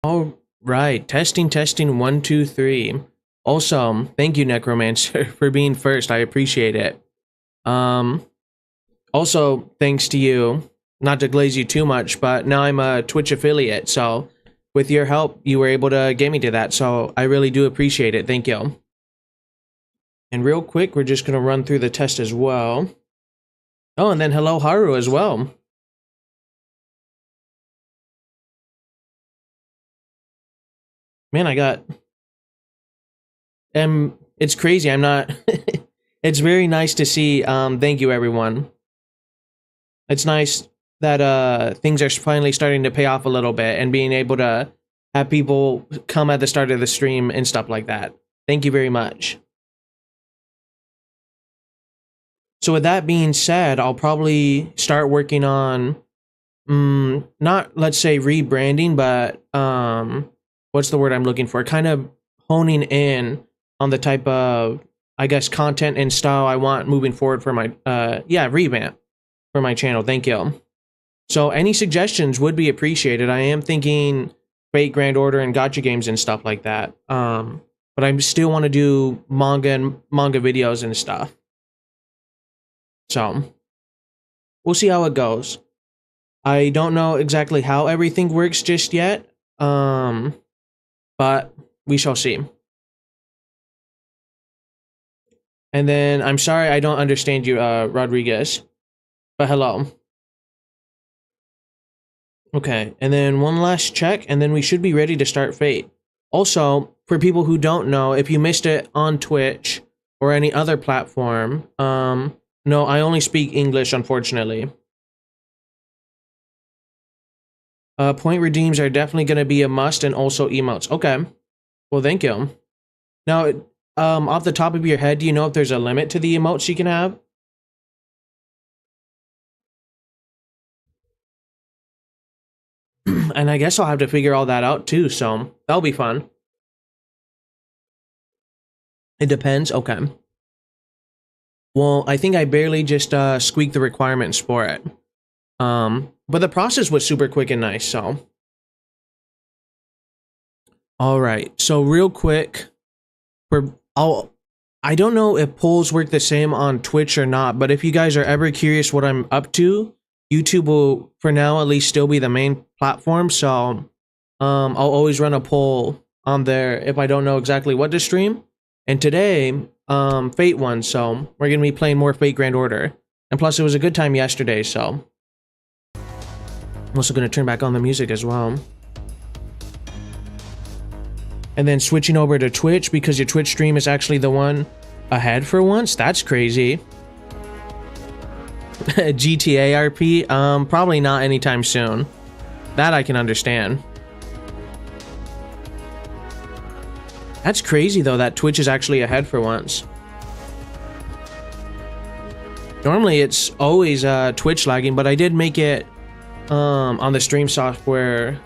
All right, testing 1 2 3. Also, thank you, Necromancer, for being first. I appreciate it. Um, Also, thanks to you, not to glaze you too much, but now I'm a Twitch affiliate, so with your help, you were able to get me to that, so I really do appreciate it. Thank you. And real quick, we're just gonna run through the test as well. Oh, and then hello, Haru, as well. Man, I got... it's crazy, I'm not... It's very nice to see, thank you, everyone. It's nice that things are finally starting to pay off a little bit and being able to have people come at the start of the stream and stuff like that. Thank you very much. So with that being said, I'll probably start working on, not, let's say, rebranding, but what's the word I'm looking for? Kind of honing in on the type of, I guess, content and style I want moving forward for my, revamp for my channel. Thank you. So any suggestions would be appreciated. I am thinking Fate Grand Order and gacha games and stuff like that. But I still want to do manga videos and stuff. So we'll see how it goes. I don't know exactly how everything works just yet. But we shall see. And then I'm sorry I don't understand you, Rodriguez. But hello. Okay, and then one last check, and then we should be ready to start Fate. Also, for people who don't know, if you missed it on Twitch or any other platform, no, I only speak English, unfortunately. Point redeems are definitely going to be a must, and also emotes. Okay, well, thank you. Now, off the top of your head, do you know if there's a limit to the emotes you can have? And I guess I'll have to figure all that out too, so that'll be fun. It depends? Okay. Well, I think I barely just squeaked the requirements for it. But the process was super quick and nice, so. Alright, so real quick, I don't know if polls work the same on Twitch or not, but if you guys are ever curious what I'm up to, YouTube will, for now at least, still be the main platform, so I'll always run a poll on there if I don't know exactly what to stream. And today, Fate won, so we're gonna be playing more Fate Grand Order. And plus, it was a good time yesterday, so I'm also gonna turn back on the music as well. And then switching over to Twitch because your Twitch stream is actually the one ahead for once. That's crazy. GTA RP? Probably not anytime soon. That I can understand. That's crazy though that Twitch is actually ahead for once. Normally it's always Twitch lagging, but I did make it on the stream software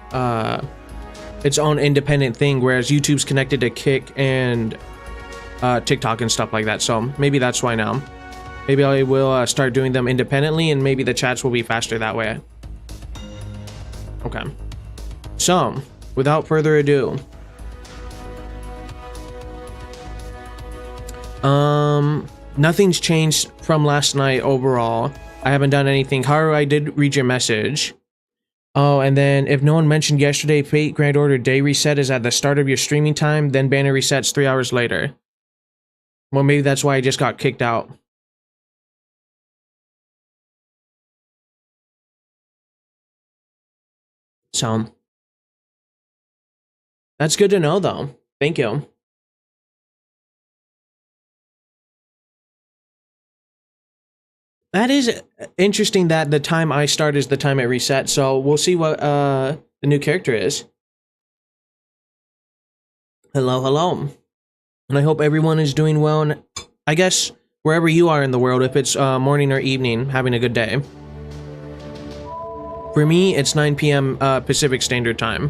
its own independent thing, whereas YouTube's connected to Kick and TikTok and stuff like that, so maybe that's why now. Maybe I will start doing them independently, and maybe the chats will be faster that way. Okay. So, without further ado, nothing's changed from last night overall. I haven't done anything. Haru, I did read your message. Oh, and then if no one mentioned yesterday, Fate Grand Order Day Reset is at the start of your streaming time, then banner resets 3 hours later. Well, maybe that's why I just got kicked out. So, that's good to know, though. Thank you. That is interesting that the time I start is the time it resets, so we'll see what the new character is. Hello, hello. And I hope everyone is doing well, and I guess wherever you are in the world, if it's morning or evening, having a good day. For me, it's 9 p.m. Pacific Standard Time.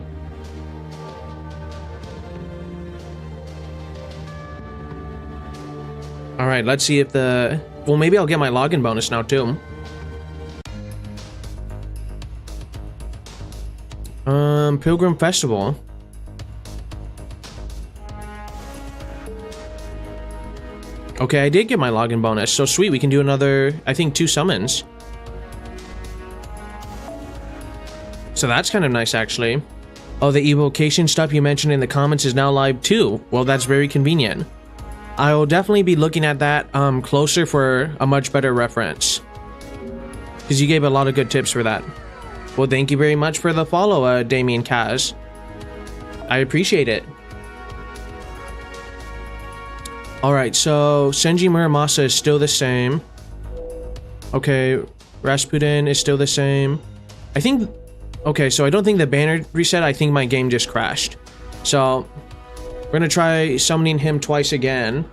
Alright, let's see if the... Well, maybe I'll get my login bonus now, too. Pilgrim Festival. Okay, I did get my login bonus. So sweet, we can do another, I think, 2 summons. So that's kind of nice, actually. Oh, the evocation stuff you mentioned in the comments is now live too. Well, that's very convenient. I will definitely be looking at that closer for a much better reference. Because you gave a lot of good tips for that. Well, thank you very much for the follow, Damien Kaz. I appreciate it. Alright, so Senji Muramasa is still the same. Okay, Rasputin is still the same. I think... Okay, so I don't think the banner reset. I think my game just crashed. So, we're gonna try summoning him twice again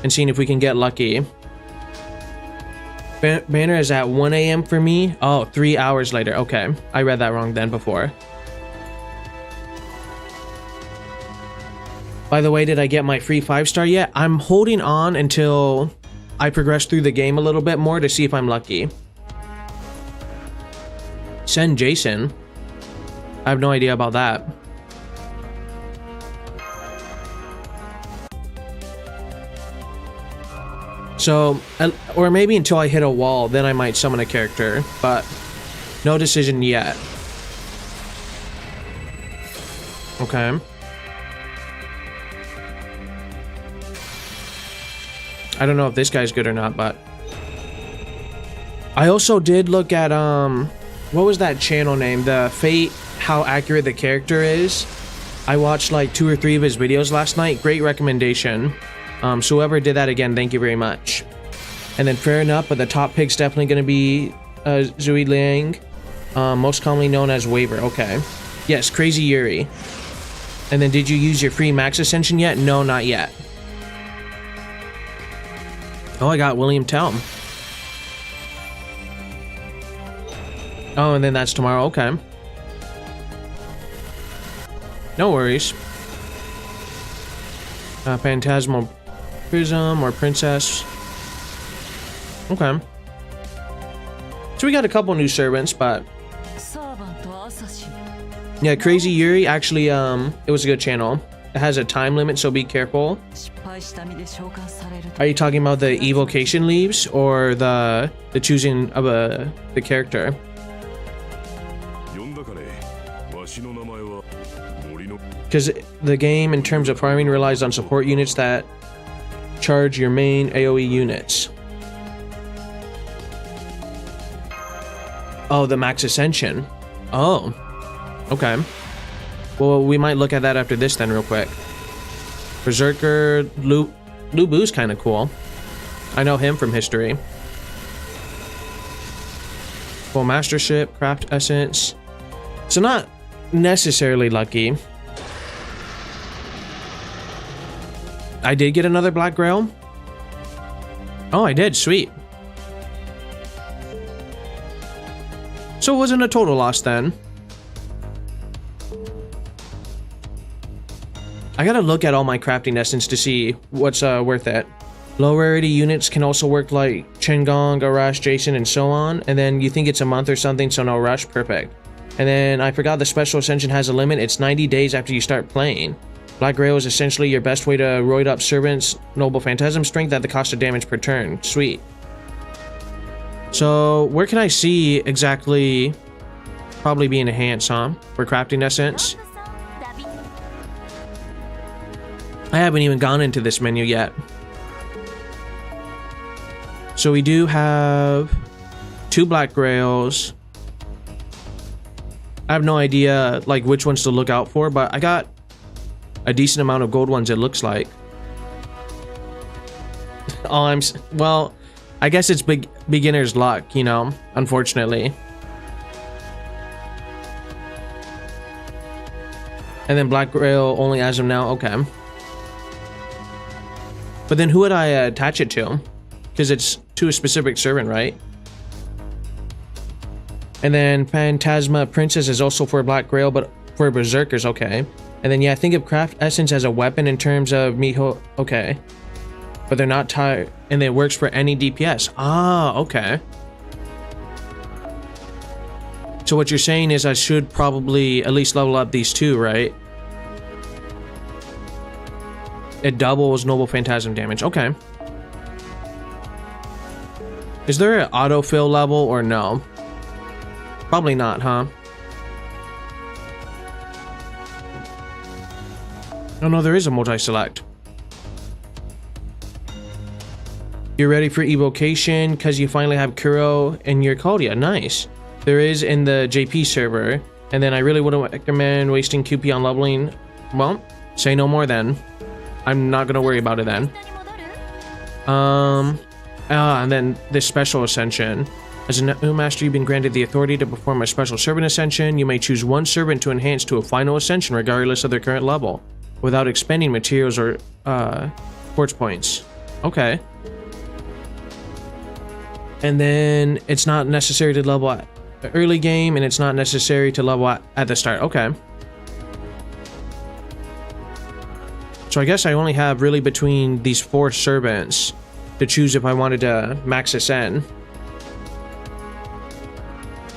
and seeing if we can get lucky. Banner is at 1 AM for me. Oh, 3 hours later. Okay, I read that wrong then before. By the way, did I get my free 5-star yet? I'm holding on until I progress through the game a little bit more to see if I'm lucky. Send Jason. I have no idea about that. So, or maybe until I hit a wall, then I might summon a character, but no decision yet. Okay. I don't know if this guy's good or not, but I also did look at what was that channel name? The Fate, how accurate the character is. I watched like 2 or 3 of his videos last night. Great recommendation. So whoever did that, again, thank you very much. And then fair enough, but the top pick's definitely going to be Zui Liang, most commonly known as Waver. Okay. Yes, Crazy Yuri. And then did you use your free max ascension yet? No, not yet. Oh, I got William Tell. Oh, and then that's tomorrow. Okay. No worries. Phantasmal Prism or Princess. Okay. So we got a couple new servants, but yeah, Crazy Yuri actually it was a good channel. It has a time limit, so be careful. Are you talking about the evocation leaves or the choosing of the character? Because the game, in terms of farming, relies on support units that charge your main AoE units. Oh, the max ascension. Oh, okay. Well, we might look at that after this then real quick. Berserker, Lu Bu's kind of cool. I know him from history. Full Mastership, Craft Essence. So not necessarily lucky. I did get another Black Grail. Oh, I did. Sweet. So it wasn't a total loss then. I gotta look at all my crafting essence to see what's worth it. Low rarity units can also work like Chengong, Arash, Jason, and so on. And then you think it's a month or something, so no rush. Perfect. And then I forgot the special ascension has a limit. It's 90 days after you start playing. Black Grail is essentially your best way to roid up servants, noble phantasm strength at the cost of damage per turn. Sweet. So where can I see exactly probably being enhanced, huh? For crafting essence? I haven't even gone into this menu yet. So we do have 2 Black Grails. I have no idea like which ones to look out for, but I got a decent amount of gold ones, it looks like. Oh, well, I guess it's beginner's luck, you know, unfortunately. And then Black Grail only as of now, okay. But then who would I attach it to? Because it's to a specific servant, right? And then Phantasma Princess is also for Black Grail, but for Berserkers, okay. And then, yeah, think of Craft Essence as a weapon in terms of Miho, okay. But they're not tied, and it works for any DPS. Ah, okay. So what you're saying is I should probably at least level up these 2, right? It doubles Noble Phantasm damage. Okay. Is there an autofill level or no? Probably not, huh? Oh no, there is a multi-select. You're ready for evocation because you finally have Kuro in your Caldia. Nice. There is in the JP server. And then I really wouldn't recommend wasting QP on leveling. Well, say no more then. I'm not gonna worry about it then. And then this special ascension. As a new master, you've been granted the authority to perform a special servant ascension. You may choose one servant to enhance to a final ascension regardless of their current level, without expending materials or sports points. Okay. And then it's not necessary to level at the early game, and it's not necessary to level at the start. Okay. So I guess I only have really between these 4 servants to choose if I wanted to max Ascend.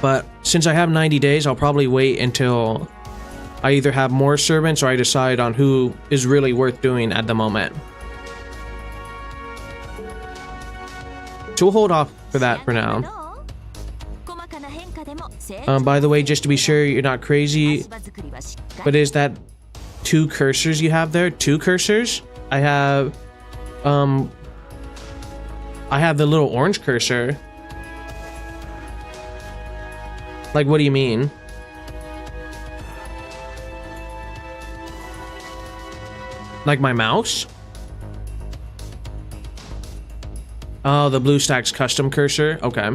But since I have 90 days, I'll probably wait until I either have more servants or I decide on who is really worth doing at the moment. So we'll hold off for that for now. By the way, just to be sure you're not crazy, but is that 2 cursors you have there? 2 cursors? I have the little orange cursor. Like, what do you mean? Like my mouse? Oh, the BlueStacks custom cursor? Okay.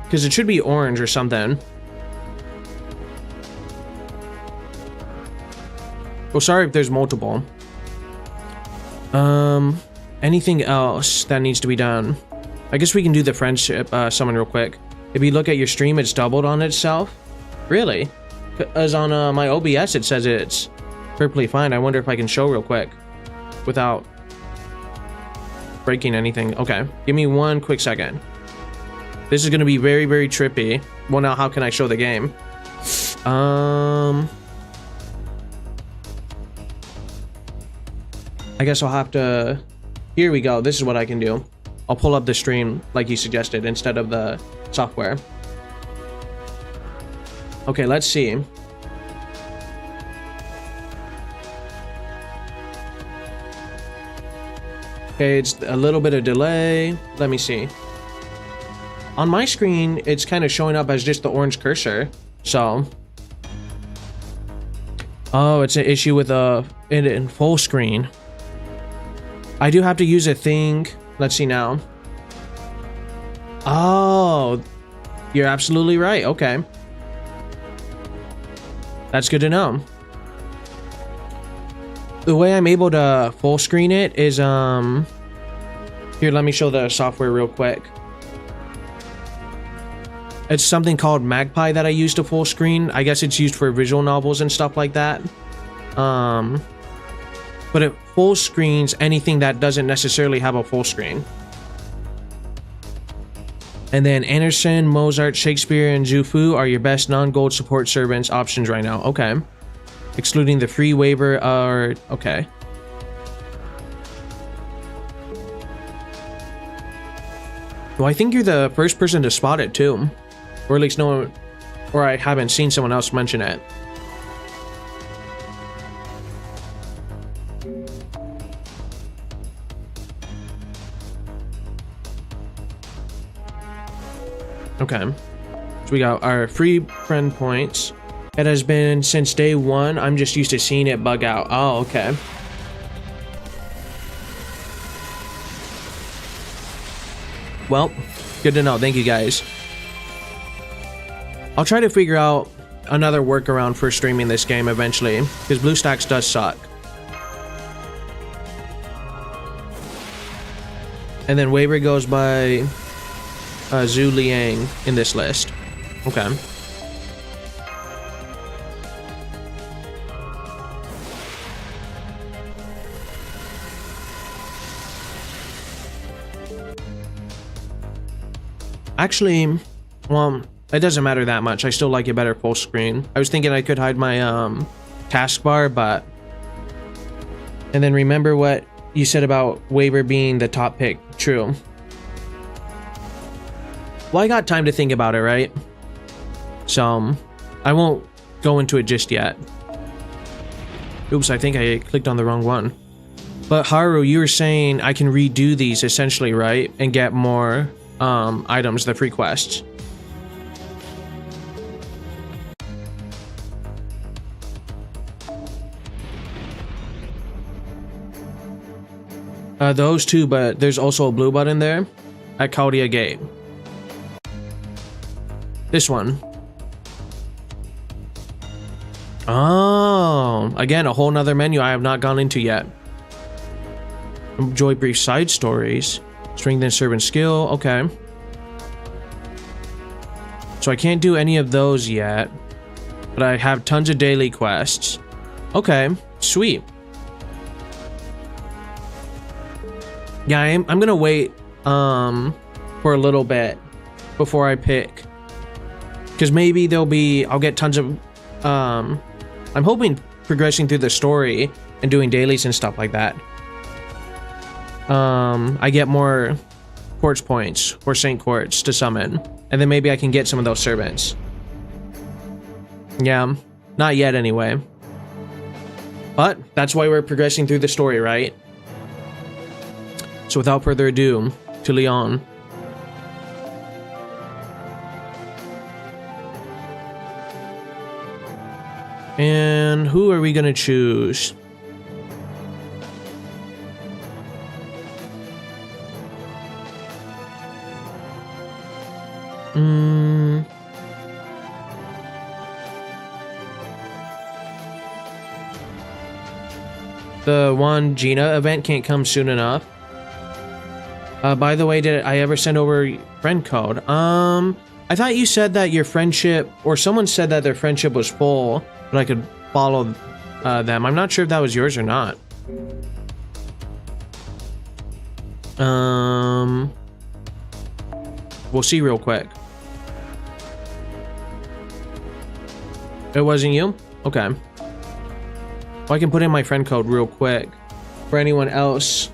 Because it should be orange or something. Oh, sorry if there's multiple. Anything else that needs to be done? I guess we can do the friendship summon real quick. If you look at your stream, it's doubled on itself. Really? Because on my OBS, it says it's perfectly fine. I wonder if I can show real quick without breaking anything. Okay, give me one quick second. This is going to be very, very trippy. Well, now how can I show the game? I guess I'll have to... Here we go. This is what I can do. I'll pull up the stream like you suggested instead of the software. Okay, let's see. Okay, it's a little bit of delay. Let me see. On my screen, it's kind of showing up as just the orange cursor. So... Oh, it's an issue with it in full screen. I do have to use a thing. Let's see now. Oh, you're absolutely right. Okay. That's good to know. The way I'm able to full screen it is, here, let me show the software real quick. It's something called Magpie that I use to full screen. I guess it's used for visual novels and stuff like that. But it full screens anything that doesn't necessarily have a full screen. And then Anderson, Mozart, Shakespeare, and Zhufu are your best non-gold support servants options right now. Okay. Excluding the free waiver are... Okay. Well, I think you're the first person to spot it too. Or at least no one... Or I haven't seen someone else mention it. Okay, so we got our free friend points. It has been since day 1. I'm just used to seeing it bug out. Oh, okay. Well, good to know. Thank you guys. I'll try to figure out another workaround for streaming this game eventually, because BlueStacks does suck. And then waiver goes by Zhu Liang in this list. Okay. Actually, well, it doesn't matter that much. I still like it better full screen. I was thinking I could hide my taskbar, but... And then remember what you said about Waver being the top pick. True. Well, I got time to think about it, right? So, I won't go into it just yet. Oops, I think I clicked on the wrong one. But Haru, you were saying I can redo these essentially, right? And get more items, the free quests. Those two, but there's also a blue button there at Kaudia Gate. This one. Oh, again, a whole nother menu I have not gone into yet. Enjoy brief side stories. Strengthen servant skill. Okay. So I can't do any of those yet, but I have tons of daily quests. Okay, sweet. Yeah, I'm gonna wait for a little bit before I pick, because maybe I'll get tons of I'm hoping progressing through the story and doing dailies and stuff like that. I get more quartz points or Saint Quartz to summon, and then maybe I can get some of those servants. Yeah, not yet anyway. But that's why we're progressing through the story, right? So without further ado, to Lyon. And who are we gonna choose? The one Gina event can't come soon enough. By the way, did I ever send over friend code? I thought you said that your friendship, or someone said that their friendship was full, but I could follow them. I'm not sure if that was yours or not. We'll see real quick. It wasn't you? Okay. Well, I can put in my friend code real quick. For anyone else,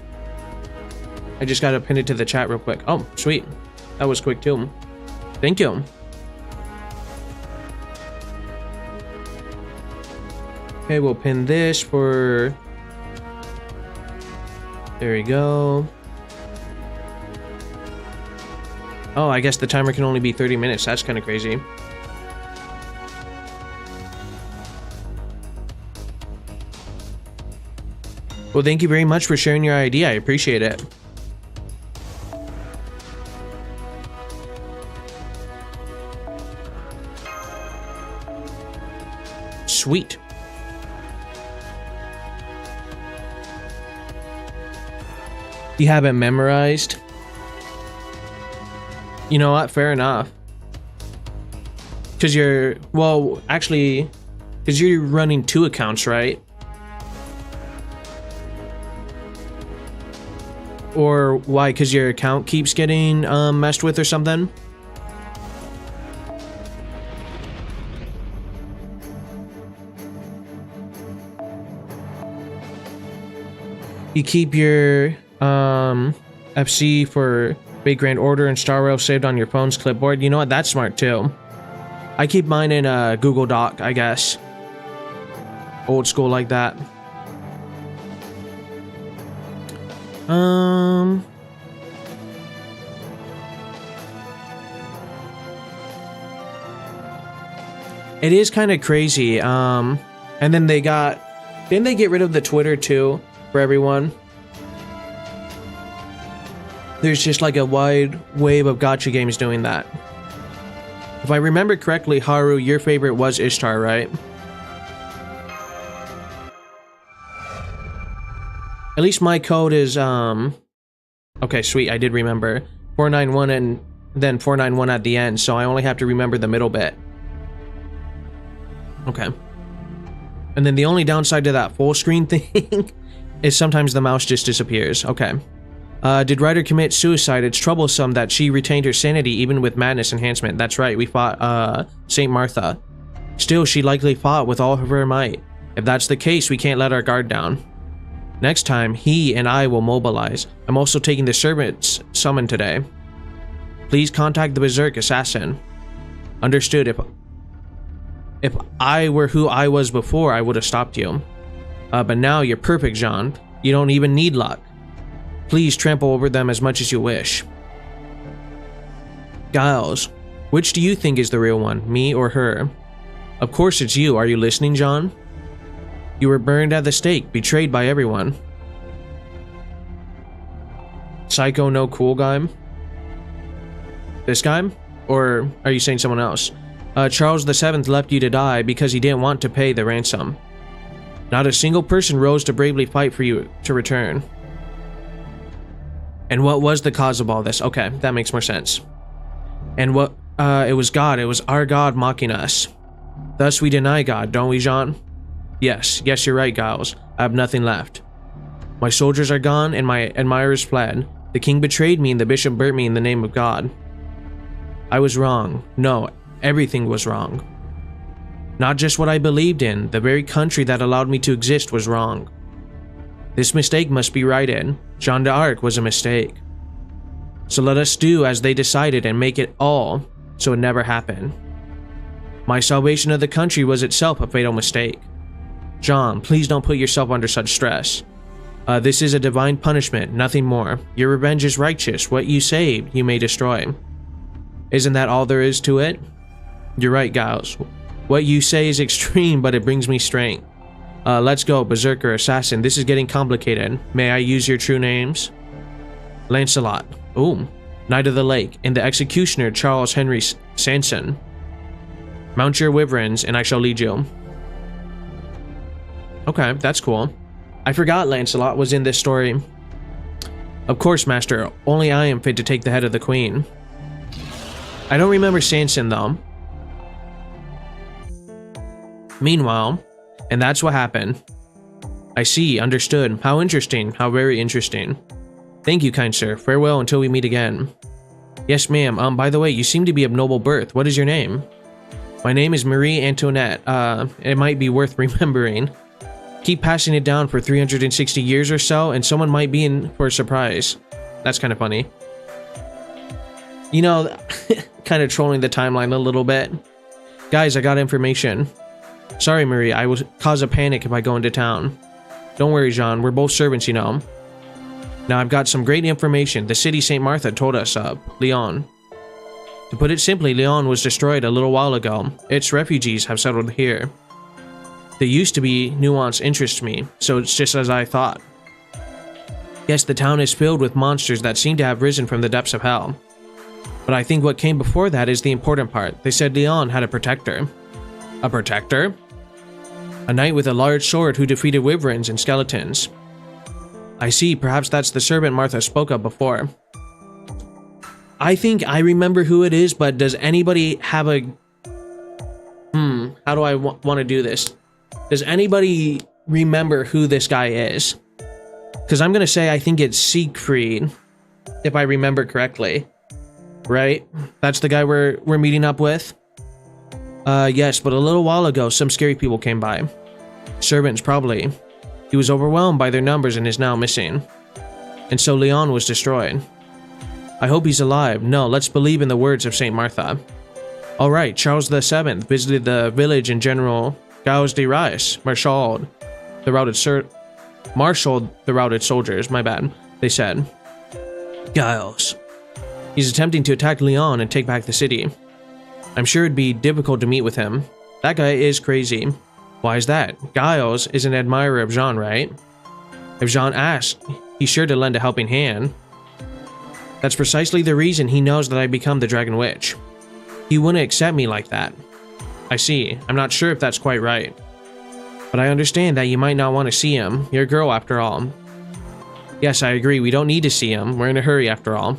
I just gotta pin it to the chat real quick. Oh, sweet. That was quick too. Thank you. Okay, we'll pin this for... There we go. Oh, I guess the timer can only be 30 minutes. That's kind of crazy. Well, thank you very much for sharing your ID. I appreciate it. Sweet. You have it memorized? You know what? Fair enough. Because you're... Well, actually... Because you're running 2 accounts, right? Or why? Because your account keeps getting messed with or something? You keep your FC for Big Grand Order and Star Rail saved on your phone's clipboard. You know what? That's smart too. I keep mine in a Google Doc, I guess. Old school like that. It is kind of crazy. And then didn't they get rid of the Twitter too for everyone? There's just like a wide wave of gacha games doing that. If I remember correctly, Haru, your favorite was Ishtar, right? At least my code is, okay, sweet, I did remember. 491 and then 491 at the end, so I only have to remember the middle bit. Okay. And then the only downside to that full screen thing is sometimes the mouse just disappears. Okay. Did Ryder commit suicide? It's troublesome that she retained her sanity even with madness enhancement. That's right, we fought, Saint Martha. Still, she likely fought with all of her might. If that's the case, we can't let our guard down. Next time, he and I will mobilize. I'm also taking the servants summoned today. Please contact the Berserk assassin. Understood. If I were who I was before, I would have stopped you. But now you're perfect, Jean. You don't even need luck. Please trample over them as much as you wish. Giles, which do you think is the real one, me or her? Of course it's you. Are you listening, John? You were burned at the stake, betrayed by everyone. Psycho no cool guy? This guy? Or are you saying someone else? Charles VII left you to die because he didn't want to pay the ransom. Not a single person rose to bravely fight for you to return. And what was the cause of all this? Okay, that makes more sense. And what, it was God, it was our God mocking us. Thus we deny God, don't we, Jean? Yes, you're right, Giles. I have nothing left. My soldiers are gone and my admirers fled. The king betrayed me and the bishop burnt me in the name of God. I was wrong. No, everything was wrong. Not just what I believed in, the very country that allowed me to exist was wrong. This mistake must be righted. Jeanne d'Arc was a mistake. So let us do as they decided and make it all so it never happened. My salvation of the country was itself a fatal mistake. John, please don't put yourself under such stress. This is a divine punishment, nothing more. Your revenge is righteous. What you saved, you may destroy. Isn't that all there is to it? You're right, Giles. What you say is extreme, but it brings me strength. Let's go, Berserker, Assassin. This is getting complicated. May I use your true names? Lancelot. Ooh. Knight of the Lake. And the Executioner, Charles Henry Sanson. Mount your wyverns, and I shall lead you. Okay, that's cool. I forgot Lancelot was in this story. Of course, Master. Only I am fit to take the head of the Queen. I don't remember Sanson, though. Meanwhile, and that's what happened. I see, understood. How interesting, how very interesting. Thank you, kind sir. Farewell until we meet again. Yes, ma'am. By the way, you seem to be of noble birth. What is your name? My name is Marie Antoinette. It might be worth remembering. Keep passing it down for 360 years or so, and someone might be in for a surprise. That's kind of funny. You know, kind of trolling the timeline a little bit. Guys, I got information. Sorry, Marie, I will cause a panic if I go into town. Don't worry, Jean, we're both servants, you know. Now, I've got some great information. The city St. Martha told us of, Lyon. To put it simply, Lyon was destroyed a little while ago. Its refugees have settled here. The used to be nuance interests me, so it's just as I thought. Yes, the town is filled with monsters that seem to have risen from the depths of hell. But I think what came before that is the important part. They said Lyon had a protector. A protector? A knight with a large sword who defeated wyverns and skeletons. I see, perhaps that's the servant Martha spoke of before. I think I remember who it is, but does anybody have a... how do I want to do this? Does anybody remember who this guy is? Because I'm going to say I think it's Siegfried, if I remember correctly. Right? That's the guy we're meeting up with? Yes, but a little while ago, some scary people came by. Servants, probably. He was overwhelmed by their numbers and is now missing. And so Lyon was destroyed. I hope he's alive. No, let's believe in the words of St. Martha. Alright, Charles VII visited the village and General Gauze de Rais marshaled the routed soldiers, my bad, they said. Giles. He's attempting to attack Lyon and take back the city. I'm sure it'd be difficult to meet with him. That guy is crazy. Why is that? Giles is an admirer of Jean, right? If Jean asked, he's sure to lend a helping hand. That's precisely the reason he knows that I become the Dragon Witch. He wouldn't accept me like that. I see. I'm not sure if that's quite right. But I understand that you might not want to see him. You're a girl after all. Yes, I agree. We don't need to see him. We're in a hurry after all.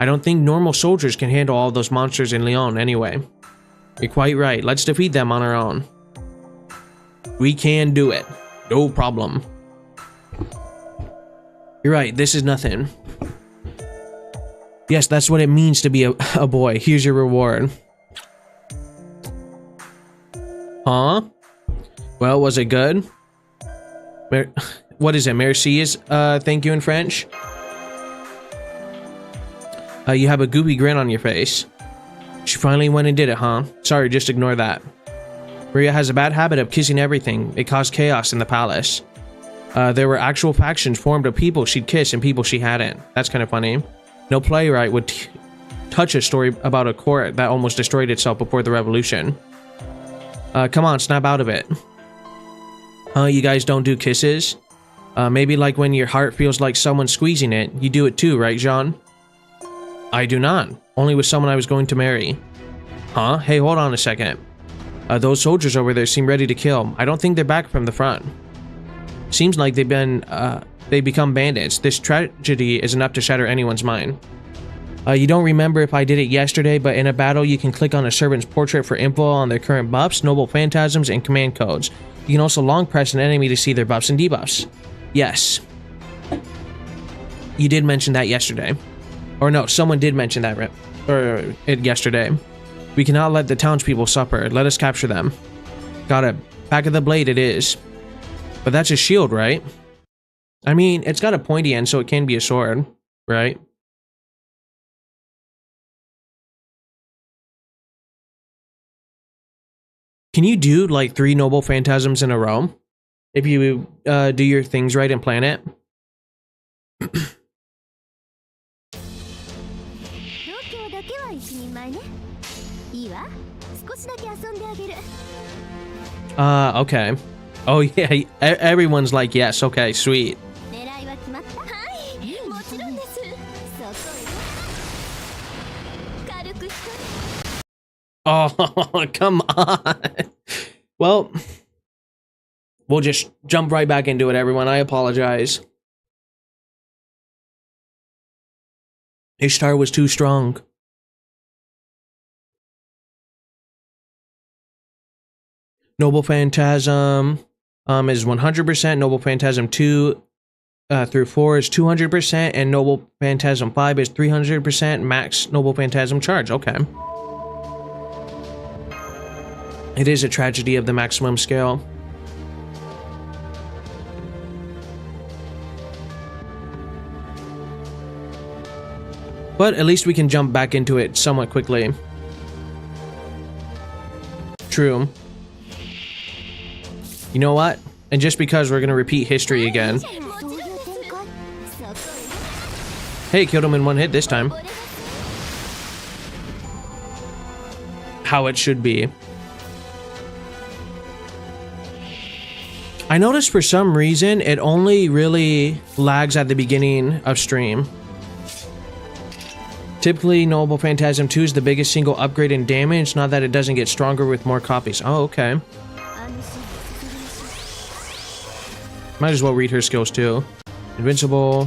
I don't think normal soldiers can handle all those monsters in Lyon anyway. You're quite right. Let's defeat them on our own. We can do it. No problem. You're right. This is nothing. Yes, that's what it means to be a boy. Here's your reward. Huh? Well, was it good? what is it? Merci is thank you in French. You have a goopy grin on your face. She finally went and did it, huh? Sorry, just ignore that. Maria has a bad habit of kissing everything. It caused chaos in the palace. There were actual factions formed of people she'd kiss and people she hadn't. That's kind of funny. No playwright would touch a story about a court that almost destroyed itself before the revolution. Come on, snap out of it. You guys don't do kisses? Maybe like when your heart feels like someone squeezing it. You do it too, right, Jean? I do not. Only with someone I was going to marry. Huh? Hey, hold on a second. Those soldiers over there seem ready to kill. I don't think they're back from the front. Seems like they become bandits. This tragedy is enough to shatter anyone's mind. You don't remember if I did it yesterday, but in a battle you can click on a servant's portrait for info on their current buffs, noble phantasms, and command codes. You can also long press an enemy to see their buffs and debuffs. Yes. You did mention that yesterday. Or no, someone did mention that yesterday. We cannot let the townspeople suffer. Let us capture them. Got it. Back of the blade it is. But that's a shield, right? I mean, it's got a pointy end, so it can be a sword, right? Can you do like 3 noble phantasms in a row? If you do your things right and plan it? Okay. Oh yeah, everyone's like, yes, okay, sweet. Oh, come on. Well, we'll just jump right back into it, everyone. I apologize. Ishtar was too strong. Noble Phantasm is 100%. Noble Phantasm 2 through 4 is 200%. And Noble Phantasm 5 is 300%. Max Noble Phantasm charge. Okay. It is a tragedy of the maximum scale. But at least we can jump back into it somewhat quickly. True. You know what? And just because we're gonna repeat history again. Hey, killed him in one hit this time. How it should be. I noticed for some reason it only really lags at the beginning of stream. Typically, Noble Phantasm 2 is the biggest single upgrade in damage, not that it doesn't get stronger with more copies. Oh, okay. Might as well read her skills too. Invincible.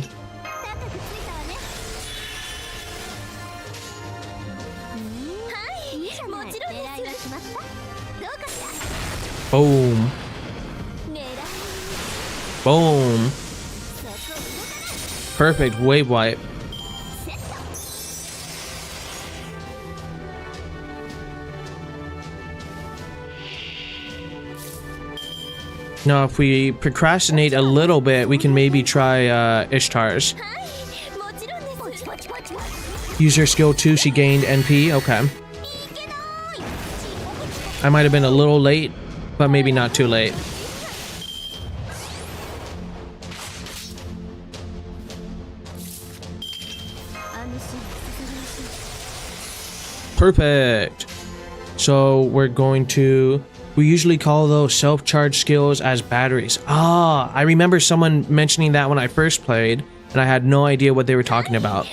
Boom. Boom. Perfect wave wipe. Now, if we procrastinate a little bit, we can maybe try Ishtar's. Use her skill 2, she gained NP. Okay. I might have been a little late, but maybe not too late. Perfect. So we're going to... We usually call those self-charge skills as batteries. Ah, I remember someone mentioning that when I first played, and I had no idea what they were talking about.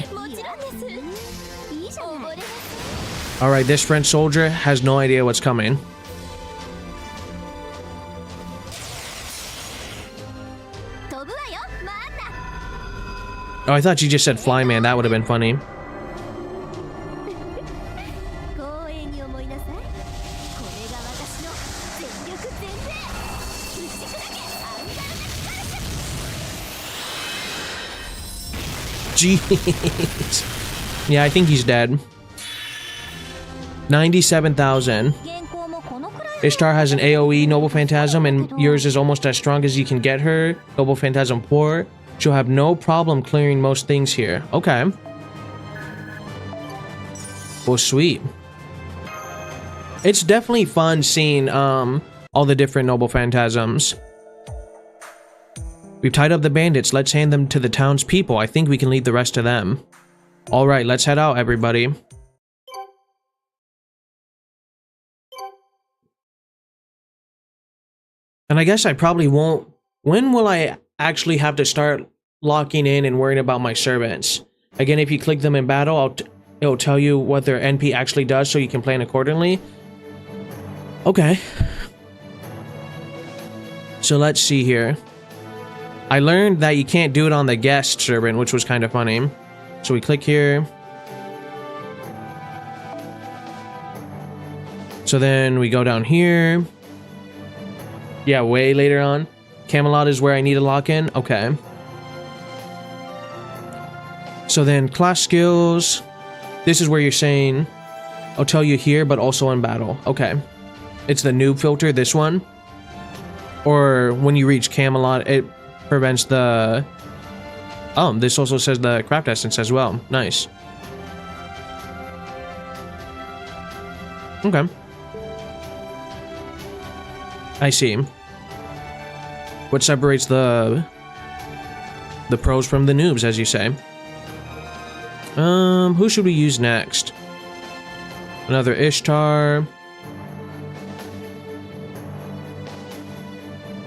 Alright, this French soldier has no idea what's coming. Oh, I thought you just said fly man. That would have been funny. Jeez. Yeah, I think he's dead. 97,000. Ishtar has an AoE Noble Phantasm, and yours is almost as strong as you can get her. Noble Phantasm poor. She'll have no problem clearing most things here. Okay. Well, sweet. It's definitely fun seeing all the different Noble Phantasms. We've tied up the bandits. Let's hand them to the townspeople. I think we can lead the rest to them. Alright, let's head out, everybody. And I guess I probably won't... When will I actually have to start locking in and worrying about my servants? Again, if you click them in battle, it'll tell you what their NP actually does so you can plan accordingly. Okay. So let's see here. I learned that you can't do it on the guest servant, which was kind of funny. So we click here. So then we go down here. Yeah, way later on. Camelot is where I need to lock in. Okay. So then class skills. This is where you're saying, I'll tell you here, but also in battle. Okay. It's the noob filter, this one. Or when you reach Camelot, it prevents the... Oh, this also says the craft essence as well. Nice. Okay. I see. What separates the pros from the noobs, as you say? Who should we use next? Another Ishtar.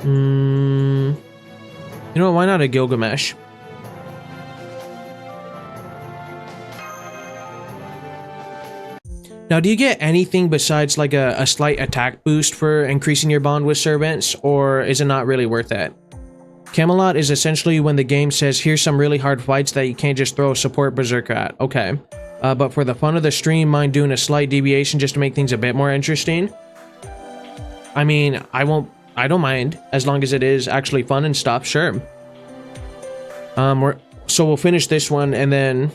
You know what, why not a Gilgamesh? Now, do you get anything besides like a slight attack boost for increasing your bond with servants, or is it not really worth it? Camelot is essentially when the game says, here's some really hard fights that you can't just throw a support berserker at. Okay. But for the fun of the stream, mind doing a slight deviation just to make things a bit more interesting? I mean, I don't mind, as long as it is actually fun and stuff, sure. So we'll finish this one, and then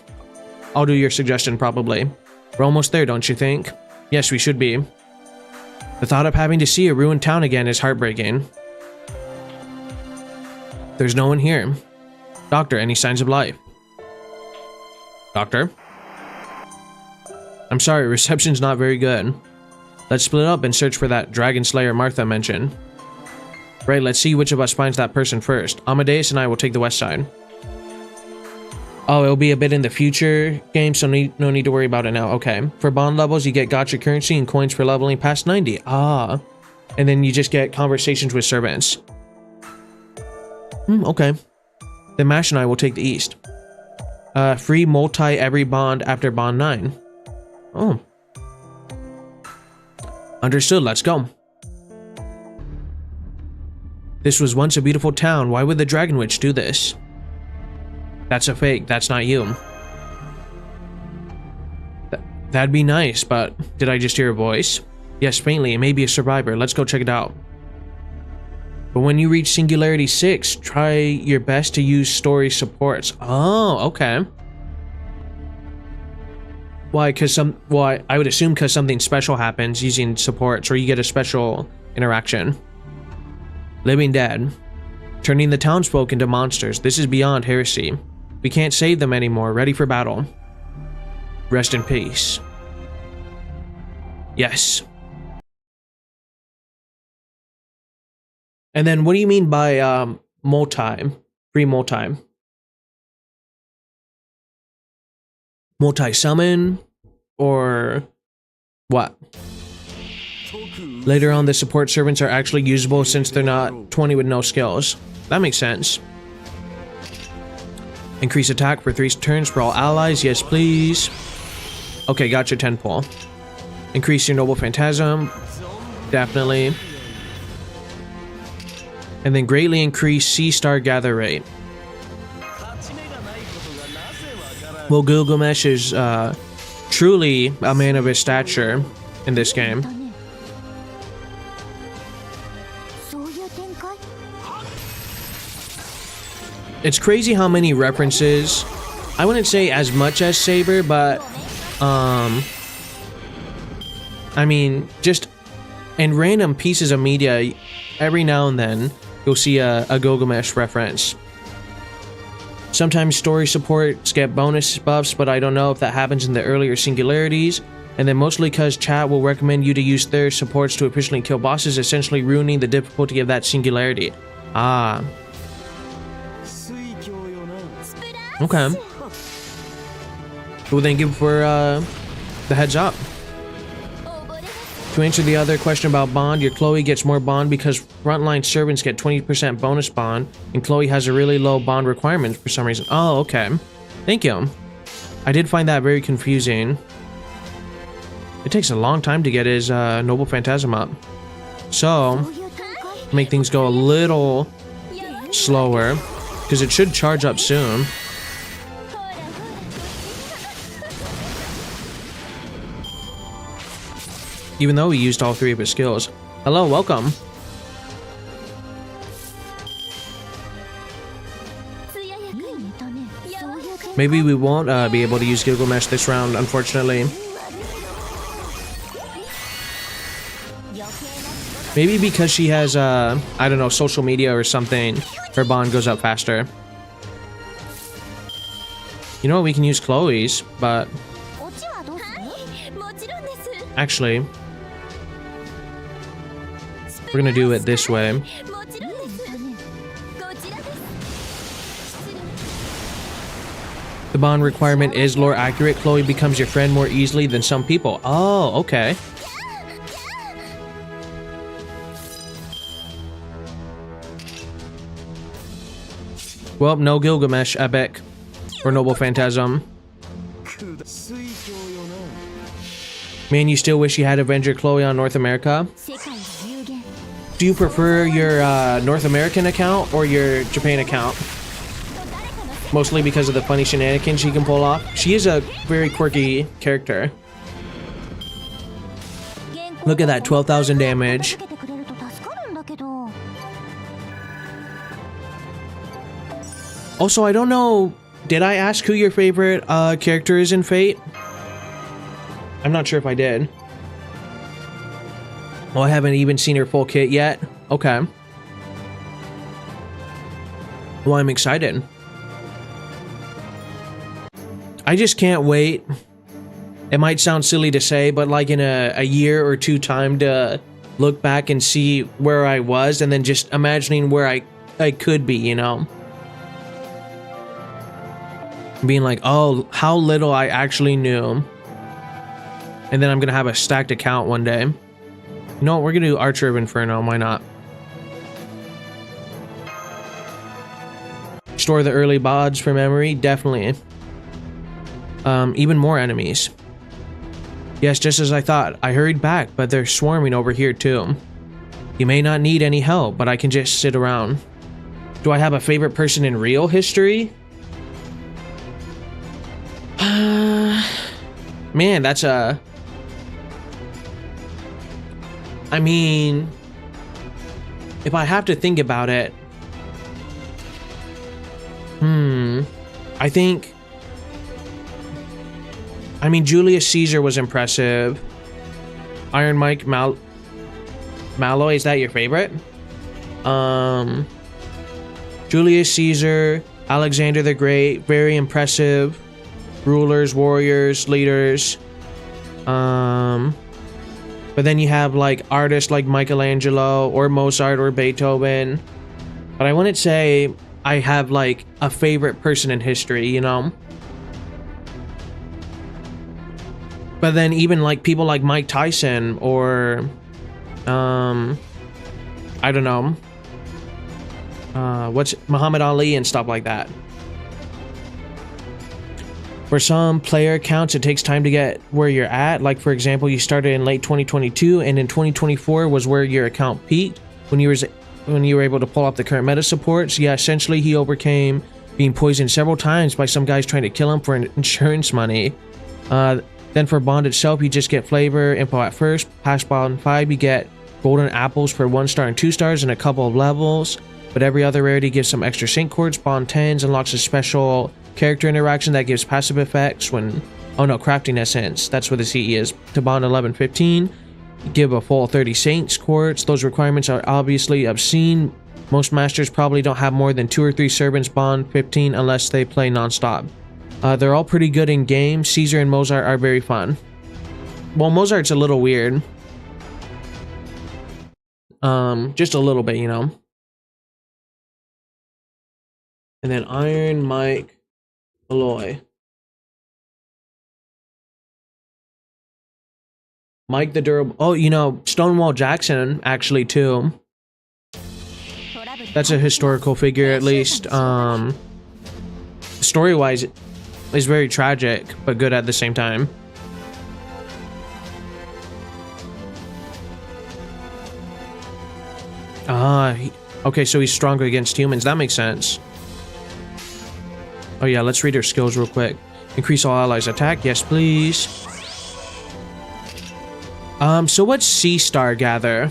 I'll do your suggestion, probably. We're almost there, don't you think? Yes, we should be. The thought of having to see a ruined town again is heartbreaking. There's no one here. Doctor, any signs of life? Doctor? I'm sorry, reception's not very good. Let's split up and search for that dragon slayer Martha mentioned. Right, let's see which of us finds that person first. Amadeus and I will take the west side. Oh, it'll be a bit in the future game, so no need to worry about it now. Okay. For bond levels, you get gacha currency and coins for leveling past 90. Ah. And then you just get conversations with servants. Okay. Then Mash and I will take the east. Free multi every bond after bond 9. Oh. Understood, let's go. This was once a beautiful town. Why would the Dragon Witch do this? That's a fake. That's not you. That'd be nice, but did I just hear a voice? Yes, faintly. It may be a survivor. Let's go check it out. But when you reach Singularity 6, try your best to use story supports. Oh, okay. Why? Why? I would assume because something special happens using supports, or you get a special interaction. Living dead. Turning the townsfolk into monsters. This is beyond heresy. We can't save them anymore. Ready for battle. Rest in peace. Yes. And then what do you mean by free multi? Multi-summon? Or what? Later on, the support servants are actually usable since they're not 20 with no skills. That makes sense. Increase attack for 3 turns for all allies. Yes, please. Okay, got your 10 pull. Increase your Noble Phantasm. Definitely. And then greatly increase C-Star gather rate. Well, Gilgamesh is truly a man of his stature in this game. It's crazy how many references. I wouldn't say as much as Saber, but I mean, just in random pieces of media, every now and then, you'll see a Gilgamesh reference. Sometimes story supports get bonus buffs, but I don't know if that happens in the earlier singularities. And then mostly because chat will recommend you to use their supports to efficiently kill bosses, essentially ruining the difficulty of that singularity. Ah. Okay. Well, thank you for the heads up. To answer the other question about bond, your Chloe gets more bond because frontline servants get 20% bonus bond, and Chloe has a really low bond requirement for some reason. Oh, okay. Thank you. I did find that very confusing. It takes a long time to get his Noble Phantasm up. So, make things go a little slower, because it should charge up soon. Even though he used all 3 of his skills. Hello, welcome. Maybe we won't be able to use Gilgamesh this round, unfortunately. Maybe because she has, I don't know, social media or something, her bond goes up faster. You know what, we can use Chloe's, but... Actually... we're gonna do it this way. The bond requirement is lore accurate. Chloe becomes your friend more easily than some people. Oh, okay. Well, no Gilgamesh, Epic, or Noble Phantasm. Man, you still wish you had Avenger Chloe on North America? Do you prefer your North American account or your Japan account? Mostly because of the funny shenanigans she can pull off. She is a very quirky character. Look at that, 12,000 damage. Also, I don't know, did I ask who your favorite character is in Fate? I'm not sure if I did. Oh, I haven't even seen her full kit yet. Okay. Well, I'm excited. I just can't wait. It might sound silly to say, but like in a year or two time to look back and see where I was and then just imagining where I could be, you know? Being like, oh, how little I actually knew. And then I'm gonna have a stacked account one day. You know what, we're gonna do Archer of Inferno, why not? Store the early bods for memory, definitely. Even more enemies. Yes, just as I thought. I hurried back, but they're swarming over here too. You may not need any help, but I can just sit around. Do I have a favorite person in real history? Man, that's a... I mean... if I have to think about it... I think... I mean, Julius Caesar was impressive. Iron Mike Malloy, is that your favorite? Julius Caesar, Alexander the Great, very impressive. Rulers, warriors, leaders. But then you have like artists like Michelangelo or Mozart or Beethoven. But I wouldn't say I have like a favorite person in history, you know? But then even like people like Mike Tyson or I don't know. What's Muhammad Ali and stuff like that. For some player accounts, it takes time to get where you're at. Like, for example, you started in late 2022, and in 2024 was where your account peaked when you were able to pull up the current meta supports. Yeah, essentially, he overcame being poisoned several times by some guys trying to kill him for insurance money. Then for Bond itself, you just get flavor info at first. Past Bond 5, you get golden apples for 1 star and 2 stars and a couple of levels. But every other rarity gives some extra sync cords. Bond 10s unlocks a special character interaction that gives passive effects when... oh no, crafting essence. That's what the CE is. To Bond 11-15, give a full 30 Saints Quartz. Those requirements are obviously obscene. Most masters probably don't have more than 2 or 3 servants bond 15 unless they play non-stop. They're all pretty good in game. Caesar and Mozart are very fun. Well, Mozart's a little weird. Just a little bit, you know. And then Iron Mike Malloy. Mike the Durable. Oh, you know, Stonewall Jackson, actually, too. That's a historical figure, at least. Story-wise, is very tragic, but good at the same time. Okay, so he's stronger against humans. That makes sense. Oh yeah, let's read her skills real quick. Increase all allies' attack. Yes, please. So what's Sea Star Gather?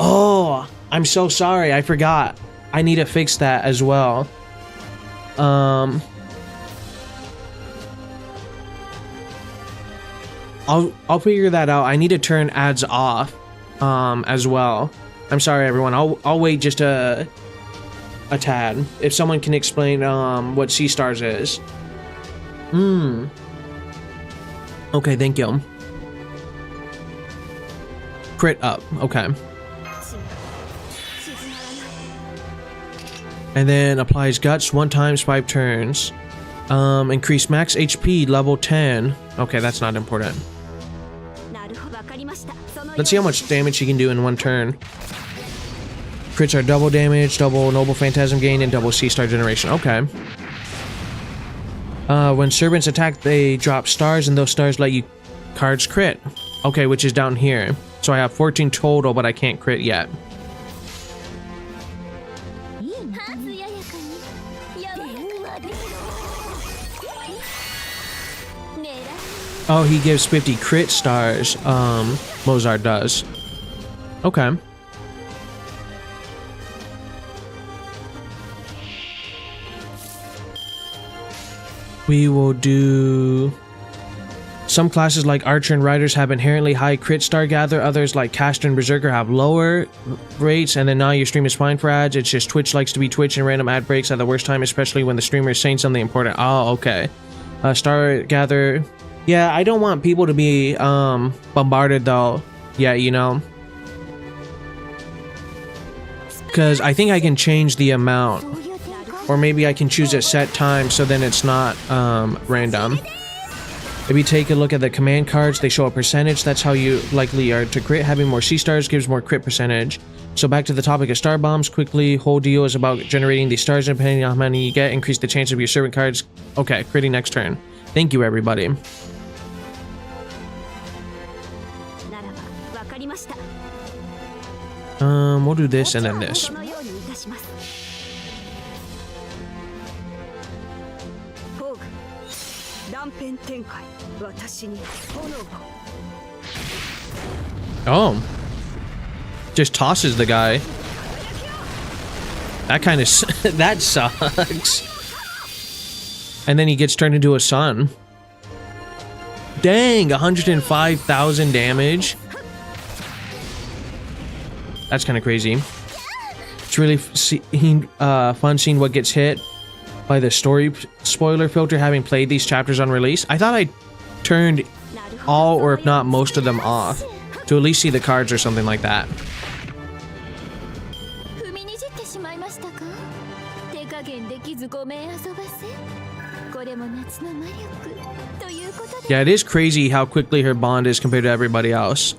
Oh, I'm so sorry. I forgot. I need to fix that as well. I'll figure that out. I need to turn ads off as well. I'm sorry, everyone. I'll wait just a tad. If someone can explain what Sea Stars is. Okay, thank you. Crit up. Okay. And then applies guts 1 times 5 turns. Increase max HP level 10. Okay, that's not important. Let's see how much damage she can do in 1 turn. Crits are double damage, double noble phantasm gain, and double Sea Star generation. Okay. When servants attack, they drop stars, and those stars let you cards crit. Okay, which is down here. So I have 14 total, but I can't crit yet. Oh, he gives 50 crit stars. Mozart does. Okay. We will do... Some classes like Archer and Riders have inherently high crit star gather. Others like Caster and Berserker have lower rates. And then now your stream is fine for ads. It's just Twitch likes to be Twitch and random ad breaks at the worst time, especially when the streamer is saying something important. Oh, okay. Star gather... Yeah, I don't want people to be bombarded though. Yeah, you know. Because I think I can change the amount. Or maybe I can choose a set time so then it's not random. If you take a look at the command cards, they show a percentage. That's how you likely are to crit. Having more sea stars gives more crit percentage. So back to the topic of star bombs quickly. Whole deal is about generating these stars, and depending on how many you get, increase the chance of your servant cards. Okay, critting next turn. Thank you, everybody. We'll do this and then this. Oh. Just tosses the guy. That kind of... that sucks. And then he gets turned into a sun. Dang, 105,000 damage. That's kind of crazy. It's really fun seeing what gets hit by the story spoiler filter, having played these chapters on release. I thought I turned all, or if not most of them off, to at least see the cards or something like that. Yeah, it is crazy how quickly her bond is compared to everybody else.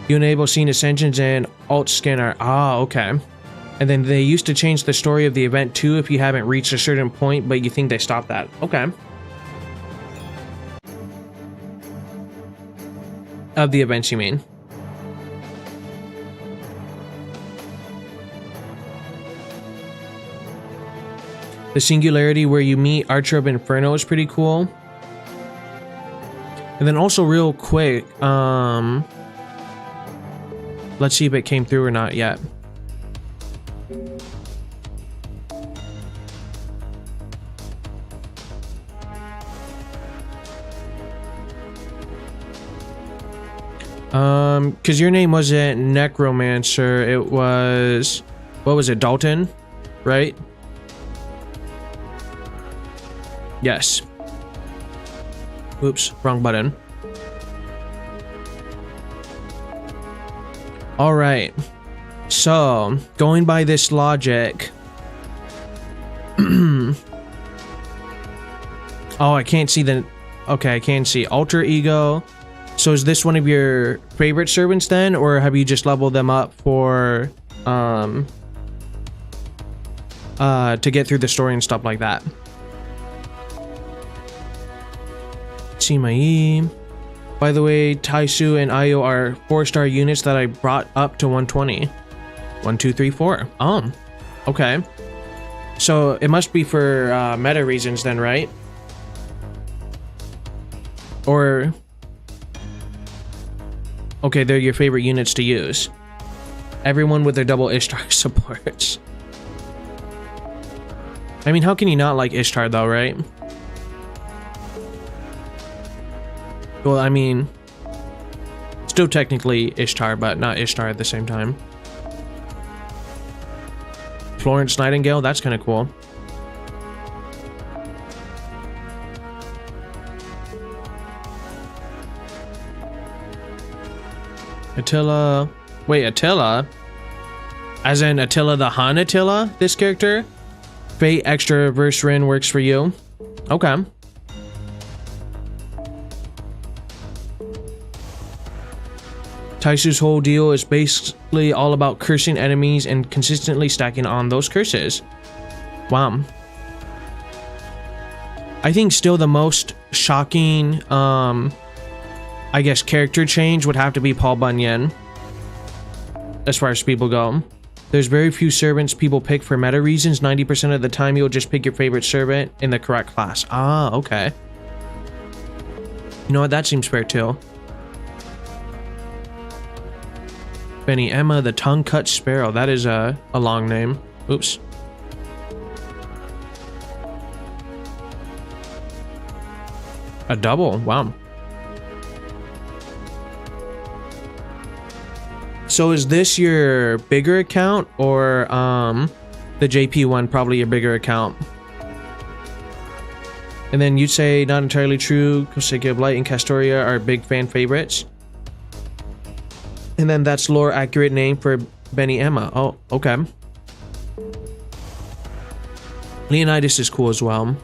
You enable scene ascensions and alt scanner. Ah, okay. And then they used to change the story of the event too if you haven't reached a certain point, but you think they stopped that. Okay. Of the events, you mean? The singularity where you meet Archer of Inferno is pretty cool. And then also real quick, Let's see if it came through or not yet. Because your name wasn't Necromancer, it was, what was it, Dalton, right? Yes. Oops, wrong button. All right. So, going by this logic. Oh, I can't see the, okay, I can see alter ego. So is this one of your favorite servants then, or have you just leveled them up for to get through the story and stuff like that? See my E. By the way, Taisu and Ayo are 4-star units that I brought up to 120. 1, 2, 3, 4. Okay. So it must be for meta reasons then, right? Or okay, they're your favorite units to use. Everyone with their double Ishtar supports. I mean, how can you not like Ishtar though, right? Well, I mean, still technically Ishtar, but not Ishtar at the same time. Florence Nightingale, that's kind of cool. Attila. Wait, Attila? As in Attila the Hun Attila, this character? Fate Extra Reverse Rin works for you. Okay. Taisu's whole deal is basically all about cursing enemies and consistently stacking on those curses. Wow. I think still the most shocking, I guess, character change would have to be Paul Bunyan. As far as people go. There's very few servants people pick for meta reasons. 90% of the time you'll just pick your favorite servant in the correct class. Ah, okay. You know what? That seems fair too. Benny Emma, the Tongue Cut Sparrow. That is a long name. Oops. A double. Wow. So is this your bigger account or the JP one probably your bigger account? And then you'd say not entirely true. Koseki of Light and Castoria are big fan favorites. And then that's lore accurate name for Benny Emma. Oh, okay. Leonidas is cool as well.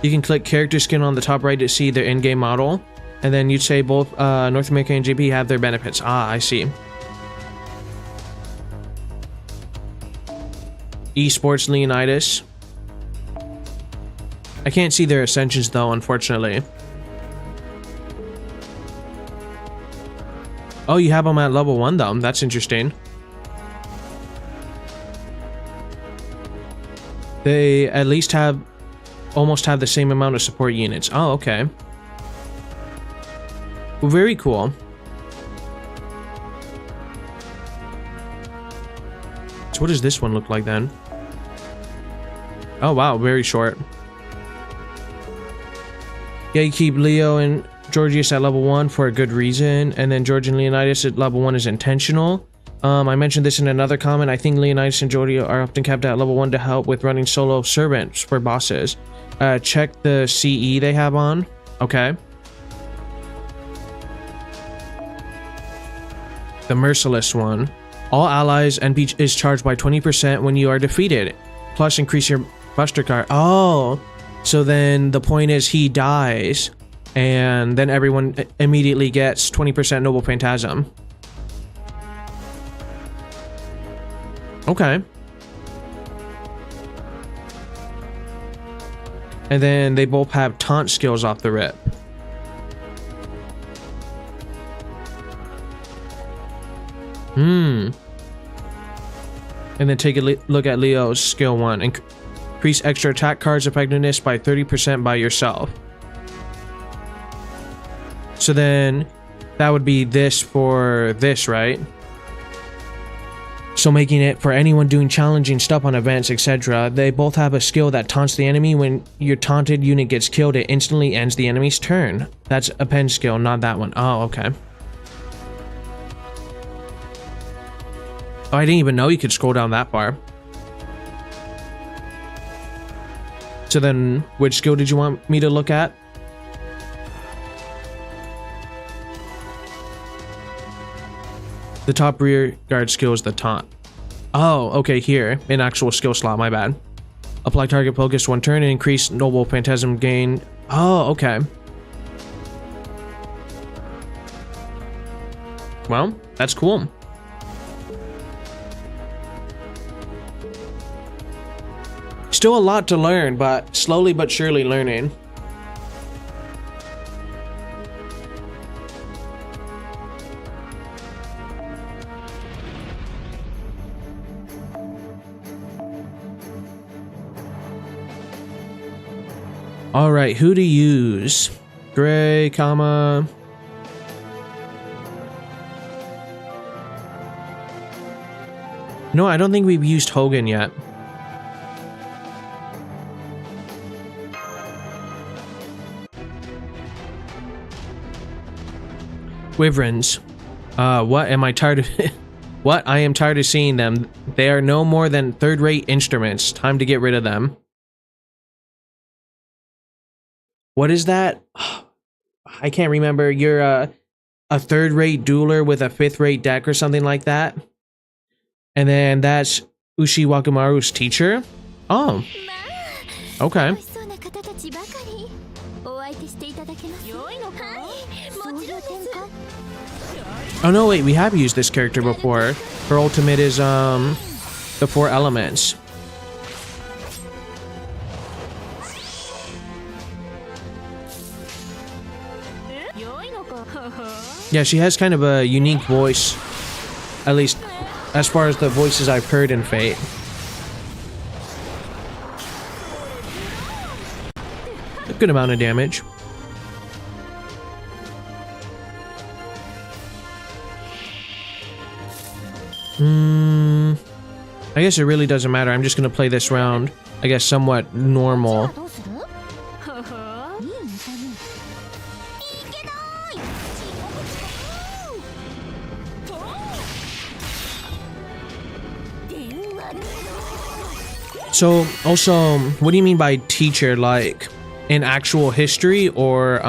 You can click character skin on the top right to see their in-game model. And then you'd say both North America and JP have their benefits. Ah, I see. Esports Leonidas. I can't see their ascensions though, unfortunately. Oh, you have them at level 1 though. That's interesting. They at least have almost have the same amount of support units. Oh, okay. Well, very cool. So what does this one look like then? Oh wow, very short. Yeah, you keep Leo and Georgius at level 1 for a good reason, and then George and Leonidas at level 1 is intentional. I mentioned this in another comment. I think Leonidas and Giorgio are often kept at level 1 to help with running solo servants for bosses. Check the CE they have on. Okay. The Merciless one. All allies NP is charged by 20% when you are defeated. Plus increase your buster card. Oh, so then the point is he dies, and then everyone immediately gets 20% Noble Phantasm. Okay. And then they both have taunt skills off the rip. And then take a look at Leo's skill 1. Increase extra attack cards effectiveness by 30% by yourself. So then that would be this for this, right? So making it for anyone doing challenging stuff on events, etc. They both have a skill that taunts the enemy. When your taunted unit gets killed, it instantly ends the enemy's turn. That's a pen skill, not that one. Oh, okay. Oh, I didn't even know you could scroll down that far. So then, which skill did you want me to look at? The top rear guard skill is the taunt. Oh, okay, here. An actual skill slot, my bad. Apply target focus 1 turn and increase noble phantasm gain. Oh, okay. Well, that's cool. Still a lot to learn, but slowly but surely learning. All right, who to use? Gray, comma. No, I don't think we've used Hogan yet. Wyverns. What am I tired of? What? I am tired of seeing them. They are no more than third-rate instruments. Time to get rid of them. What is that? I can't remember. You're a third-rate dueler with a fifth-rate deck or something like that. And then that's Ushi Wakumaru's teacher. Oh. Okay. Oh no, wait, we have used this character before. Her ultimate is the 4 elements. Yeah, she has kind of a unique voice, at least as far as the voices I've heard in Fate. A good amount of damage. I guess it really doesn't matter. I'm just gonna play this round, I guess, somewhat normal. So, also, what do you mean by teacher? Like, in actual history, or,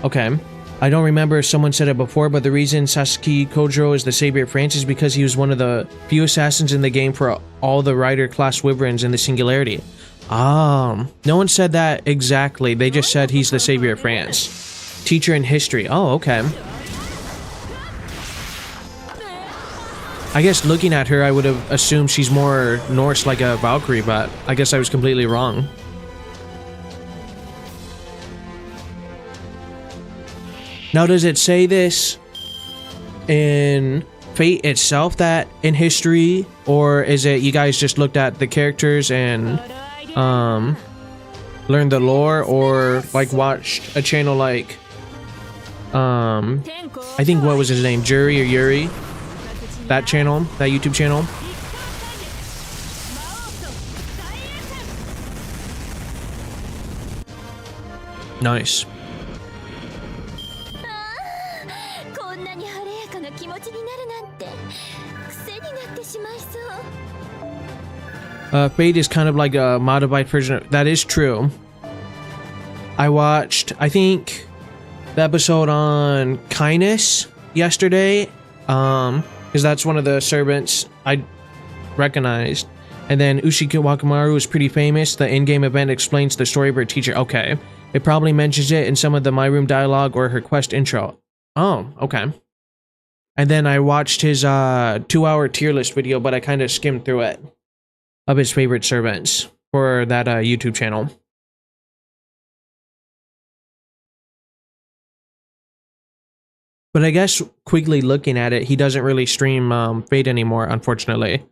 okay. I don't remember if someone said it before, but the reason Sasuke Kojiro is the savior of France is because he was one of the few assassins in the game for all the Rider class Wyverns in the Singularity. No one said that exactly. They just said he's the savior of France. Teacher in history. Oh, okay. I guess looking at her, I would have assumed she's more Norse like a Valkyrie, but I guess I was completely wrong. Now, does it say this in Fate itself, that in history, or is it you guys just looked at the characters and learned the lore, or like watched a channel like I think, what was his name, Jury or Yuri? That channel, that YouTube channel. Nice. Fate is kind of like a modified version of, that is true. I watched, I think, the episode on kindness yesterday, because that's one of the servants I recognized. And then Ushi Wakumaru is pretty famous. The in-game event explains the story of her teacher. Okay. It probably mentions it in some of the My Room dialogue or her quest intro. Oh, okay. And then I watched his 2-hour tier list video, but I kind of skimmed through it, of his favorite servants for that YouTube channel. But I guess quickly looking at it, he doesn't really stream Fate anymore, unfortunately.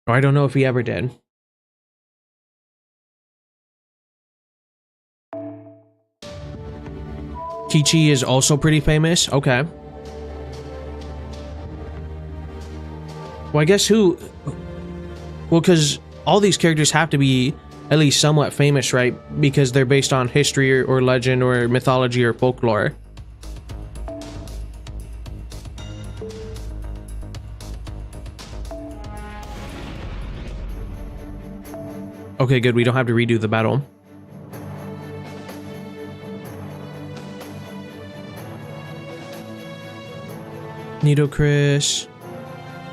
Or I don't know if he ever did. Kichi is also pretty famous. Okay. Well, I guess who... Well, because all these characters have to be at least somewhat famous, right? Because they're based on history or legend or mythology or folklore. Okay, good. We don't have to redo the battle. Nidochris.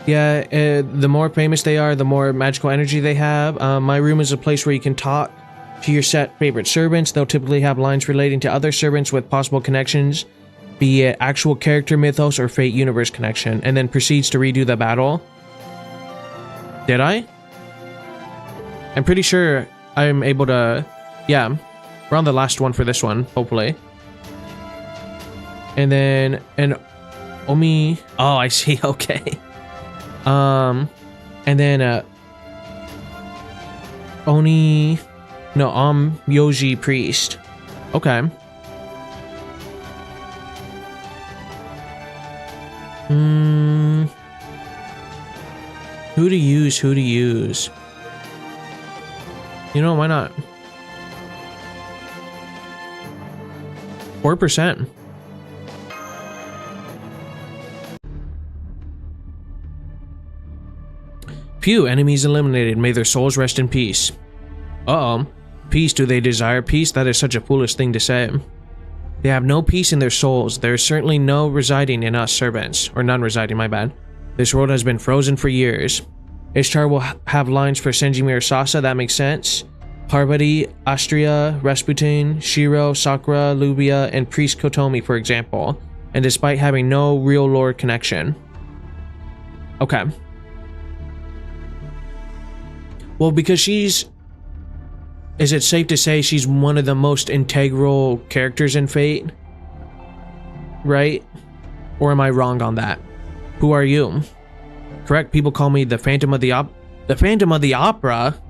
Yeah, the more famous they are, the more magical energy they have. My room is a place where you can talk to your set favorite servants. They'll typically have lines relating to other servants with possible connections, be it actual character mythos or Fate universe connection, and then proceeds to redo the battle. Did I? I'm pretty sure I'm able to... Yeah, we're on the last one for this one, hopefully. And then... Omi... Oh, I see, okay. And then, Oni... No, Yoji Priest. Okay. Who to use? You know, why not? 4%. Phew, enemies eliminated. May their souls rest in peace. Uh-oh. Peace, do they desire peace? That is such a foolish thing to say. They have no peace in their souls. There is certainly no residing in us servants. Or none residing, my bad. This world has been frozen for years. Ishtar will have lines for Senji Mirasasa, that makes sense. Parvati, Astria, Rasputin, Shiro, Sakura, Lubia, and Priest Kotomi, for example. And despite having no real lore connection. Okay. Well, because she's... Is it safe to say she's one of the most integral characters in Fate? Right? Or am I wrong on that? Who are you? Correct, people call me the Phantom of the Opera?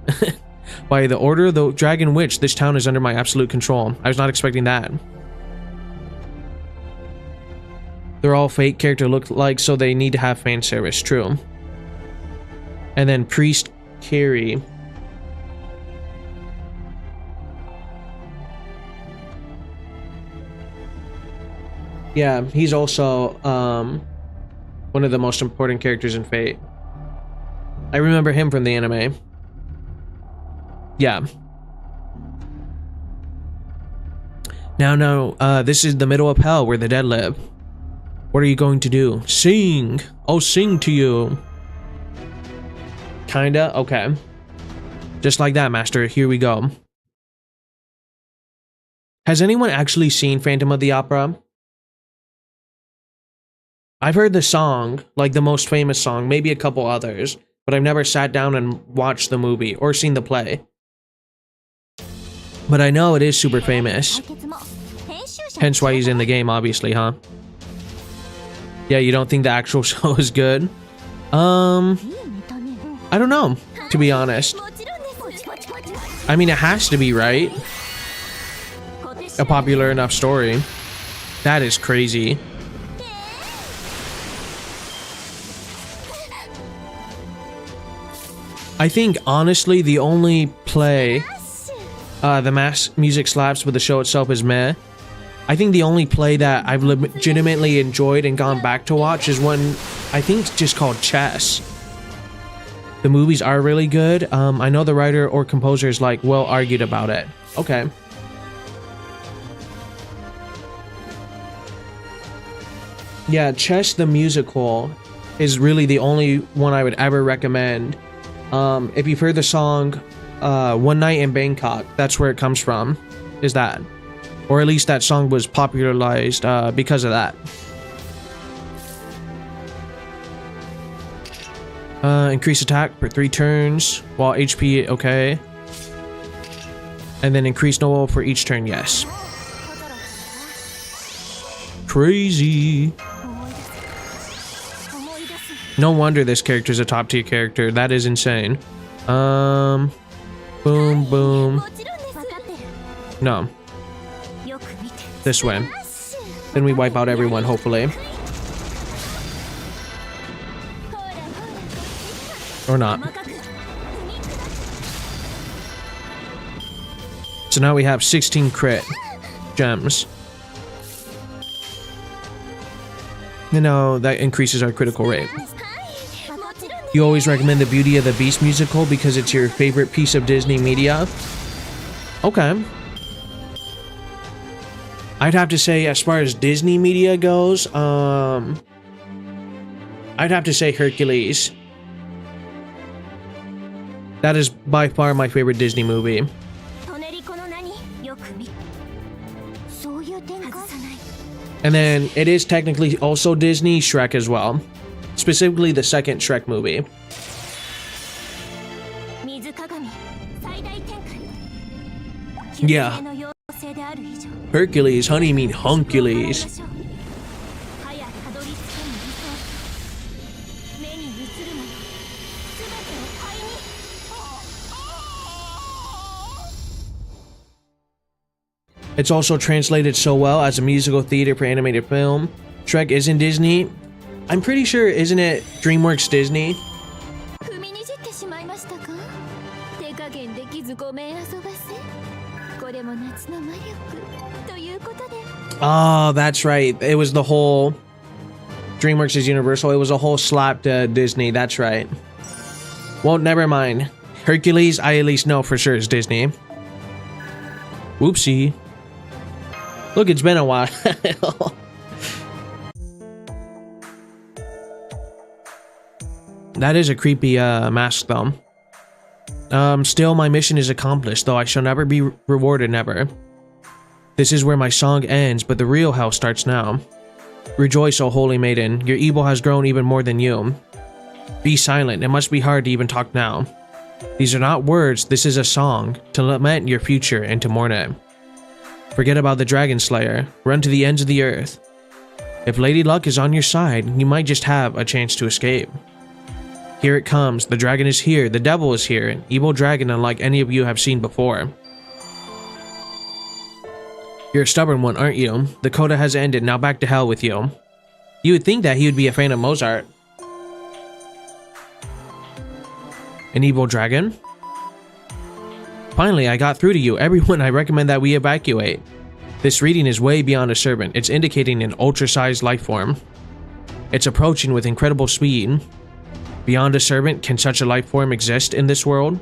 By the order of the Dragon Witch, this town is under my absolute control. I was not expecting that. They're all Fate character look like, so they need to have fan service. True. And then Priest Carry. Yeah, he's also one of the most important characters in Fate. I remember him from the anime. Yeah. Now, this is the middle of hell where the dead live. What are you going to do? Sing! I'll sing to you. Kinda? Okay. Just like that, Master. Here we go. Has anyone actually seen Phantom of the Opera? I've heard the song, like the most famous song, maybe a couple others, but I've never sat down and watched the movie or seen the play. But I know it is super famous. Hence why he's in the game, obviously, huh? Yeah, you don't think the actual show is good? I don't know, to be honest. I mean, it has to be, right? A popular enough story. That is crazy. I think, honestly, the only play the mass music slaps, but the show itself is meh. I think the only play that I've legitimately enjoyed and gone back to watch is one, I think it's just called Chess. The movies are really good. I know the writer or composer is like well argued about it. Okay. Yeah, Chess the musical is really the only one I would ever recommend. If you've heard the song One Night in Bangkok, that's where it comes from, is that. Or at least that song was popularized because of that. Increase attack for 3 turns, while HP, okay. And then increase noble for each turn, yes. Crazy. No wonder this character is a top tier character. That is insane. Boom, boom. No. This way. Then we wipe out everyone, hopefully. Or not. So now we have 16 crit gems. You know, that increases our critical rate. You always recommend the Beauty of the Beast musical because it's your favorite piece of Disney media? Okay. I'd have to say, as far as Disney media goes, I'd have to say Hercules. That is by far my favorite Disney movie. And then it is technically also Disney, Shrek as well. Specifically the second Shrek movie. Yeah. Hercules, honey, mean Huncules. It's also translated so well as a musical theater for animated film. Shrek isn't Disney. I'm pretty sure, isn't it DreamWorks Disney? Oh, that's right. It was the whole... DreamWorks is Universal. It was a whole slap to Disney. That's right. Well, never mind. Hercules, I at least know for sure is Disney. Whoopsie. Look, it's been a while. That is a creepy mask, though. Still, my mission is accomplished, though I shall never be rewarded, never. This is where my song ends, but the real hell starts now. Rejoice, O holy maiden, your evil has grown even more than you. Be silent, it must be hard to even talk now. These are not words, this is a song, to lament your future and to mourn it. Forget about the Dragon Slayer, run to the ends of the earth. If Lady Luck is on your side, you might just have a chance to escape. Here it comes, the dragon is here, the devil is here, an evil dragon unlike any of you have seen before. You're a stubborn one, aren't you? The coda has ended, now back to hell with you. You would think that he would be a fan of Mozart. An evil dragon? Finally, I got through to you. Everyone, I recommend that we evacuate. This reading is way beyond a servant. It's indicating an ultra-sized life form. It's approaching with incredible speed. Beyond a servant, can such a life form exist in this world?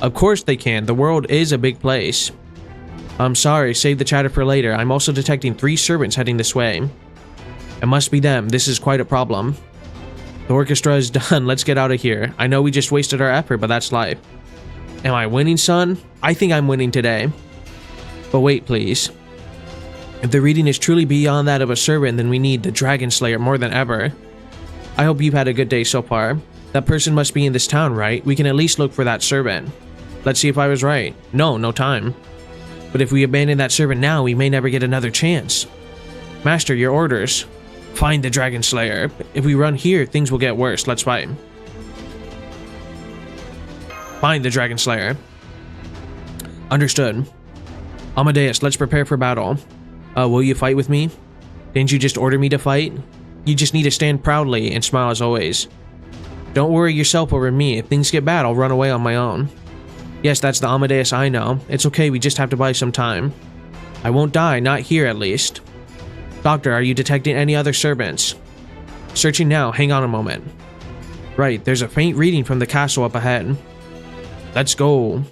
Of course they can. The world is a big place. I'm sorry, save the chatter for later. I'm also detecting 3 servants heading this way. It must be them. This is quite a problem. The orchestra is done. Let's get out of here. I know we just wasted our effort, but that's life. Am I winning, son? I think I'm winning today. But wait, please. If the reading is truly beyond that of a servant, then we need the Dragon Slayer more than ever. I hope you've had a good day so far. That person must be in this town, right? We can at least look for that servant. Let's see if I was right. No time. But if we abandon that servant now, we may never get another chance. Master, your orders. Find the Dragon Slayer. If we run here, things will get worse. Let's fight. Find the Dragon Slayer. Understood. Amadeus, let's prepare for battle. Will you fight with me? Didn't you just order me to fight? You just need to stand proudly and smile as always. Don't worry yourself over me. If things get bad, I'll run away on my own. Yes, that's the Amadeus I know. It's okay, we just have to buy some time. I won't die, not here at least. Doctor, are you detecting any other servants? Searching now, hang on a moment. Right, there's a faint reading from the castle up ahead. Let's go.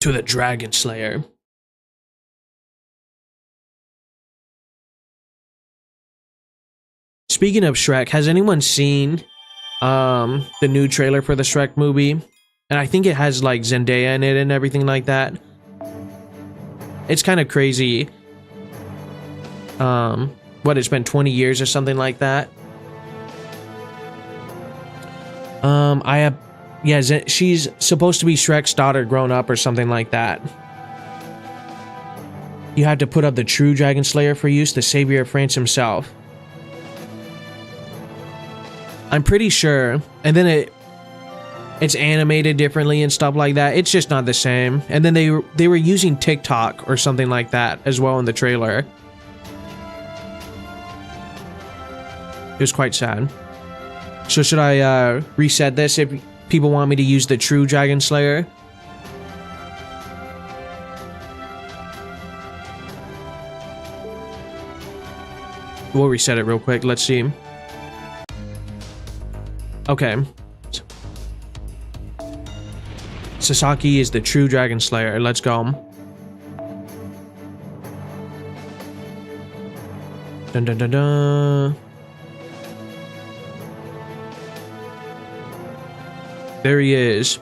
To the Dragon Slayer. Speaking of Shrek, has anyone seen the new trailer for the Shrek movie? And I think it has like Zendaya in it and everything like that. It's kind of crazy. What, it's been 20 years or something like that. She's supposed to be Shrek's daughter grown up or something like that. You had to put up the true Dragon Slayer for use, the savior of France himself. I'm pretty sure, and then it's animated differently and stuff like that. It's just not the same. And then they were using TikTok or something like that as well in the trailer. It was quite sad. So should I reset this if people want me to use the true Dragon Slayer? We'll reset it real quick. Let's see. Okay. Sasaki is the true Dragon Slayer. Let's go. Dun dun dun dun. There he is.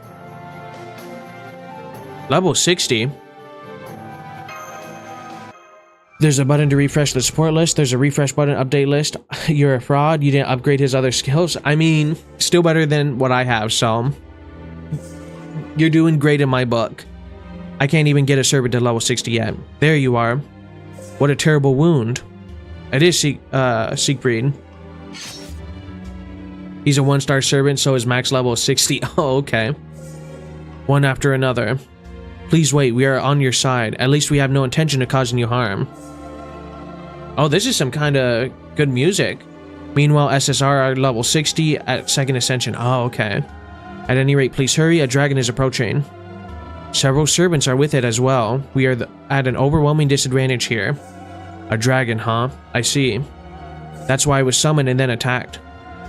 Level 60. There's a button to refresh the support list. There's a refresh button, update list. You're a fraud. You didn't upgrade his other skills. I mean, still better than what I have, so... You're doing great in my book. I can't even get a servant to level 60 yet. There you are. What a terrible wound. It is Siegfried. He's a 1-star servant, so his max level is 60. Oh, okay. One after another. Please wait, we are on your side. At least we have no intention of causing you harm. Oh, this is some kind of good music. Meanwhile, SSR are level 60 at 2nd Ascension. Oh, okay. At any rate, please hurry, a dragon is approaching. Several servants are with it as well. We are at an overwhelming disadvantage here. A dragon, huh? I see. That's why I was summoned and then attacked.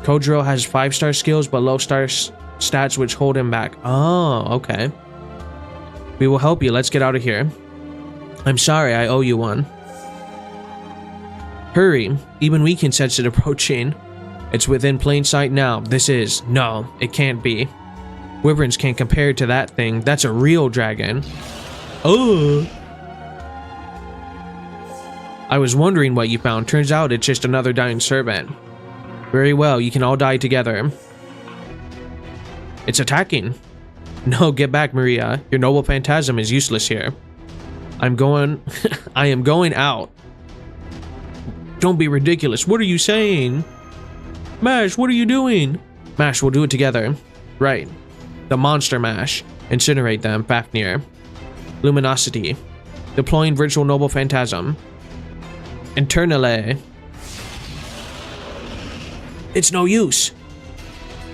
Kojiro has 5-star skills but low-star stats which hold him back. Oh, okay. We will help you, let's get out of here. I'm sorry, I owe you one. Hurry, even we can sense it approaching. It's within plain sight now. No, it can't be. Wyverns can't compare to that thing. That's a real dragon. Oh. I was wondering what you found. Turns out it's just another dying servant. Very well, you can all die together. It's attacking. No, get back, Maria. Your noble phantasm is useless here. I am going out. Don't be ridiculous. What are you saying? Mash, what are you doing? Mash, we'll do it together. Right. The monster mash. Incinerate them, Fafnir. Luminosity. Deploying virtual noble phantasm. Internally. It's no use.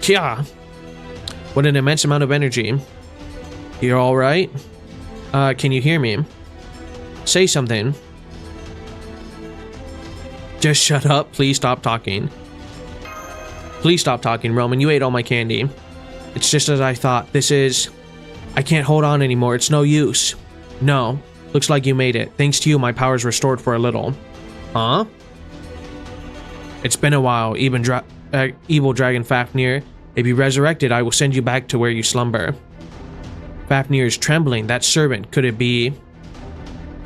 Kya. What an immense amount of energy. You're alright? Can you hear me? Say something. Just shut up. Please stop talking. Please stop talking, Roman. You ate all my candy. It's just as I thought. I can't hold on anymore. It's no use. No. Looks like you made it. Thanks to you, my power's restored for a little. Huh? It's been a while, evil dragon Fafnir. If you resurrected, I will send you back to where you slumber. Fafnir is trembling. That servant, could it be?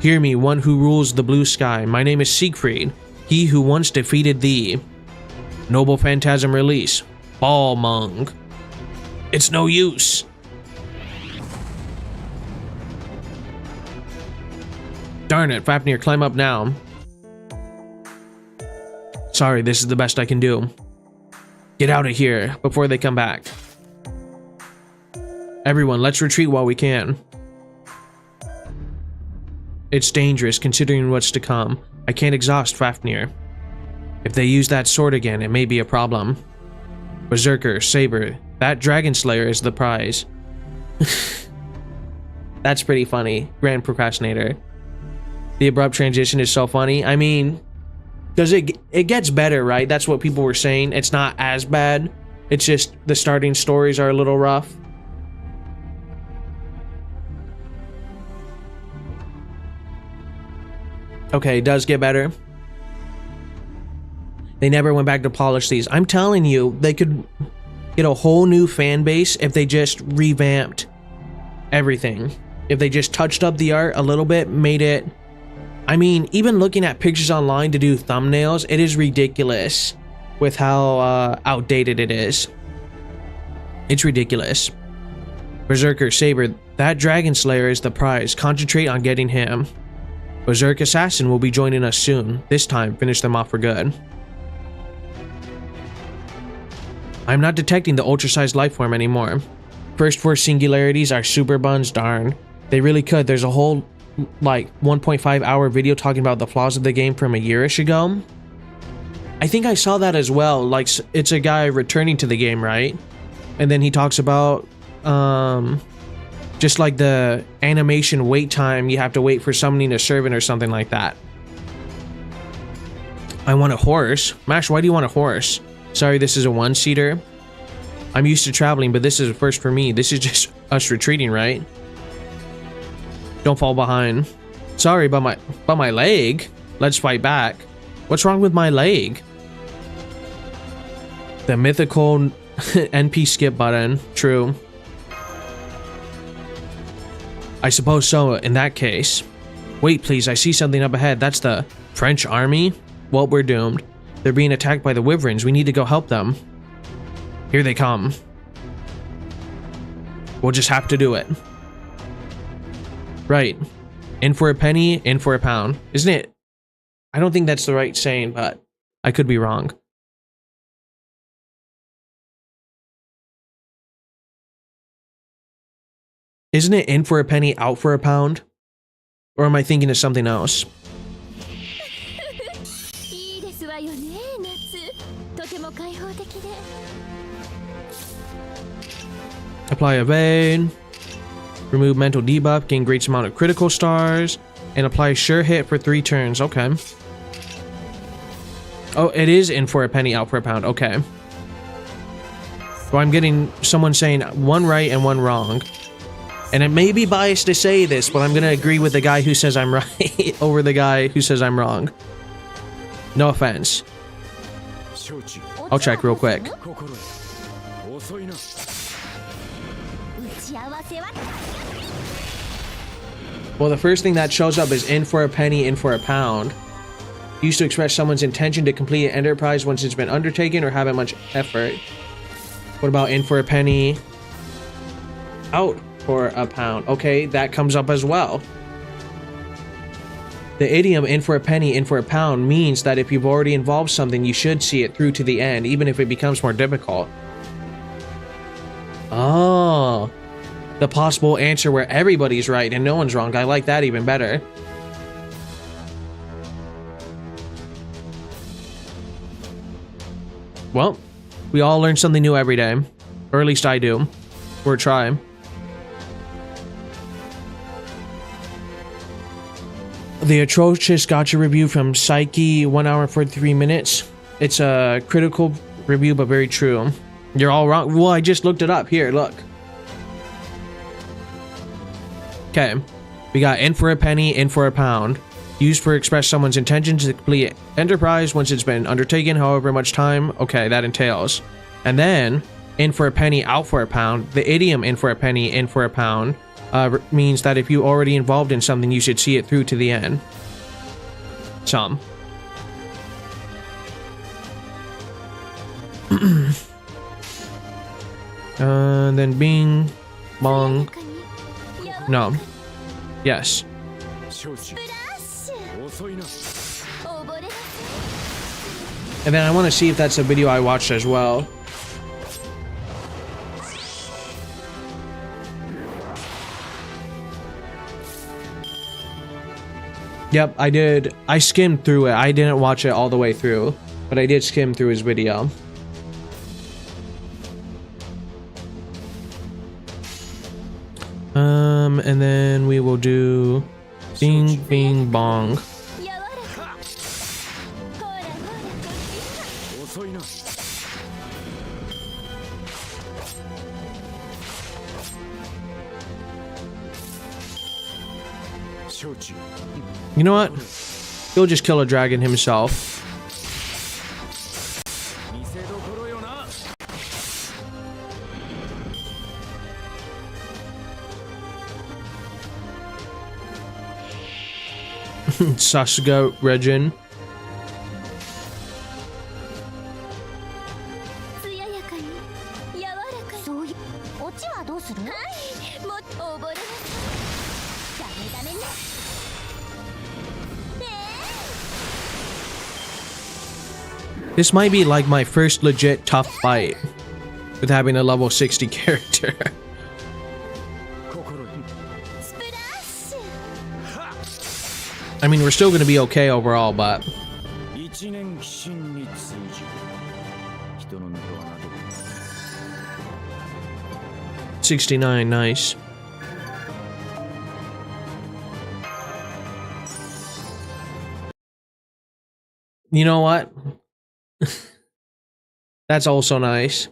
Hear me, one who rules the blue sky. My name is Siegfried, he who once defeated thee. Noble phantasm release. Balmung. It's no use. Darn it, Fafnir, climb up now. Sorry, this is the best I can do. Get out of here before they come back. Everyone, let's retreat while we can. It's dangerous considering what's to come. I can't exhaust Fafnir. If they use that sword again, it may be a problem. Berserker, Saber, that Dragon Slayer is the prize. That's pretty funny, Grand Procrastinator. The abrupt transition is so funny. I mean, because it gets better, right? That's what people were saying. It's not as bad. It's just the starting stories are a little rough. Okay, it does get better. They never went back to polish these. I'm telling you, they could get a whole new fan base if they just revamped everything. If they just touched up the art a little bit, made it... I mean, even looking at pictures online to do thumbnails, it is ridiculous with how outdated it is. It's ridiculous. Berserker, Saber, that Dragon Slayer is the prize. Concentrate on getting him. Berserk Assassin will be joining us soon. This time, finish them off for good. I'm not detecting the ultra-sized life form anymore. first four singularities are super buns, darn. They really could. There's a whole like 1.5 hour video talking about the flaws of the game from a yearish ago. I think I saw that as well. Like, it's a guy returning to the game, right? And then he talks about just like the animation wait time. You have to wait for summoning a servant or something like that. I want a horse. Mash, why do you want a horse? Sorry, this is a one-seater. I'm used to traveling, but this is a first for me. This is just us retreating, right? Don't fall behind. Sorry about my leg. Let's fight back. What's wrong with my leg? The mythical NP skip button. True. I suppose so in that case. Wait, please. I see something up ahead. That's the French army? Well, we're doomed. They're being attacked by the wyverns. We need to go help them. Here they come. We'll just have to do it. Right. In for a penny, in for a pound. Isn't it? I don't think that's the right saying, but I could be wrong. Isn't it in for a penny, out for a pound? Or am I thinking of something else? Apply evade. Remove mental debuff, gain great amount of critical stars, and apply sure hit for 3 turns. Okay. Oh, it is in for a penny, out for a pound. Okay. Well, I'm getting someone saying one right and one wrong. And it may be biased to say this, but I'm going to agree with the guy who says I'm right over the guy who says I'm wrong. No offense. I'll check real quick. Well, the first thing that shows up is in for a penny, in for a pound. Used to express someone's intention to complete an enterprise once it's been undertaken or haven't much effort. What about in for a penny, out for a pound? Okay, that comes up as well. The idiom in for a penny, in for a pound means that if you've already involved something, you should see it through to the end, even if it becomes more difficult. Oh, the possible answer where everybody's right and no one's wrong. I like that even better. Well, we all learn something new every day. Or at least I do. Or try. The atrocious gacha review from Psyche, 1 hour and 43 minutes. It's a critical review, but very true. You're all wrong. Well, I just looked it up. Here, look. Okay. We got in for a penny, in for a pound. Used for express someone's intention to complete enterprise once it's been undertaken, however much time. Okay, that entails. And then, in for a penny, out for a pound. The idiom in for a penny, in for a pound means that if you already involved in something, you should see it through to the end. Some. And then bing, bong. No. Yes. And then I want to see if that's a video I watched as well. Yep, I did. I skimmed through it. I didn't watch it all the way through, but I did skim through his video. And then we will do bing, bing, bong. You know what? He'll just kill a dragon himself. Sasuga Regin. This might be like my first legit tough fight with having a level 60 character. I mean, we're still gonna be okay overall, but 一年寄進に通じる人の目はなど 69, nice. You know what? That's also nice.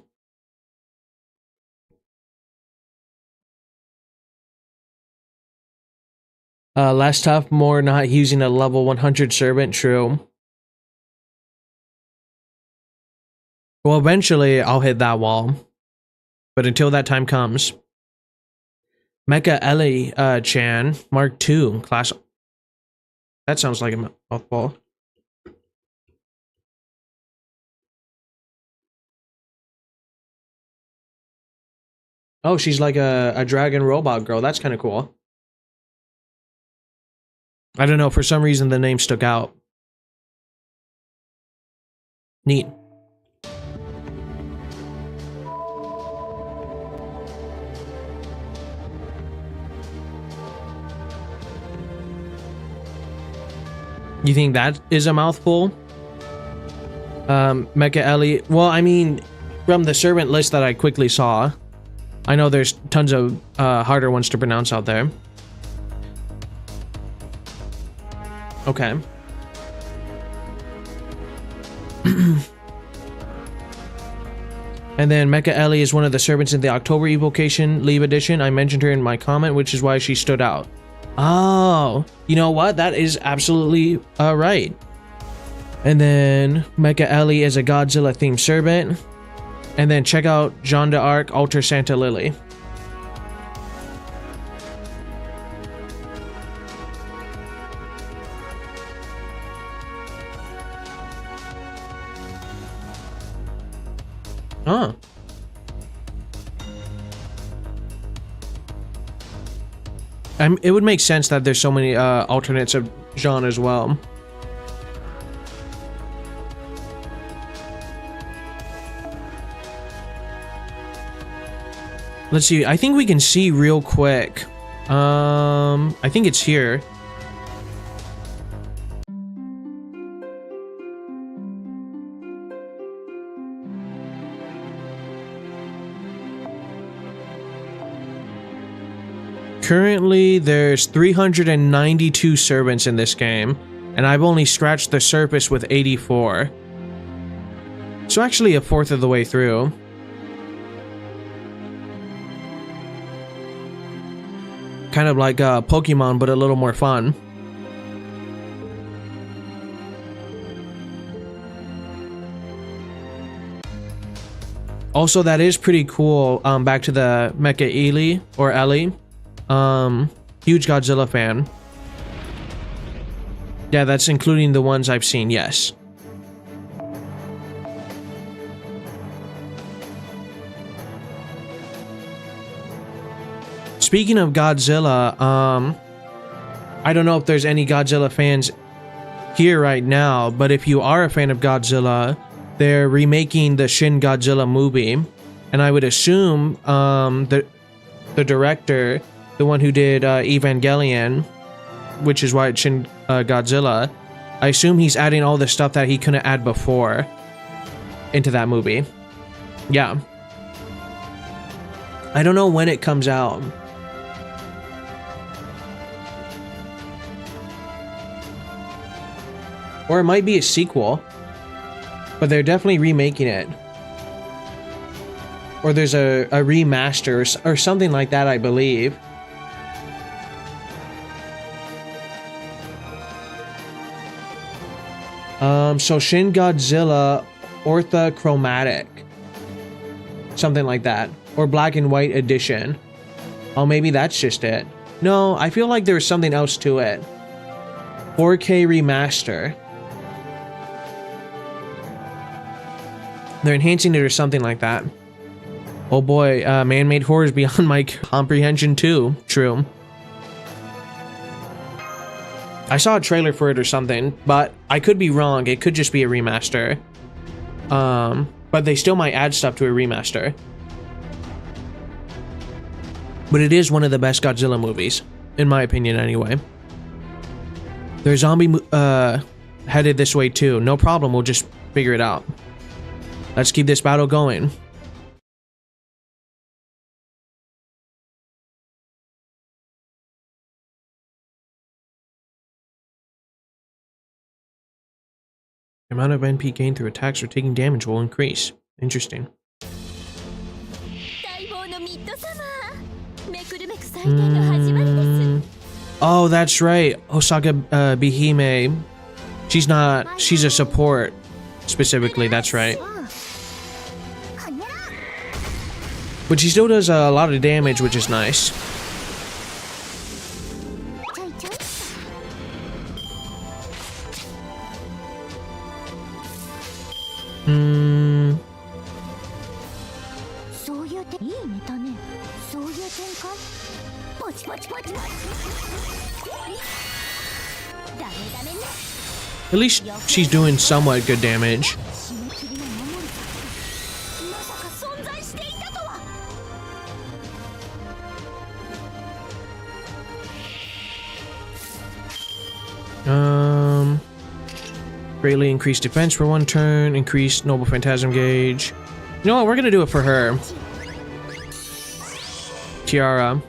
Less tough, more not using a level 100 servant, true. Well, eventually I'll hit that wall. But until that time comes. Mecha Ellie Chan, Mark II, class. That sounds like a mouthful. Oh, she's like a dragon robot girl. That's kind of cool. I don't know, for some reason the name stuck out. Neat. You think that is a mouthful? Mecha Ellie. Well, I mean, from the servant list that I quickly saw, I know there's tons of harder ones to pronounce out there. Okay. And then Mecha Ellie is one of the servants in the October Evocation Leave Edition. I mentioned her in my comment, which is why she stood out. Oh, you know what? That is absolutely right. And then Mecha Ellie is a Godzilla themed servant. And then check out Jeanne d'Arc Alter Santa Lily. Huh. It would make sense that there's so many alternates of Jeanne as well. Let's see. I think we can see real quick. I think it's here. Currently, there's 392 servants in this game, and I've only scratched the surface with 84. So actually a fourth of the way through. Kind of like Pokemon, but a little more fun. Also, that is pretty cool. Back to the Mecha Ellie or Ellie. Huge Godzilla fan. Yeah, that's including the ones I've seen, yes. Speaking of Godzilla, I don't know if there's any Godzilla fans here right now, but if you are a fan of Godzilla, they're remaking the Shin Godzilla movie, and I would assume the director, the one who did Evangelion, which is why it's Shin Godzilla, I assume he's adding all the stuff that he couldn't add before into that movie. Yeah. I don't know when it comes out. Or it might be a sequel, but they're definitely remaking it. Or there's a remaster or something like that, I believe. So Shin Godzilla Orthochromatic. Something like that. Or black and white edition. Oh, maybe that's just it. No, I feel like there's something else to it. 4K remaster. They're enhancing it or something like that. Oh boy, man-made horrors beyond my comprehension too. True. I saw a trailer for it or something, but I could be wrong. It could just be a remaster. But they still might add stuff to a remaster. But it is one of the best Godzilla movies, in my opinion anyway. There's zombie headed this way too. No problem, we'll just figure it out. Let's keep this battle going. The amount of NP gained through attacks or taking damage will increase. Interesting. Oh, that's right. Osaka Bihime. She's a support specifically, that's right. But she still does a lot of damage, which is nice. At least she's doing somewhat good damage. Greatly increased defense for 1 turn, increased Noble Phantasm gauge. You know what, we're gonna do it for her. Tiara.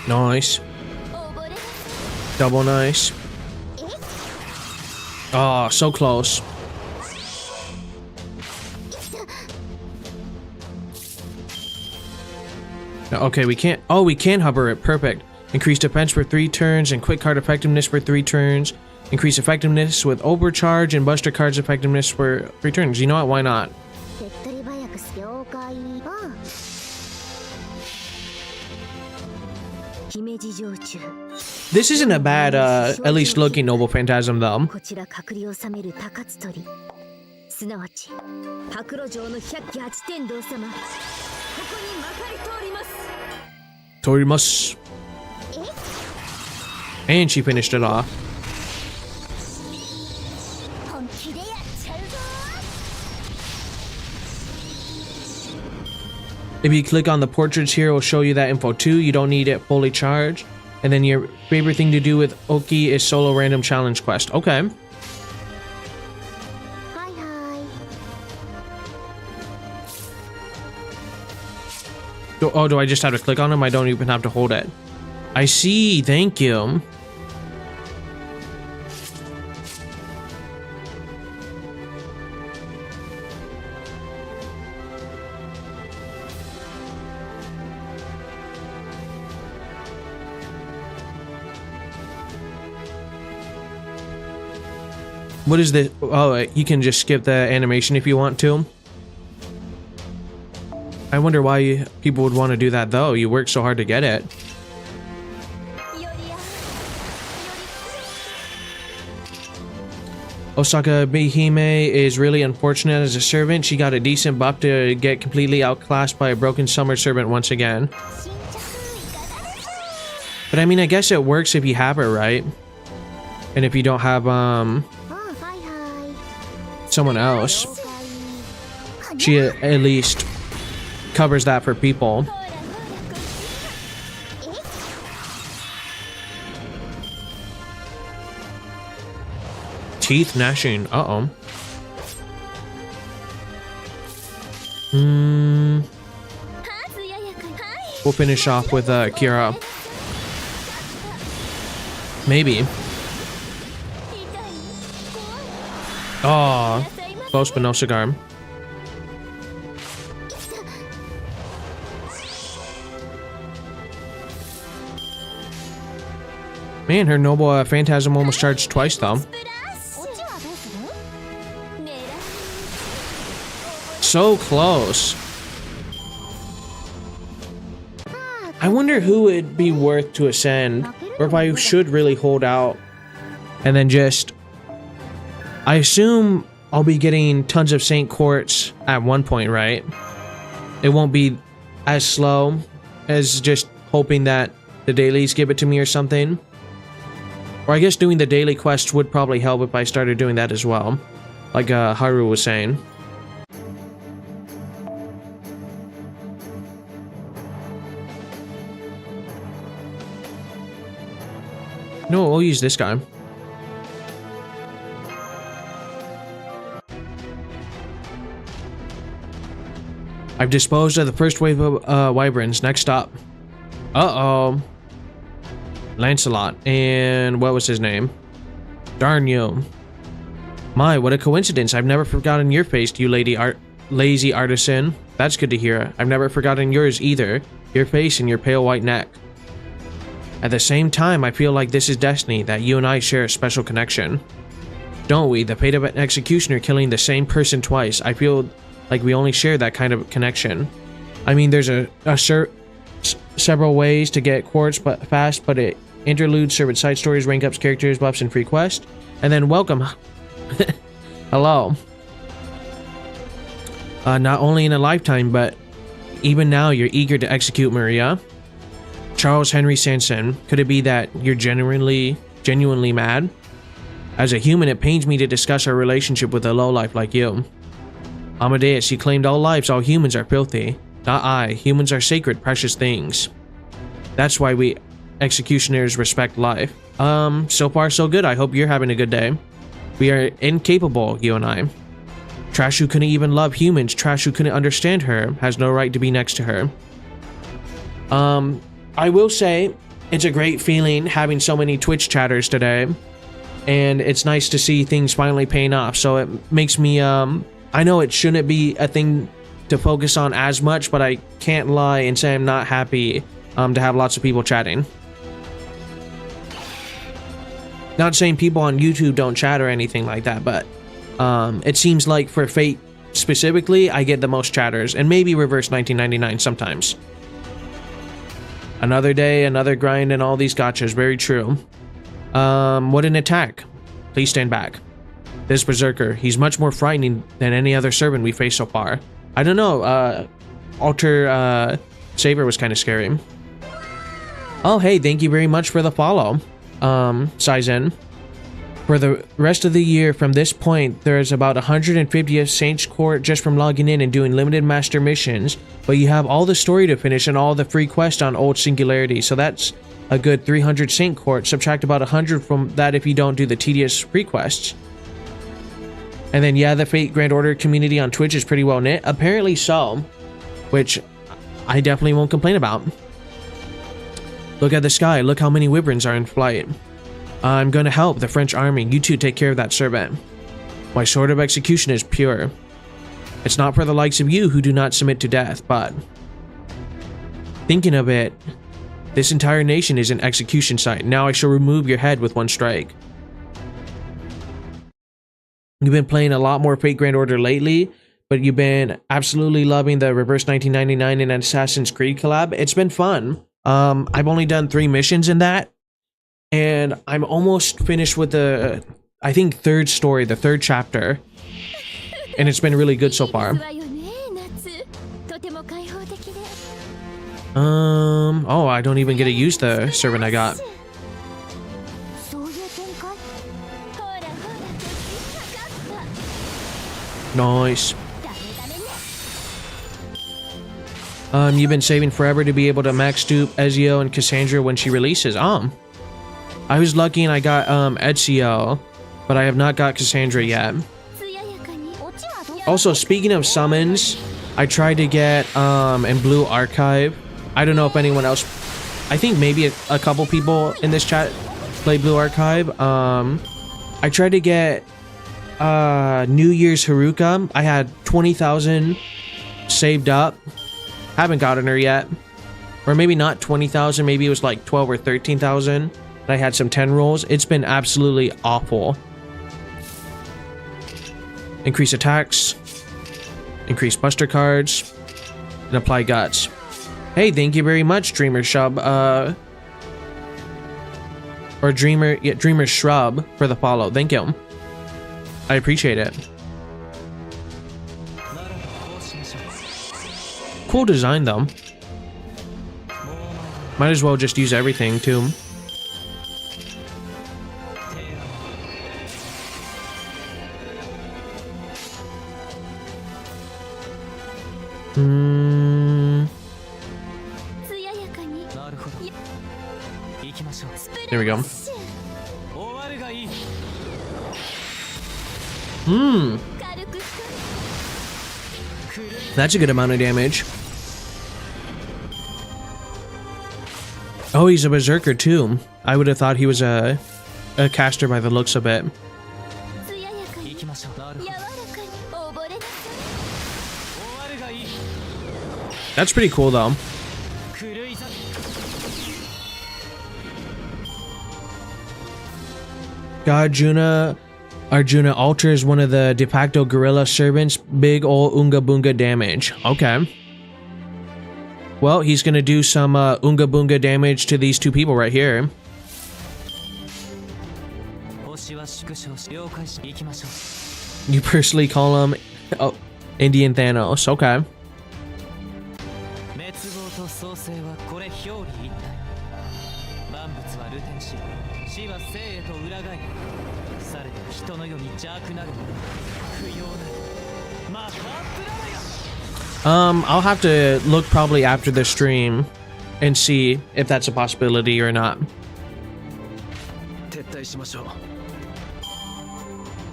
Nice. Double nice. Oh, so close. Okay, we can't. Oh, we can hover it. Perfect. Increase defense for 3 turns and quick card effectiveness for 3 turns. Increase effectiveness with overcharge and buster cards effectiveness for 3 turns. You know what? Why not? This isn't a bad, at least looking Noble Phantasm though. Torimas. And she finished it off. If you click on the portraits here, it will show you that info too. You don't need it fully charged. And then your favorite thing to do with Oki is solo random challenge quest. Okay. Oh, do I just have to click on them? I don't even have to hold it. I see. Thank you. What is this? Oh, you can just skip the animation if you want to. I wonder why people would want to do that though. You worked so hard to get it. Osaka Bihime is really unfortunate as a servant. She got a decent buff to get completely outclassed by a broken summer servant once again. But I mean, I guess it works if you have her, right? And if you don't have, someone else. She at least covers that for people. Teeth gnashing. Uh-oh. We'll finish off with Kira. Maybe. Oh, close but no cigar. Man, her Noble Phantasm almost charged twice though. So close. I wonder who it'd be worth to ascend, or if I should really hold out and then just... I assume I'll be getting tons of Saint Quartz at one point, right? It won't be as slow as just hoping that the dailies give it to me or something. Or I guess doing the daily quests would probably help if I started doing that as well, like Haru was saying. No, we'll use this guy. I've disposed of the first wave of wyverns. Next up. Uh-oh. Lancelot. And what was his name? Darn you. My, what a coincidence. I've never forgotten your face, you lazy artisan. That's good to hear. I've never forgotten yours either. Your face and your pale white neck. At the same time, I feel like this is destiny, that you and I share a special connection. Don't we? The fate of an executioner killing the same person twice. I feel like we only share that kind of connection. I mean, there's several ways to get quartz fast, but it interludes, serve its side stories, rank ups, characters, buffs, and free quest. And then welcome. Hello. Not only in a lifetime, but even now you're eager to execute Maria. Charles Henry Sanson, could it be that you're genuinely mad? As a human, it pains me to discuss our relationship with a lowlife like you. Amadeus, you claimed all lives, all humans are filthy. Not I. Humans are sacred, precious things. That's why we executioners respect life. So far so good. I hope you're having a good day. We are incapable, you and I. Trash who couldn't even love humans, trash who couldn't understand her, has no right to be next to her. I will say, it's a great feeling having so many Twitch chatters today. And it's nice to see things finally paying off. So it makes me, I know it shouldn't be a thing to focus on as much, but I can't lie and say I'm not happy to have lots of people chatting. Not saying people on YouTube don't chat or anything like that, but it seems like for Fate specifically, I get the most chatters, and maybe Reverse 1999 sometimes. Another day, another grind, and all these gachas, very true. What an attack. Please stand back. This berserker, he's much more frightening than any other servant we faced so far. I don't know, Alter Saber was kind of scary. Oh hey, thank you very much for the follow, Saizen. For the rest of the year from this point, there's about 150 of Saints Court just from logging in and doing limited master missions, but you have all the story to finish and all the free quests on Old Singularity, so that's a good 300 Saint Court. Subtract about 100 from that if you don't do the tedious free quests. And then yeah, the Fate Grand Order community on Twitch is pretty well knit. Apparently so, which I definitely won't complain about. Look at the sky, look how many wyverns are in flight. I'm gonna help the French army, you two take care of that servant. My sword of execution is pure. It's not for the likes of you who do not submit to death, but... Thinking of it, this entire nation is an execution site. Now I shall remove your head with one strike. You've been playing a lot more Fate Grand Order lately, but you've been absolutely loving the Reverse 1999 and Assassin's Creed collab. It's been fun. I've only done 3 missions in that, and I'm almost finished with the, I think, third story, the 3rd chapter, and it's been really good so far. Oh, I don't even get to use the servant I got. Nice. You've been saving forever to be able to max dupe Ezio and Cassandra when she releases. I was lucky and I got Ezio, but I have not got Cassandra yet. Also, speaking of summons, I tried to get in Blue Archive. I don't know if anyone else, I think maybe a couple people in this chat play Blue Archive. I tried to get New Year's Haruka. I had 20,000 saved up. Haven't gotten her yet. Or maybe not 20,000, maybe it was like 12 or 13,000. And I had some 10 rolls. It's been absolutely awful. Increase attacks. Increase buster cards. And apply guts. Hey, thank you very much, Dreamer Shrub. Or Dreamer Shrub for the follow. Thank you. I appreciate it. Cool design though. Might as well just use everything too. There we go. Hmm. That's a good amount of damage. Oh, he's a berserker too. I would have thought he was a caster by the looks of it. That's pretty cool though. God Arjuna alters one of the de facto gorilla servants' big ol' Unga Boonga damage. Okay. Well, he's gonna do some Unga Boonga damage to these two people right here. You personally call him Indian Thanos. Okay. I'll have to look probably after the stream and see if that's a possibility or not.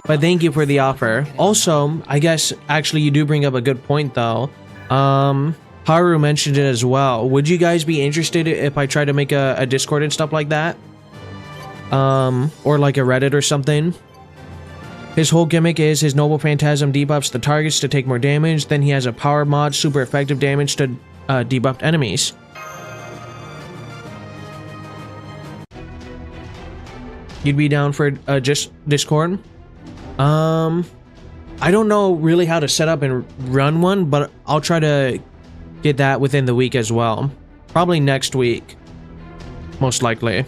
But thank you for the offer. Also, I guess actually you do bring up a good point though. Haru mentioned it as well. Would you guys be interested if I try to make a Discord and stuff like that? Or like a Reddit or something? His whole gimmick is his Noble Phantasm debuffs the targets to take more damage, then he has a power mod, super effective damage to debuffed enemies. You'd be down for just Discord? I don't know really how to set up and run one, but I'll try to get that within the week as well. Probably next week. Most likely.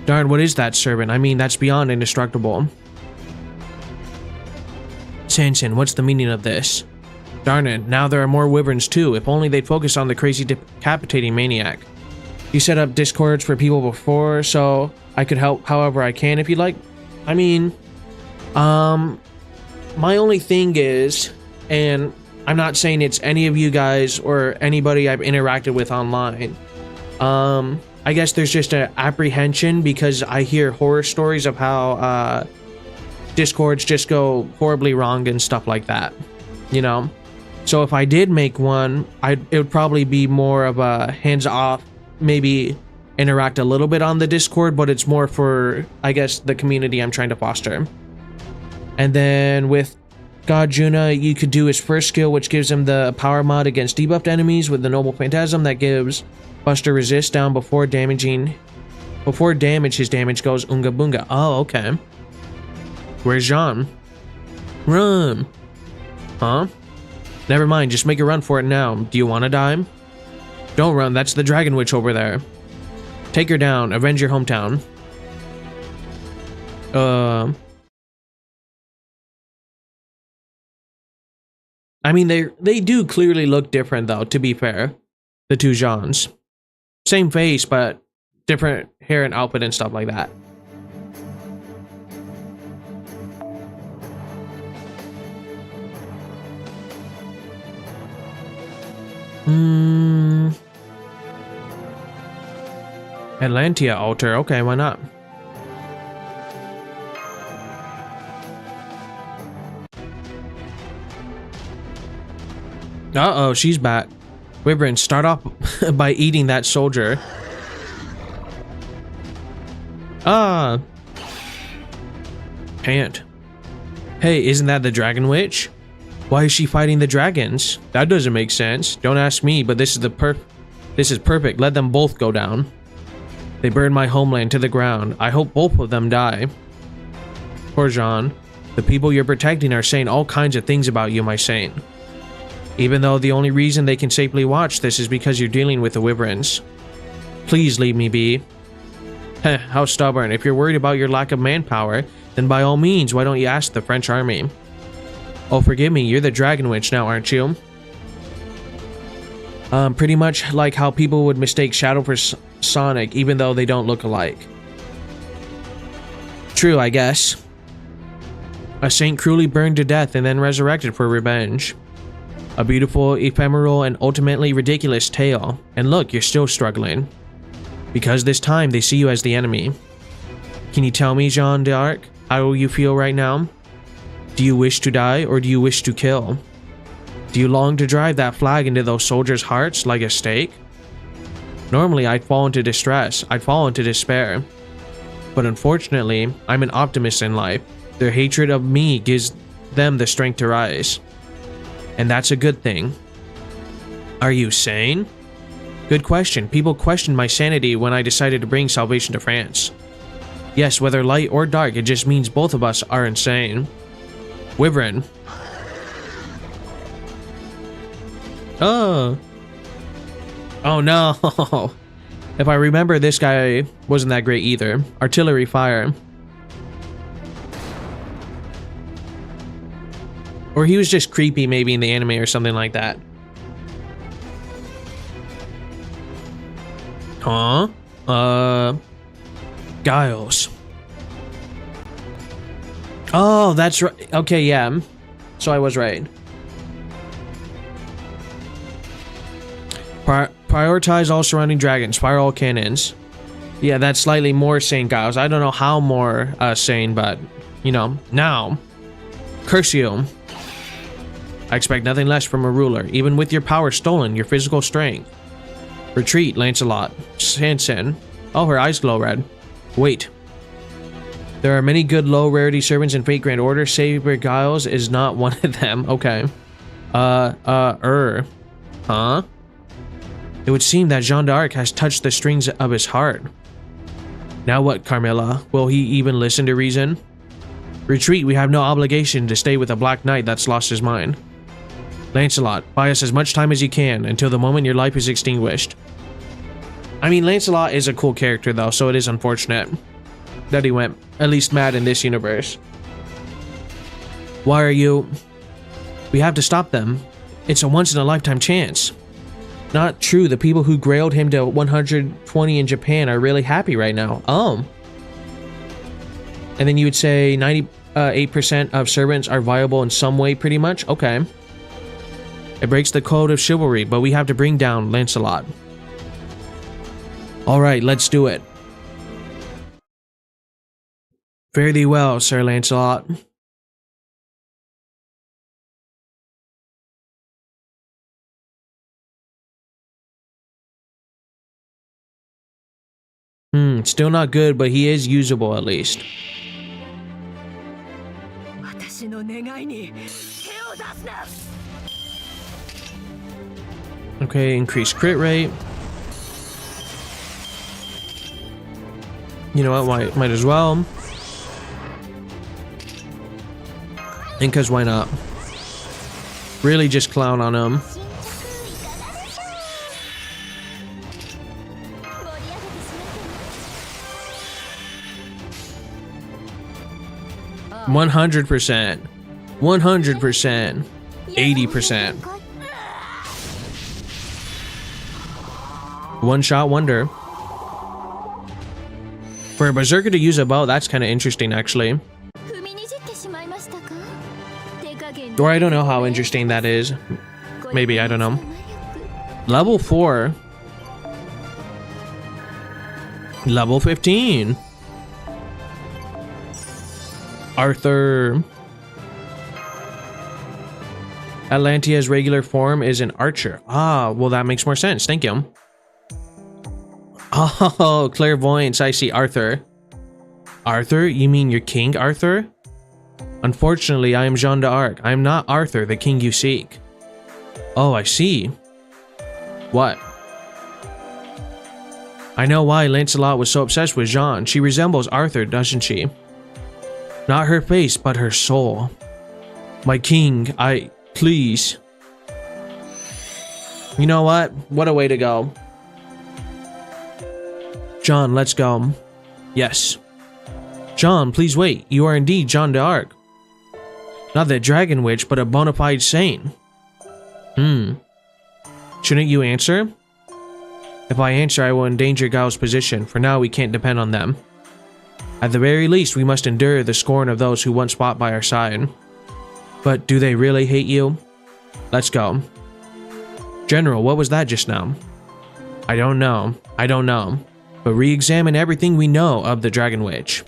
Darn, what is that servant? I mean, that's beyond indestructible. Sanson, what's the meaning of this? Darn it, now there are more wyverns too. If only they'd focus on the crazy decapitating maniac. You set up discords for people before, so I could help however I can if you'd like. I mean, my only thing is, and I'm not saying it's any of you guys or anybody I've interacted with online, I guess there's just an apprehension because I hear horror stories of how discords just go horribly wrong and stuff like that, you know? So if I did make one, it would probably be more of a hands-off, maybe interact a little bit on the Discord, but it's more for, I guess, the community I'm trying to foster. And then with God Juna, you could do his first skill, which gives him the power mod against debuffed enemies with the Noble Phantasm that gives Buster resist down before damage, his damage goes Unga Boonga. Oh, okay. Where's Jean? Run! Huh? Never mind, just make a run for it now. Do you want to die? Don't run, that's the Dragon Witch over there. Take her down, avenge your hometown. I mean, they do clearly look different though, to be fair. The two Jeans. Same face, but different hair and outfit and stuff like that. Atlantia altar. Okay, why not? Uh-oh, she's back. Wyvern, start off by eating that soldier. Pant. Hey, isn't that the Dragon Witch? Why is she fighting the dragons? That doesn't make sense. Don't ask me, but this is perfect. Let them both go down. They burned my homeland to the ground. I hope both of them die. Poor Jean. The people you're protecting are saying all kinds of things about you, my saint. Even though the only reason they can safely watch this is because you're dealing with the wyverns. Please leave me be. Heh, how stubborn. If you're worried about your lack of manpower, then by all means, why don't you ask the French army? Oh, forgive me, you're the Dragon Witch now, aren't you? Pretty much like how people would mistake Shadow for Sonic, even though they don't look alike. True, I guess. A saint cruelly burned to death and then resurrected for revenge. A beautiful, ephemeral, and ultimately ridiculous tale. And look, you're still struggling. Because this time they see you as the enemy. Can you tell me, Jeanne d'Arc? how you feel right now? Do you wish to die or do you wish to kill? Do you long to drive that flag into those soldiers' hearts like a stake? Normally, I'd fall into distress. I'd fall into despair. But unfortunately, I'm an optimist in life. Their hatred of me gives them the strength to rise. And that's a good thing. Are you sane? Good question. People questioned my sanity when I decided to bring salvation to France. Yes, whether light or dark, it just means both of us are insane. Wyvern. Oh. Oh no. If I remember, this guy wasn't that great either. Artillery fire. Or he was just creepy maybe in the anime or something like that. Huh? Giles. Oh, that's right. Okay, yeah. So I was right. Prioritize all surrounding dragons. Fire all cannons. Yeah, that's slightly more sane, Giles. I don't know how more sane, but, you know, now. Curse you. I expect nothing less from a ruler. Even with your power stolen, your physical strength. Retreat, Lancelot. Sanson. Oh, her eyes glow red. Wait. There are many good low rarity servants in Fate Grand Order. Saber Giles is not one of them. Okay. Huh? It would seem that Jeanne d'Arc has touched the strings of his heart. Now what, Carmilla? Will he even listen to reason? Retreat, we have no obligation to stay with a Black Knight that's lost his mind. Lancelot, buy us as much time as you can, until the moment your life is extinguished. I mean, Lancelot is a cool character though, so it is unfortunate that he went at least mad in this universe. Why are you... We have to stop them. It's a once-in-a-lifetime chance. Not true, the people who grailed him to 120 in Japan are really happy right now. And then you would say 98% of servants are viable in some way, pretty much? Okay. It breaks the code of chivalry, but we have to bring down Lancelot. Alright, let's do it. Fare thee well, Sir Lancelot. Still not good, but he is usable at least. Okay, increase crit rate. You know what, might as well. And cause why not? Really just clown on him. One 100%. 100%. 80%. One shot wonder. For a berserker to use a bow, that's kind of interesting actually. Or I don't know how interesting that is. Maybe, I don't know. Level 4. Level 15. Arthur. Atlantea's regular form is an archer. Ah, well that makes more sense. Thank you. Oh, clairvoyance. I see Arthur. Arthur? You mean you're King Arthur? Unfortunately, I am Jeanne d'Arc. I am not Arthur, the king you seek. Oh, I see. What? I know why Lancelot was so obsessed with Jeanne. She resembles Arthur, doesn't she? Not her face, but her soul. My king, please. You know what? What a way to go. John, let's go. Yes. John, please wait. You are indeed Jeanne d'Arc. Not the dragon witch, but a bona fide saint. Shouldn't you answer? If I answer, I will endanger Gao's position. For now, we can't depend on them. At the very least, we must endure the scorn of those who once fought by our side. But do they really hate you? Let's go. General, what was that just now? I don't know. But re-examine everything we know of the Dragon Witch.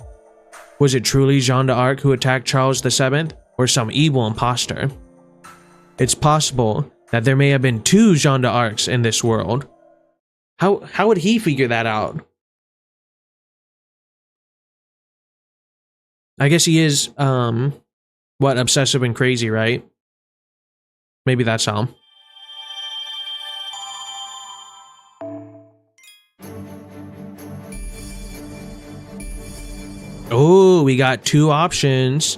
Was it truly Jeanne d'Arc who attacked Charles VII, or some evil imposter? It's possible that there may have been two Jeanne d'Arcs in this world. How would he figure that out? I guess he is, what, obsessive and crazy, right? Maybe that's how. Oh, we got two options.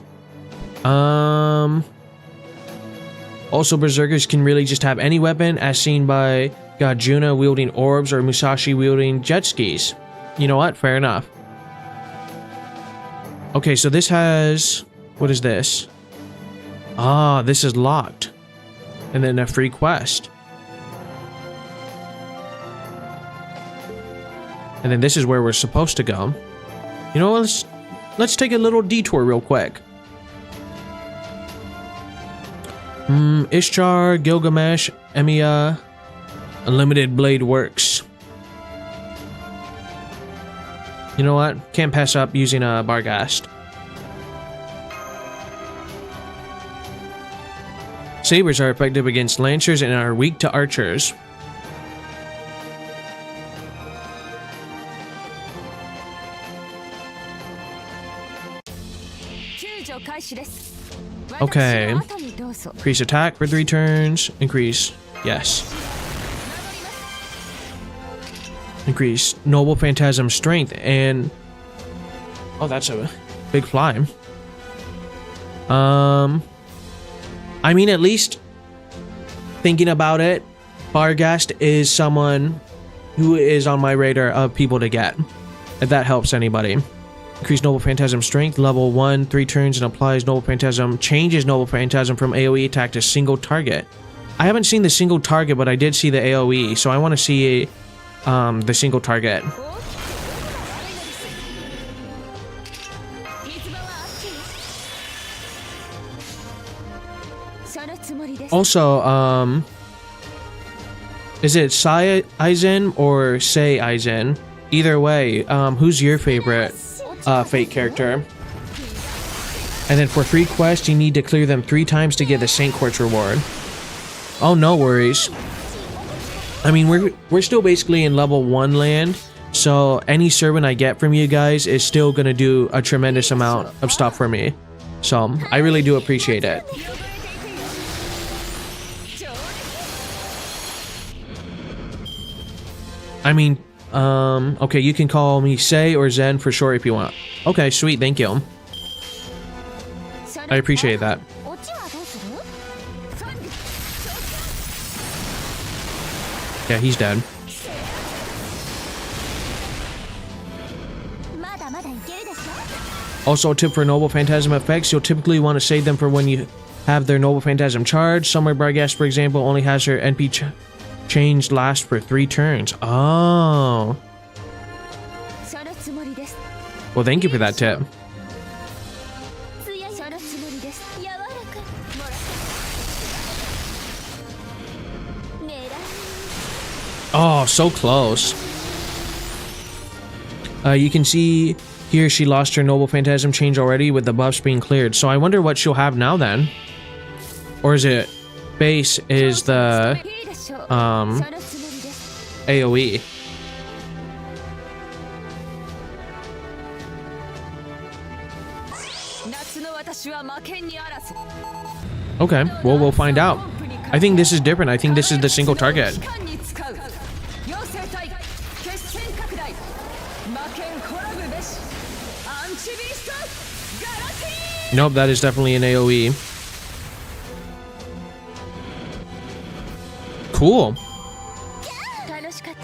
Also, berserkers can really just have any weapon, as seen by Gajuna wielding orbs or Musashi wielding jet skis. You know what? Fair enough. Okay, so this has... What is this? Ah, this is locked. And then a free quest. And then this is where we're supposed to go. You know what? Let's take a little detour real quick. Ishtar, Gilgamesh, Emiya, Unlimited Blade Works. You know what? Can't pass up using a Barghast. Sabers are effective against lancers and are weak to archers. Okay. Increase attack for 3 turns. Increase. Yes. Increase Noble Phantasm strength and... Oh, that's a big fly. I mean, at least thinking about it, Barghast is someone who is on my radar of people to get. If that helps anybody. Increase Noble Phantasm strength, level 1, 3 turns, and applies Noble Phantasm. Changes Noble Phantasm from AoE attack to single target. I haven't seen the single target, but I did see the AoE, so I want to see the single target. Also, is it Sai Aizen or Sei Aizen? Either way, who's your favorite Fate character? And then for free quests, you need to clear them 3 times to get the Saint Quartz reward. Oh, no worries. I mean, we're still basically in level 1 land, so any servant I get from you guys is still gonna do a tremendous amount of stuff for me. So I really do appreciate it. I mean, okay, you can call me Sei or Zen for short if you want. Okay, sweet, thank you. I appreciate that. Yeah, he's dead. Also, a tip for Noble Phantasm effects, you'll typically want to save them for when you have their Noble Phantasm charged. Summer Barghast, for example, only has her NP change last for 3 turns. Oh. Well, thank you for that tip. Oh, so close. You can see here she lost her Noble Phantasm change already with the buffs being cleared. So I wonder what she'll have now then. Or is it base is the AoE? Okay, well, we'll find out. I think this is different. I think this is the single target. Nope, that is definitely an AoE. Cool.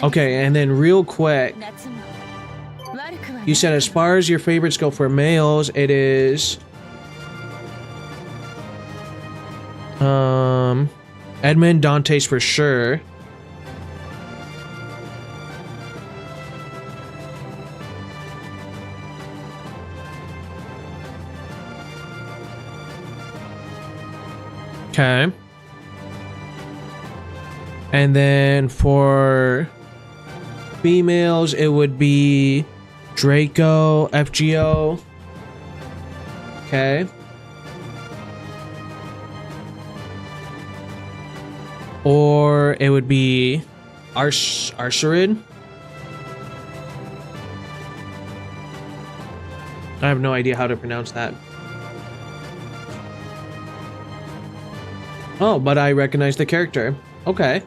Okay, and then real quick, you said as far as your favorites go for males, it is Edmund Dante's for sure. Okay. And then for females, it would be Draco, FGO, Okay. Or it would be Arsharid. I have no idea how to pronounce that. Oh, but I recognize the character. Okay.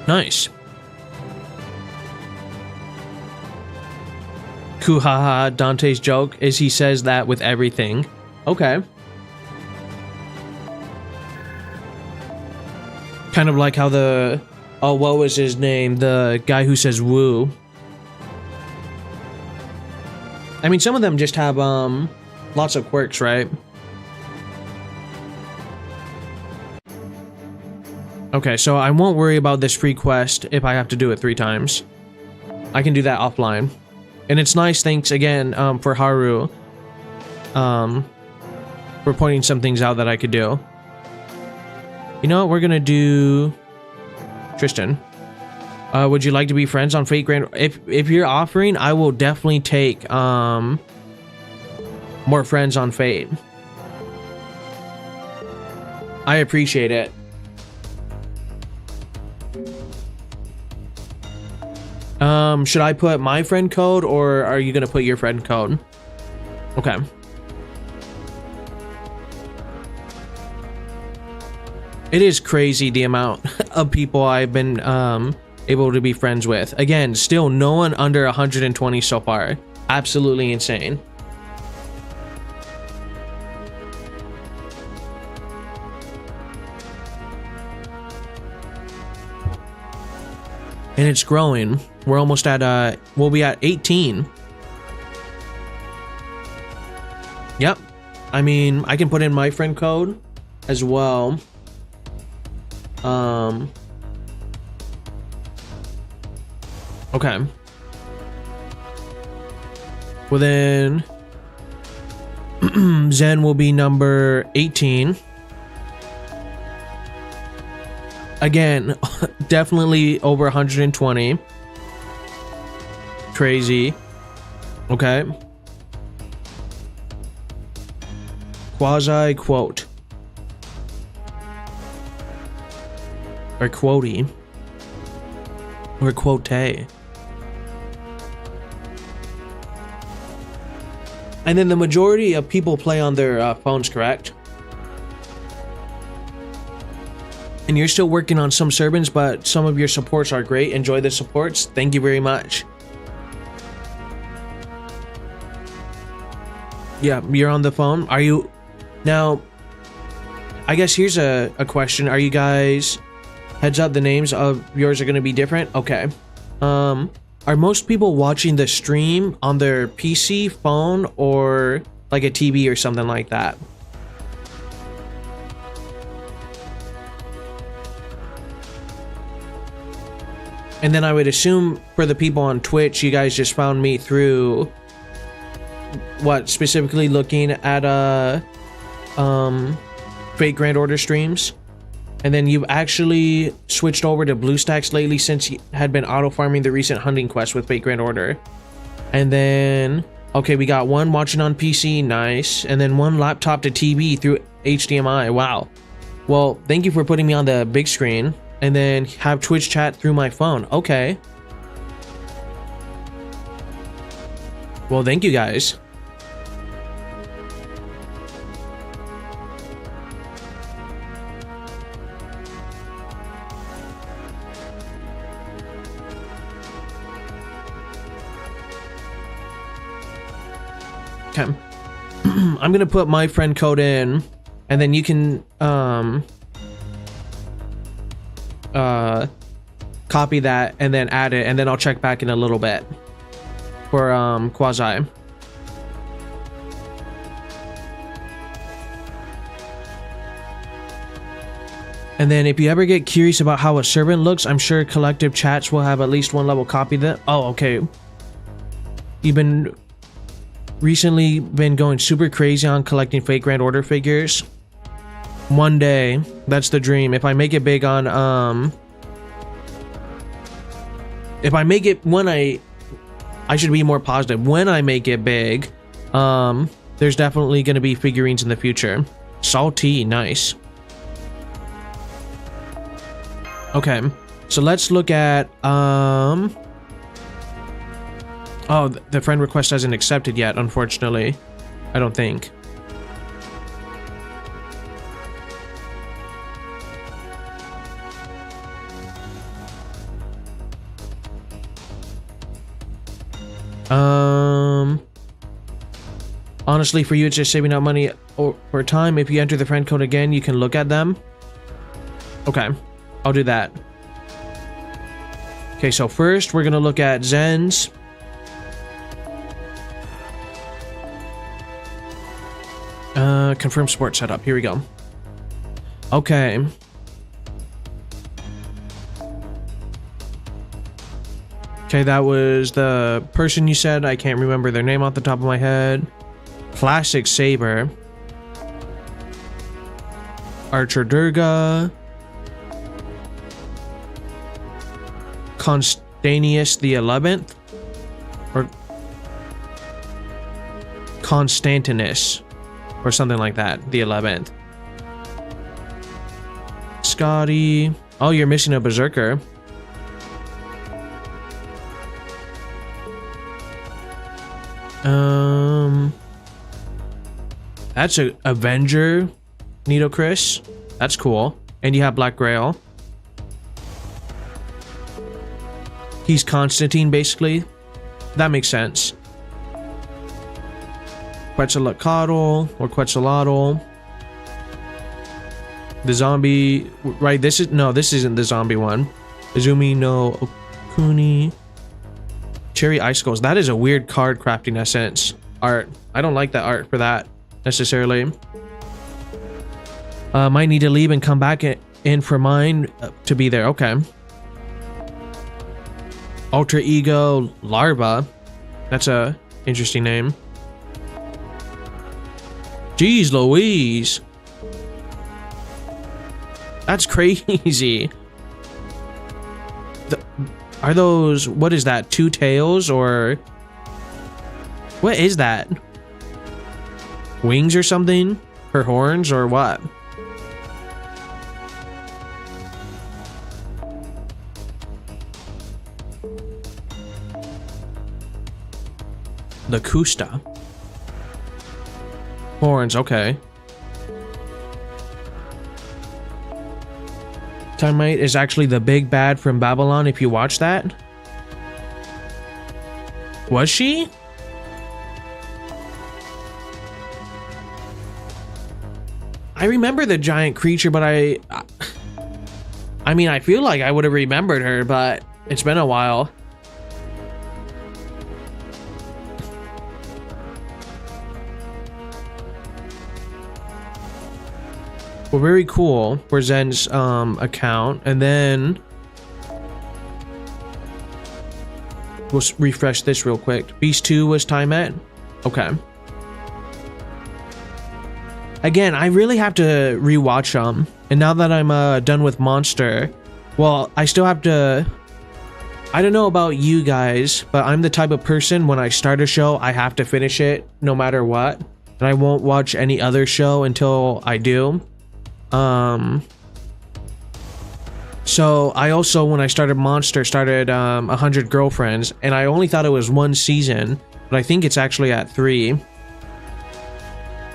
Nice. Kuhaha, Dante's joke is he says that with everything. Okay. Kind of like how the... Oh, what was his name? The guy who says woo. I mean, some of them just have, lots of quirks, right? Okay, so I won't worry about this free quest if I have to do it 3 times. I can do that offline. And it's nice, thanks again, for Haru, for pointing some things out that I could do. You know what, we're gonna do... Tristan. Would you like to be friends on Fate Grand? If you're offering, I will definitely take, more friends on Fate. I appreciate it. Should I put my friend code or are you gonna put your friend code? Okay. It is crazy the amount of people I've been able to be friends with. Again, still no one under 120 so far. Absolutely insane. And it's growing. We're almost at we'll be at 18. Yep. I mean, I can put in my friend code as well. Okay. Well then Zen will be number 18. Again, definitely over 120. Crazy. Okay. Quasi quote. Or quotey. Or quote. And then the majority of people play on their phones, correct? And you're still working on some servants, but some of your supports are great. Enjoy the supports. Thank you very much. Yeah, you're on the phone. Are you... Now, I guess here's a question. Are you guys... Heads up, the names of yours are going to be different? Okay. Are most people watching the stream on their PC, phone, or like a TV or something like that? And then I would assume for the people on Twitch, you guys just found me through what, specifically looking at Fate Grand Order streams, and then you've actually switched over to BlueStacks lately since you had been auto farming the recent hunting quest with Fate Grand Order. And then okay, we got one watching on PC, nice, and then one laptop to TV through HDMI. Wow. Well, thank you for putting me on the big screen. And then have Twitch chat through my phone. Okay. Well, thank you guys. Okay. I'm gonna put my friend code in, and then you can copy that and then add it, and then I'll check back in a little bit for Quasi. And then if you ever get curious about how a servant looks, I'm sure collective chats will have at least one level copy that. Oh, okay. You've been recently been going super crazy on collecting Fate Grand Order figures. One day, that's the dream. If I make it big on if I make it when I should be more positive. When I make it big, There's definitely going to be figurines in the future. Salty, nice. Okay, so let's look at, oh, the friend request hasn't accepted yet, unfortunately. I don't think. Honestly, for you, it's just saving up money over time. If you enter the friend code again, you can look at them. Okay, I'll do that. Okay, so first we're gonna look at Zen's. Confirm sport setup. Here we go. Okay. Okay, that was the person you said. I can't remember their name off the top of my head. Classic Saber. Archer Durga. Constanius the 11th? Or Constantinus. Or something like that. The 11th. Scotty. Oh, you're missing a Berserker. That's a Avenger Nido Chris. That's cool. And you have Black Grail. He's Constantine, basically. That makes sense. Quetzalcoatl or Quetzalcoatl. The zombie, right? This isn't the zombie one. Izumi no Okuni. Cherry Icicles. That is a weird card crafting essence art. I don't like that art for that necessarily. Might need to leave and come back in for mine to be there. Okay. Alter Ego Larva. That's a interesting name. Jeez Louise. That's crazy. Are those, what is that? Two tails or what is that? Wings or something? Her horns or what? The Kusta. Horns, okay. Timite is actually the big bad from Babylon if you watch that. Was she? I remember the giant creature, but I mean, I feel like I would have remembered her, but it's been a while. Well, very cool for Zen's account, and then we'll refresh this real quick. Beast 2 was time at? Okay. Again, I really have to rewatch them, and now that I'm done with Monster, well, I still have to. I don't know about you guys, but I'm the type of person when I start a show, I have to finish it no matter what, and I won't watch any other show until I do. So I also, when I started Monster, started 100 Girlfriends, and I only thought it was one season, but I think it's actually at 3.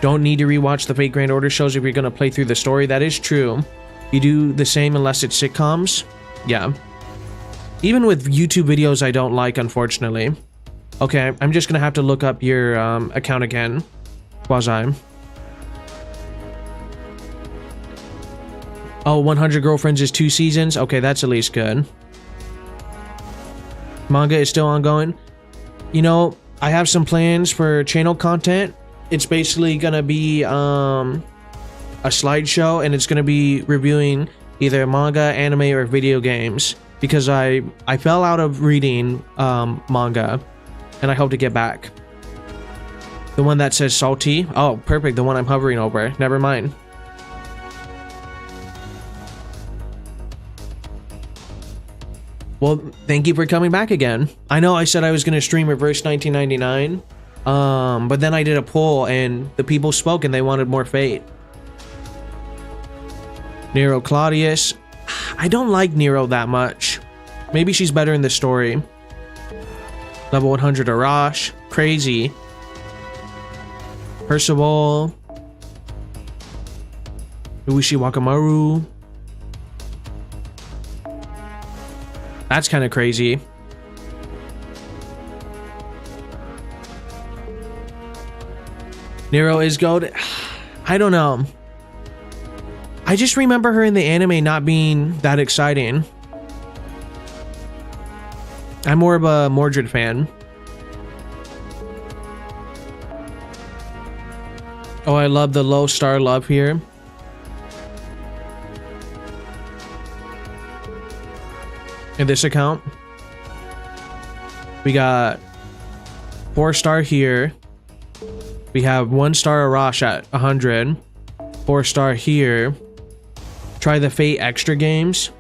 Don't need to rewatch the Fate Grand Order shows if you're gonna play through the story. That is true. You do the same unless it's sitcoms. Yeah. Even with YouTube videos I don't like, unfortunately. Okay, I'm just gonna have to look up your account again. Quasi. Oh, 100 Girlfriends is 2 seasons? Okay, that's at least good. Manga is still ongoing. You know, I have some plans for channel content. It's basically gonna be a slideshow, and it's gonna be reviewing either manga, anime, or video games. Because I fell out of reading manga, and I hope to get back. The one that says salty? Oh, perfect, the one I'm hovering over. Never mind. Well, thank you for coming back again. I know I said I was going to stream Reverse 1999, But then I did a poll and the people spoke and they wanted more Fate. Nero Claudius. I don't like Nero that much. Maybe she's better in the story. Level 100 Arash. Crazy. Percival. Uishi Wakamaru. That's kind of crazy. Nero is gold. I don't know. I just remember her in the anime not being that exciting. I'm more of a Mordred fan. Oh, I love the low star love here. In this account, we got 4-star here. We have 1-star Arash at 100. 4-star here. Try the Fate Extra games.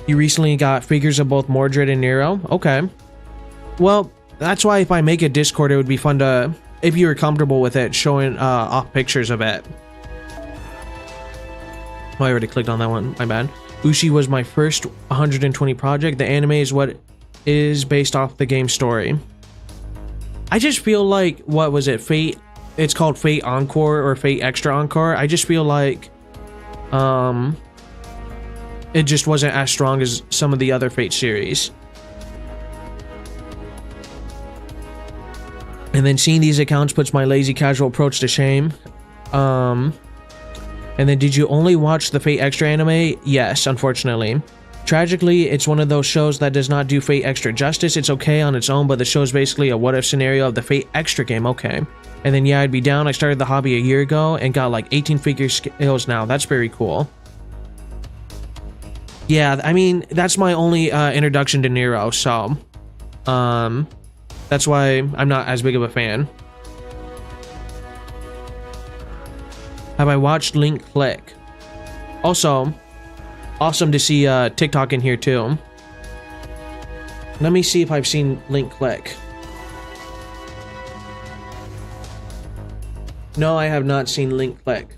You recently got figures of both Mordred and Nero. Okay. Well, that's why if I make a Discord, it would be fun to, if you were comfortable with it, showing off pictures of it. Oh, I already clicked on that one. My bad. Ushi was my first 120 project. The anime is what is based off the game story. I just feel like, what was it? Fate. It's called Fate Encore or Fate Extra Encore. I just feel like, it just wasn't as strong as some of the other Fate series. And then seeing these accounts puts my lazy casual approach to shame. And then, did you only watch the Fate Extra anime? Yes, unfortunately. Tragically, it's one of those shows that does not do Fate Extra justice. It's okay on its own, but the show is basically a what-if scenario of the Fate Extra game. Okay. And then, yeah, I'd be down. I started the hobby a year ago and got like 18 figure skills now. That's very cool. Yeah, I mean, that's my only introduction to Nero, so that's why I'm not as big of a fan. Have I watched Link Click? Also, awesome to see TikTok in here too. Let me see if I've seen Link Click. No, I have not seen Link Click.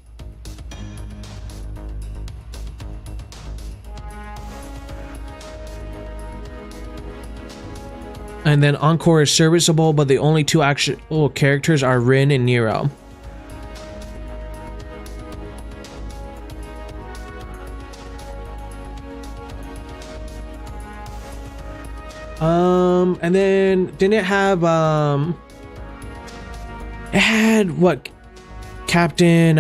And then Encore is serviceable, but the only two actual characters are Rin and Nero. And then didn't it have it had what, Captain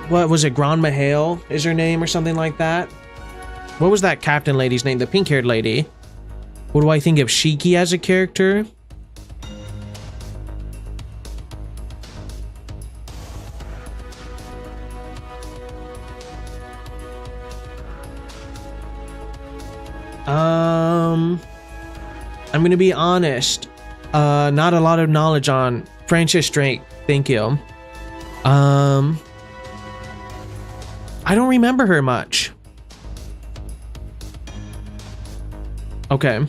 what was it, Grand Mahale is her name or something like that? What was that captain lady's name? The pink-haired lady. What do I think of Shiki as a character? I'm gonna be honest. Not a lot of knowledge on Francis Drake. Thank you. I don't remember her much. Okay.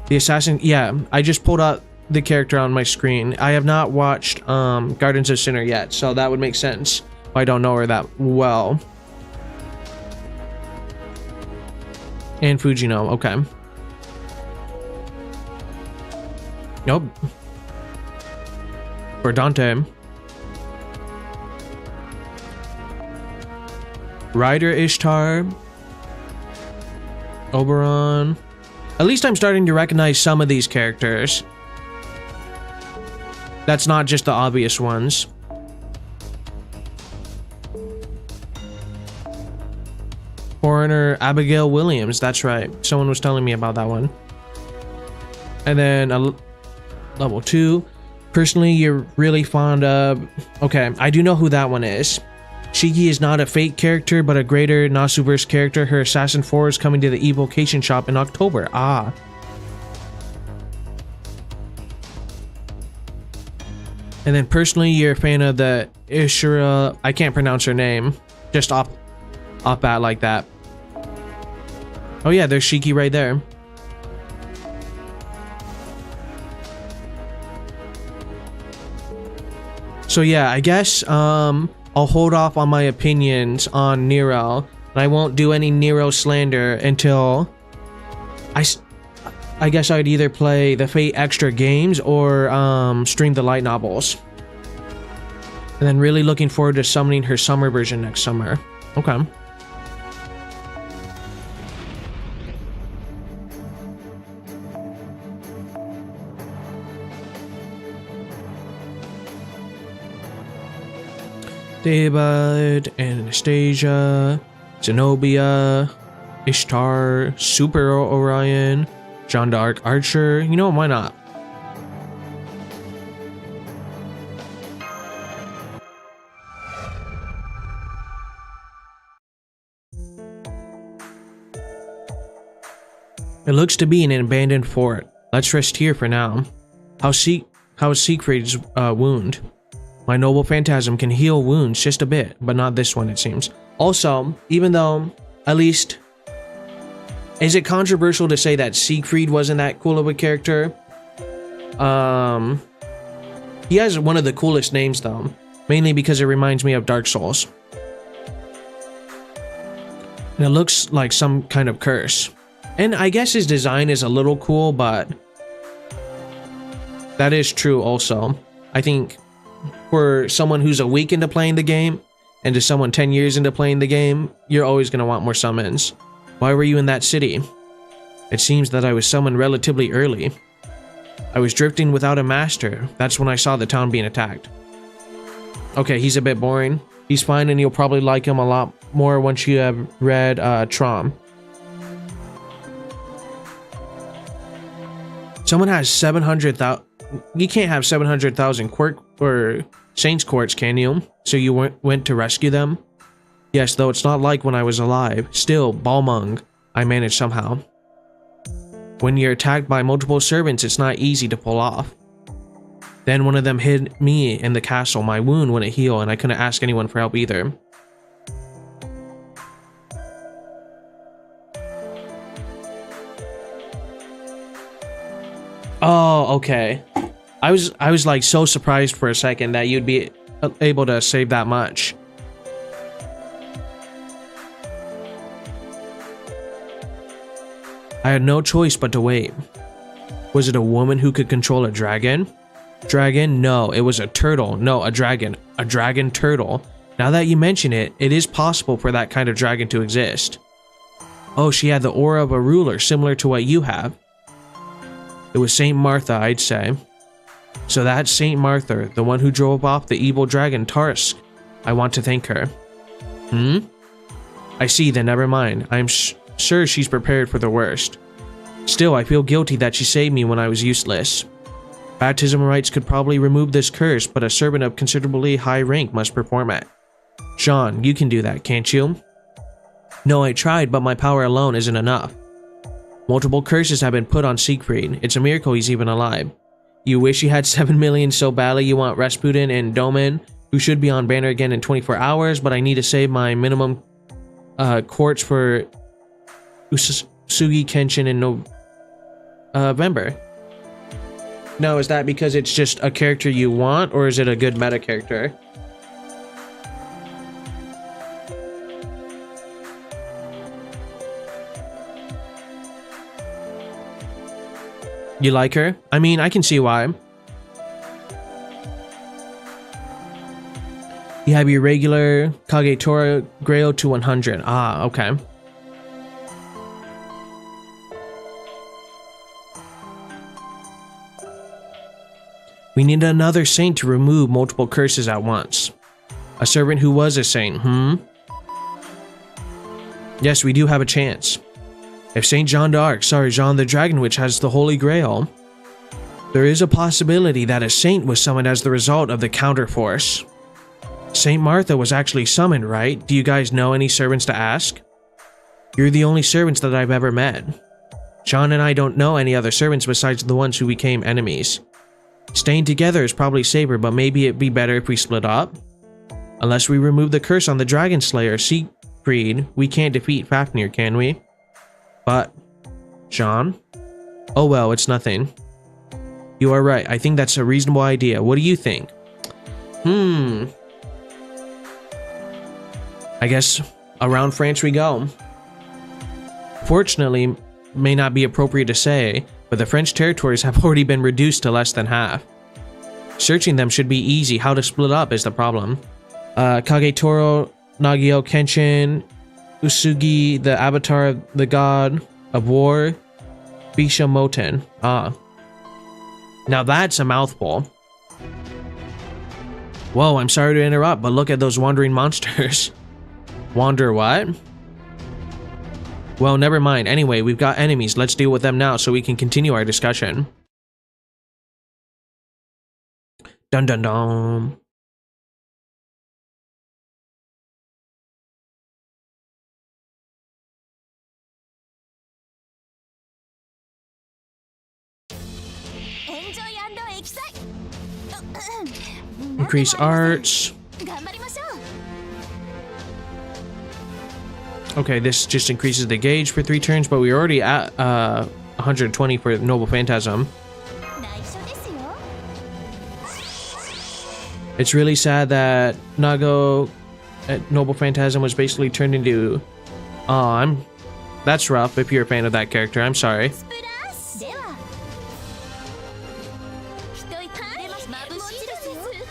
The assassin, yeah, I just pulled up the character on my screen. I have not watched Gardens of Sinner yet, so that would make sense. I don't know her that well. And Fujino, okay. Nope. For Dante. Ryder Ishtar. Oberon. At least I'm starting to recognize some of these characters. That's not just the obvious ones. Foreigner Abigail Williams, that's right. Someone was telling me about that one. And then a level 2. Personally, you're really fond of... Okay, I do know who that one is. Shiki is not a Fate character, but a greater Nasuverse character. Her Assassin 4 is coming to the Evocation shop in October. Ah. And then personally, you're a fan of the Ishura... I can't pronounce her name. Just off bat like that. Oh yeah, there's Shiki right there. So yeah, I guess I'll hold off on my opinions on Nero, and I won't do any Nero slander until I guess I'd either play the Fate Extra games or stream the light novels. And then really looking forward to summoning her summer version next summer. Okay. David, Anastasia, Zenobia, Ishtar, Super Orion, Jeanne d'Arc Archer. You know, why not? It looks to be an abandoned fort. Let's rest here for now. How is Siegfried's wound? My noble phantasm can heal wounds just a bit, but not this one, it seems. Also, even though, at least, is it controversial to say that Siegfried wasn't that cool of a character? He has one of the coolest names though, mainly because it reminds me of Dark Souls. And it looks like some kind of curse. And I guess his design is a little cool, but that is true also. I think for someone who's a week into playing the game, and to someone 10 years into playing the game, you're always going to want more summons. Why were you in that city? It seems that I was summoned relatively early. I was drifting without a master. That's when I saw the town being attacked. Okay, he's a bit boring. He's fine, and you'll probably like him a lot more once you have read Trom. Someone has 700,000. You can't have 700,000 quirk or Saints Quartz, can you? So you went to rescue them? Yes, though it's not like when I was alive. Still, Balmung, I managed somehow. When you're attacked by multiple servants, it's not easy to pull off. Then one of them hit me in the castle. My wound wouldn't heal, and I couldn't ask anyone for help either. Oh, okay. I was like so surprised for a second that you'd be able to save that much. I had no choice but to wait. Was it a woman who could control a dragon? Dragon? No, it was a turtle. No, a dragon. A dragon turtle. Now that you mention it, it is possible for that kind of dragon to exist. Oh, she had the aura of a ruler, similar to what you have. It was Saint Martha, I'd say. So that's Saint Martha, the one who drove off the evil dragon Tarsk. I want to thank her. I see, then never mind. I'm sure she's prepared for the worst. Still, I feel guilty that she saved me when I was useless. Baptism rites could probably remove this curse, but a servant of considerably high rank must perform it. Jean, you can do that, can't you? No, I tried, but my power alone isn't enough. Multiple curses have been put on Siegfried. It's a miracle he's even alive. You wish you had 7 million so badly you want Rasputin and Doman, who should be on banner again in 24 hours, but I need to save my minimum quartz for Usugi Kenshin in November. No, is that because it's just a character you want, or is it a good meta character? You like her? I mean, I can see why. You have your regular Kagetora Grail to 100. Ah, okay. We need another saint to remove multiple curses at once. A servant who was a saint, Yes, we do have a chance. If Saint Jeanne d'Arc, Jeanne the Dragon Witch has the Holy Grail, there is a possibility that a saint was summoned as the result of the counterforce. Saint Martha was actually summoned, right? Do you guys know any servants to ask? You're the only servants that I've ever met. Jeanne and I don't know any other servants besides the ones who became enemies. Staying together is probably safer, but maybe it'd be better if we split up? Unless we remove the curse on the Dragon Slayer, Siegfried, we can't defeat Fafnir, can we? But, Jean? Oh well, it's nothing. You are right, I think that's a reasonable idea. What do you think? I guess around France we go. Fortunately, may not be appropriate to say, but the French territories have already been reduced to less than half. Searching them should be easy. How to split up is the problem. Kagetoro, Nagio, Kenshin, Usugi, the avatar of the god of war, Bishamoten. Now that's a mouthful. Whoa, I'm sorry to interrupt, but look at those wandering monsters. Wander what? Well, never mind. Anyway, we've got enemies. Let's deal with them now so we can continue our discussion. Dun dun dun. Increase arts. Okay, this just increases the gauge for 3 turns, but we're already at 120 for Noble Phantasm. It's really sad that Nago at Noble Phantasm was basically turned into... That's rough if you're a fan of that character. I'm sorry.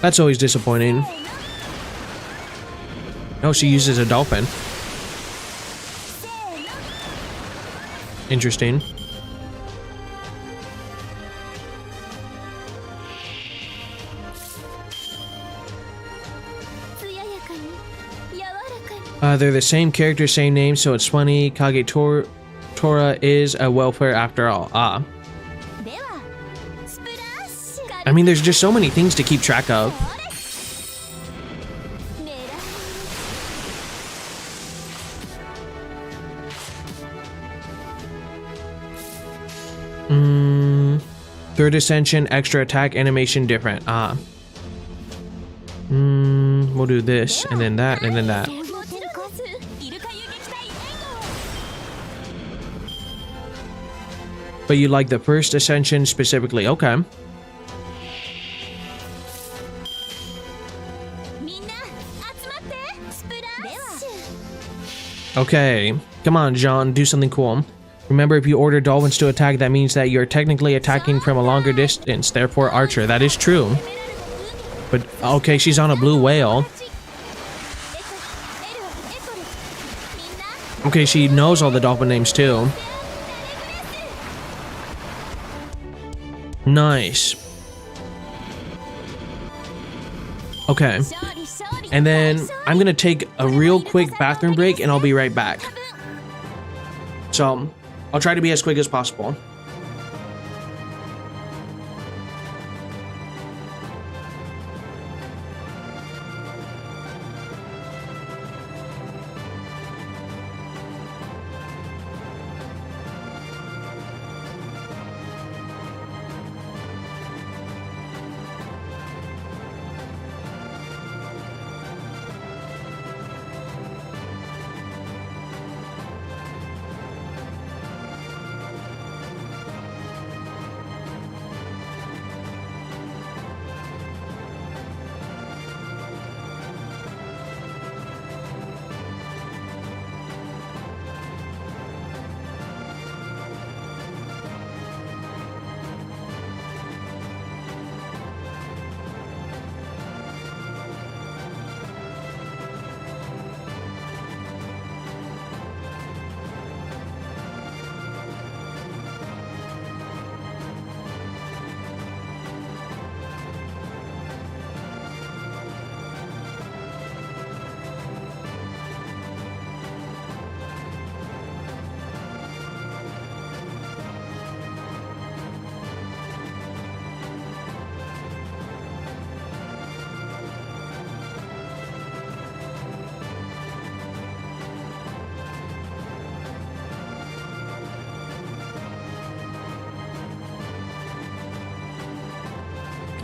That's always disappointing. Oh, she uses a dolphin. Interesting. They're the same character, same name, so it's funny. Tora is a welfare after all. I mean, there's just so many things to keep track of. Third Ascension, extra attack, animation different. We'll do this, and then that, and then that. But you like the first Ascension specifically, okay. Okay, come on, Jean, do something cool. Remember, if you order dolphins to attack, that means that you're technically attacking from a longer distance, therefore Archer. That is true. But, okay, she's on a blue whale. Okay, she knows all the dolphin names too. Nice. Okay. And then I'm gonna take a real quick bathroom break and I'll be right back. So, I'll try to be as quick as possible.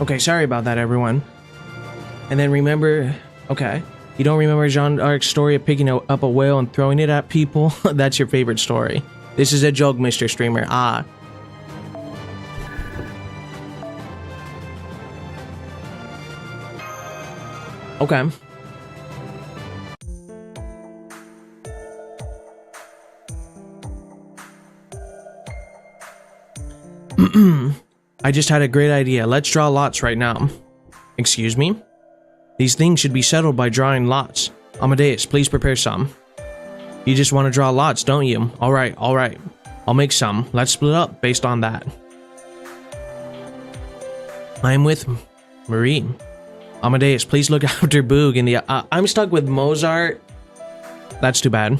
Okay, sorry about that, everyone. And then remember, okay, you don't remember Jean d'Arc's story of picking up a whale and throwing it at people? That's your favorite story. This is a joke, Mr. Streamer. Okay. I just had a great idea. Let's draw lots right now. Excuse me? These things should be settled by drawing lots. Amadeus, please prepare some. You just want to draw lots, don't you? Alright, alright. I'll make some. Let's split up based on that. I'm with Marie. Amadeus, please look after Boog in the... I'm stuck with Mozart. That's too bad.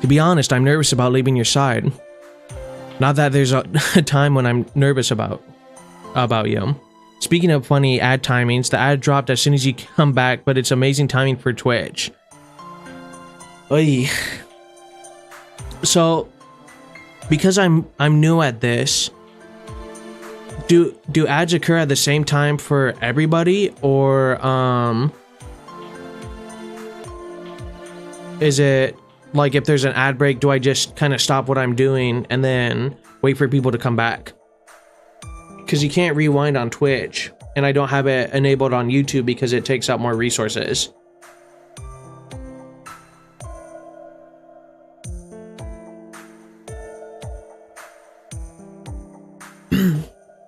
To be honest, I'm nervous about leaving your side. Not that there's a time when I'm nervous about you. Speaking of funny ad timings, the ad dropped as soon as you come back, but it's amazing timing for Twitch. Oy. So, because I'm new at this, do ads occur at the same time for everybody, or is it like if there's an ad break, do I just kind of stop what I'm doing and then wait for people to come back? Because you can't rewind on Twitch, and I don't have it enabled on YouTube because it takes up more resources.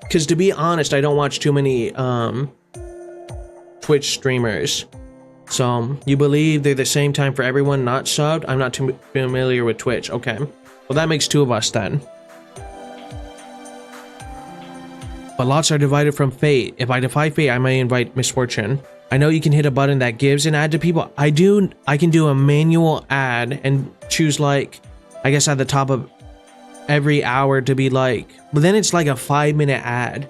Because to be honest, I don't watch too many Twitch streamers. So, you believe they're the same time for everyone not subbed? I'm not too familiar with Twitch. Okay. Well, that makes two of us then. But lots are divided from fate. If I defy fate, I may invite misfortune. I know you can hit a button that gives an ad to people. I can do a manual ad and choose, like, I guess at the top of every hour to be like, but then it's like a 5-minute ad,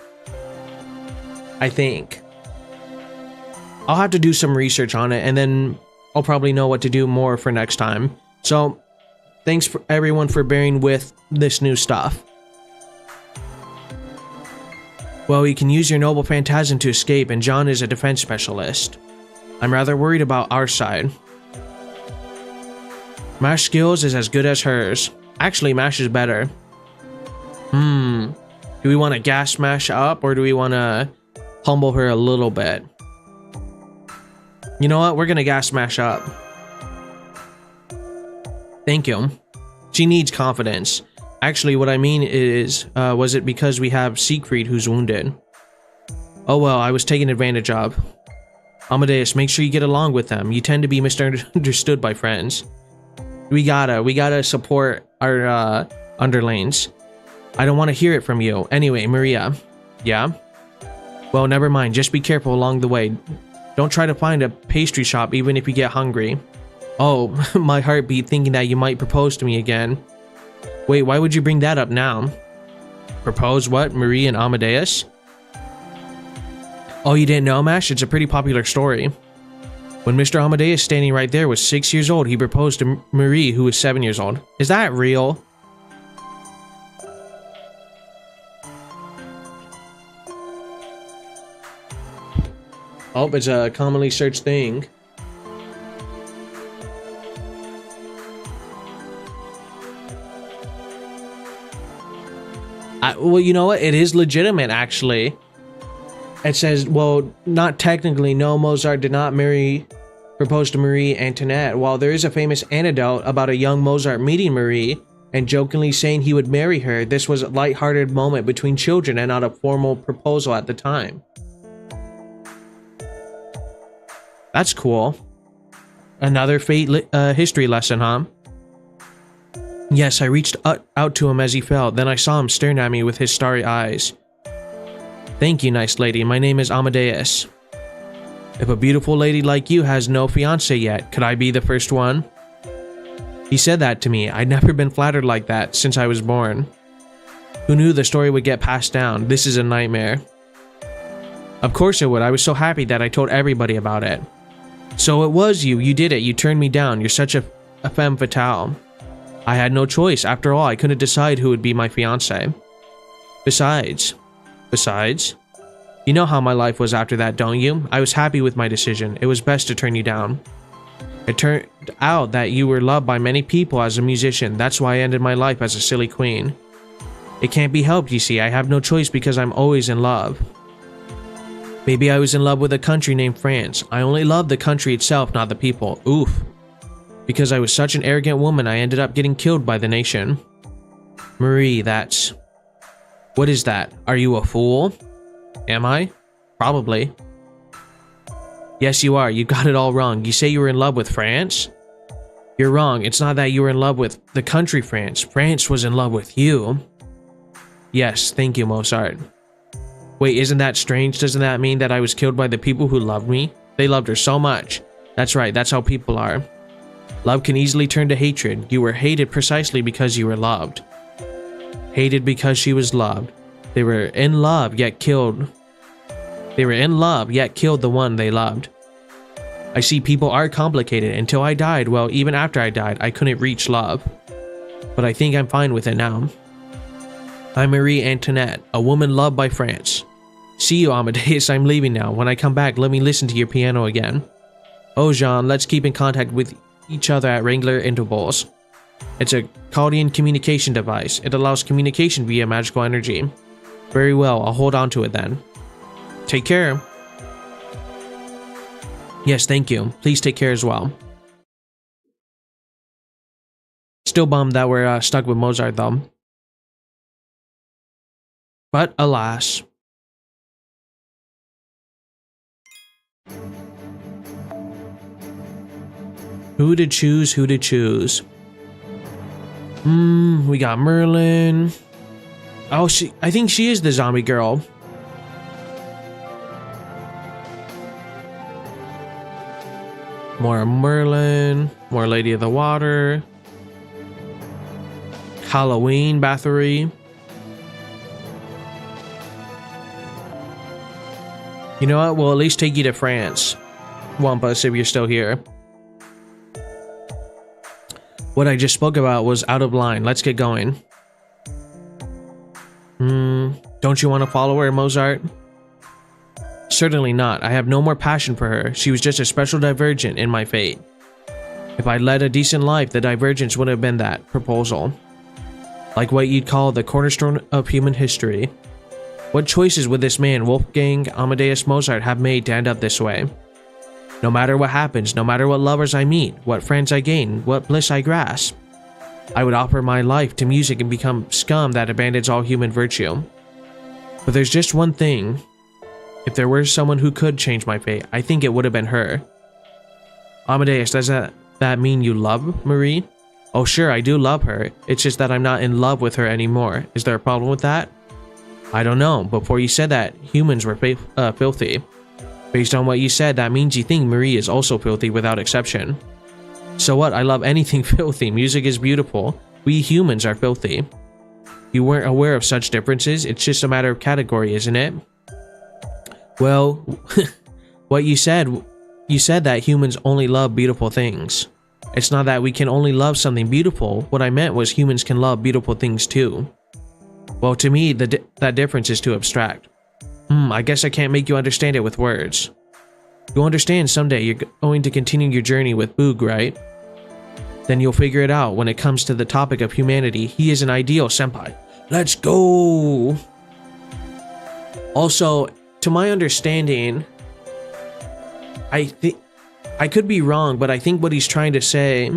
I think. I'll have to do some research on it, and then I'll probably know what to do more for next time. So thanks for everyone for bearing with this new stuff. Well, you can use your noble phantasm to escape, and John is a defense specialist. I'm rather worried about our side. Mash skills is as good as hers. Actually, Mash is better. Do we want to gas Mash up, or do we want to humble her a little bit? You know what? We're going to gas Mash up. Thank you. She needs confidence. Actually, what I mean is, was it because we have Siegfried who's wounded? Oh well, I was taken advantage of. Amadeus, make sure you get along with them. You tend to be misunderstood by friends. We gotta support our underlings. I don't want to hear it from you. Anyway, Maria. Yeah? Well, never mind. Just be careful along the way. Don't try to find a pastry shop even if you get hungry. Oh, my heartbeat thinking that you might propose to me again. Wait, why would you bring that up now? Propose what? Marie and Amadeus? Oh, you didn't know, Mash? It's a pretty popular story. When Mr. Amadeus, standing right there, was 6 years old, he proposed to Marie, who was 7 years old. Is that real? Oh, it's a commonly searched thing. Well, you know what? It is legitimate, actually. It says, well, not technically, no, Mozart did not propose to Marie Antoinette. While there is a famous anecdote about a young Mozart meeting Marie and jokingly saying he would marry her, this was a light-hearted moment between children and not a formal proposal at the time. That's cool. Another fate history lesson, huh? Yes, I reached out to him as he fell. Then I saw him staring at me with his starry eyes. Thank you, nice lady. My name is Amadeus. If a beautiful lady like you has no fiancé yet, could I be the first one? He said that to me. I'd never been flattered like that since I was born. Who knew the story would get passed down? This is a nightmare. Of course it would. I was so happy that I told everybody about it. So it was you. You did it. You turned me down. You're such a femme fatale. I had no choice. After all, I couldn't decide who would be my fiancé. Besides, you know how my life was after that, don't you? I was happy with my decision. It was best to turn you down. It turned out that you were loved by many people as a musician. That's why I ended my life as a silly queen. It can't be helped, you see. I have no choice because I'm always in love. Maybe I was in love with a country named France. I only loved the country itself, not the people. Oof. Because I was such an arrogant woman, I ended up getting killed by the nation. Marie, that's... What is that? Are you a fool? Am I? Probably. Yes, you are. You got it all wrong. You say you were in love with France? You're wrong. It's not that you were in love with the country France. France was in love with you. Yes, thank you, Mozart. Wait, isn't that strange? Doesn't that mean that I was killed by the people who loved me? They loved her so much. That's right, that's how people are. Love can easily turn to hatred. You were hated precisely because you were loved. Hated because she was loved. They were in love, yet killed. They were in love, yet killed the one they loved. I see people are complicated. Until I died, well, even after I died, I couldn't reach love. But I think I'm fine with it now. I'm Marie Antoinette, a woman loved by France. See you, Amadeus. I'm leaving now. When I come back, let me listen to your piano again. Oh, Jean, let's keep in contact with each other at regular intervals. It's a Chaldean communication device. It allows communication via magical energy. Very well, I'll hold on to it then. Take care. Yes, thank you. Please take care as well. Still bummed that we're stuck with Mozart though. But alas. Who to choose, who to choose? We got Merlin. Oh, I think she is the zombie girl. More Merlin, more Lady of the Water. Halloween, Bathory. You know what? We'll at least take you to France, Wampus, if you're still here. What I just spoke about was out of line. Let's get going. Don't you want to follow her, Mozart? Certainly not. I have no more passion for her. She was just a special divergent in my fate. If I'd led a decent life, the divergence would have been that proposal. Like what you'd call the cornerstone of human history. What choices would this man, Wolfgang Amadeus Mozart, have made to end up this way? No matter what happens, no matter what lovers I meet, what friends I gain, what bliss I grasp, I would offer my life to music and become scum that abandons all human virtue. But there's just one thing. If there were someone who could change my fate, I think it would have been her. Amadeus, does that mean you love Marie? Oh sure, I do love her. It's just that I'm not in love with her anymore. Is there a problem with that? I don't know. Before you said that, humans were filthy. Based on what you said, that means you think Marie is also filthy without exception. So what? I love anything filthy. Music is beautiful. We humans are filthy. You weren't aware of such differences. It's just a matter of category, isn't it? Well, what you said that humans only love beautiful things. It's not that we can only love something beautiful. What I meant was humans can love beautiful things too. Well, to me, that difference is too abstract. I guess I can't make you understand it with words. You'll understand someday. You're going to continue your journey with Boog, right? Then you'll figure it out. When it comes to the topic of humanity, he is an ideal senpai. Let's go! Also, to my understanding, I could be wrong, but I think what he's trying to say